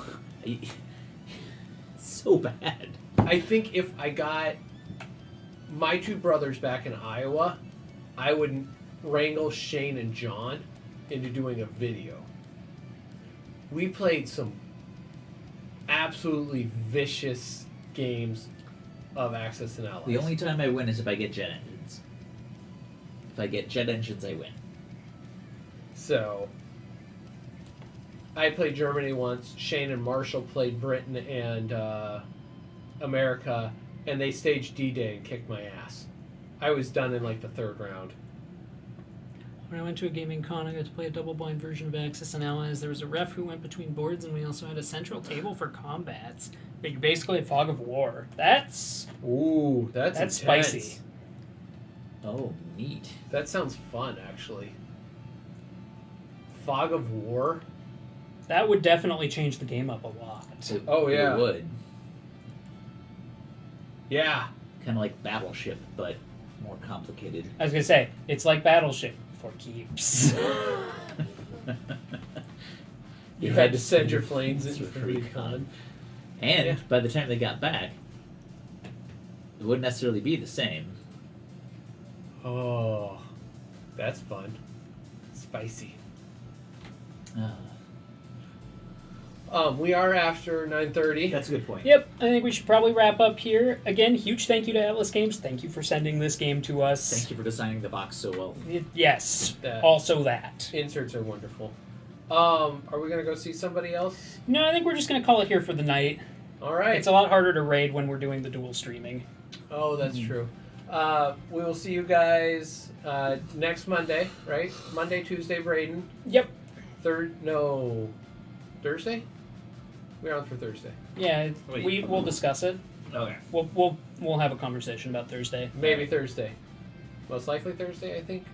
So bad. I think if I got my two brothers back in Iowa, I would wrangle Shane and John into doing a video. We played some absolutely vicious games of Axis and Allies. The only time I win is if I get jet engines. If I get jet engines, I win. So, I played Germany once. Shane and Marshall played Britain and America, and they staged D-Day and kicked my ass. I was done in like the third round. When I went to a gaming con, I got to play a double-blind version of Axis and Allies. There was a ref who went between boards, and we also had a central table for combats. But you basically had Fog of War. That's that's intense. spicy. Oh, neat. That sounds fun, actually. Fog of War? That would definitely change the game up a lot. Oh, yeah. It would. Yeah. Kind of like Battleship, but more complicated. I was going to say, it's like Battleship for keeps. You had to send your planes in for recon. And Yeah. by the time they got back, it wouldn't necessarily be the same. Oh, that's fun. Spicy. We are after 9:30. That's a good point. Yep, I think we should probably wrap up here. Again, huge thank you to Atlas Games. Thank you for sending this game to us. Thank you for designing the box so well. Yes, That. also that. Inserts are wonderful. Are we gonna go see somebody else? No, I think we're just going to call it here for the night. All right. It's a lot harder to raid when we're doing the dual streaming. Oh, that's true. We will see you guys next Monday, right? Monday, Tuesday, Braden. Yep. Thursday? We're on for Thursday. Yeah, Wait. we'll discuss it. Okay. We'll have a conversation about Thursday. Maybe Thursday. Most likely Thursday, I think.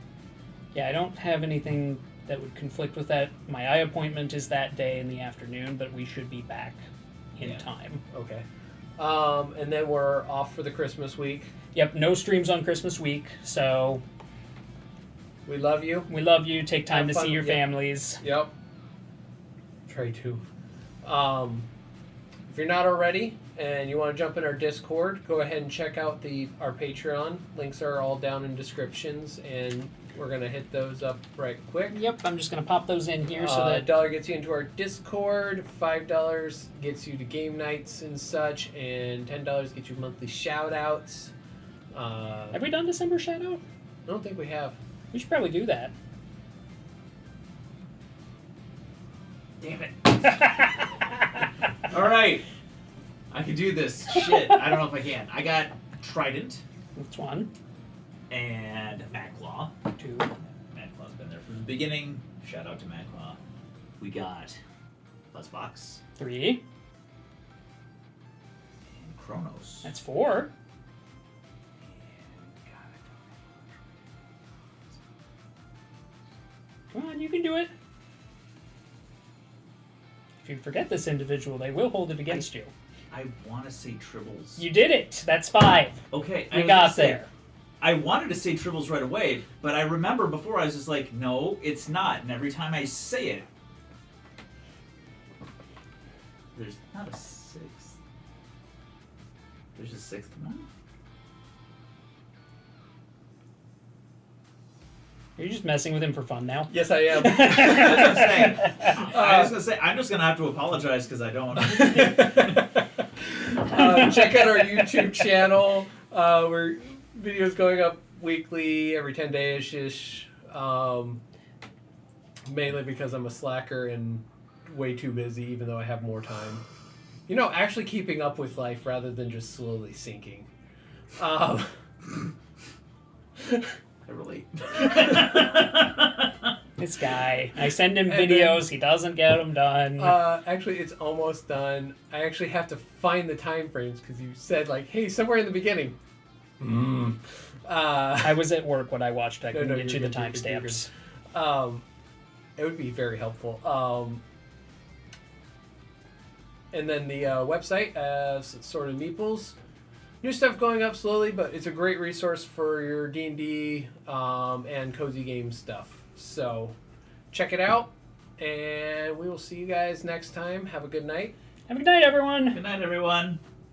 Yeah, I don't have anything that would conflict with that. My eye appointment is that day in the afternoon, but we should be back in time. Okay. And then we're off for the Christmas week. Yep, no streams on Christmas week, so We love you. we love you. Take time Have to fun. see your Yep. families. Yep. Try to. If you're not already and you want to jump in our Discord, go ahead and check out our Patreon. Links are all down in descriptions, and we're gonna hit those up right quick. Yep, I'm just going to pop those in here so that... $1 gets you into our Discord, $5 gets you to game nights and such, and $10 gets you monthly shout outs. Have we done December Shadow? I don't think we have. We should probably do that. Damn it. All right. I can do this. Shit. I don't know if I can. I got Trident That's one. and Maclaw. Two. Maclaw's been there from the beginning. Shout out to Maclaw. We got Fuzzbox Three. and Kronos. That's four. Come on, you can do it. If you forget this individual, they will hold it against you. I want to say Tribbles. You did it. That's five. Okay. We got there. I wanted to say Tribbles right away, but I remember before I was just like, no, it's not. And every time I say it, there's not a sixth. There's a sixth one? Are you just messing with him for fun now? Yes, I am. That's what I'm saying. I was going to say, I'm just going to have to apologize because I don't. Check out our YouTube channel. We're videos going up weekly, every 10 days ish. Mainly because I'm a slacker and way too busy, even though I have more time. You know, actually keeping up with life rather than just slowly sinking. I relate. This guy. I send him And videos. He doesn't get them done. Actually, it's almost done. I actually have to find the time frames because you said, like, hey, somewhere in the beginning. I was at work when I watched. I couldn't no, get you you're the good, you're good. timestamps. It would be very helpful. And then the website, Assorted Meeples. New stuff going up slowly, but it's a great resource for your D&D and cozy game stuff. So check it out, and we will see you guys next time. Have a good night. Have a good night, everyone. Good night, everyone.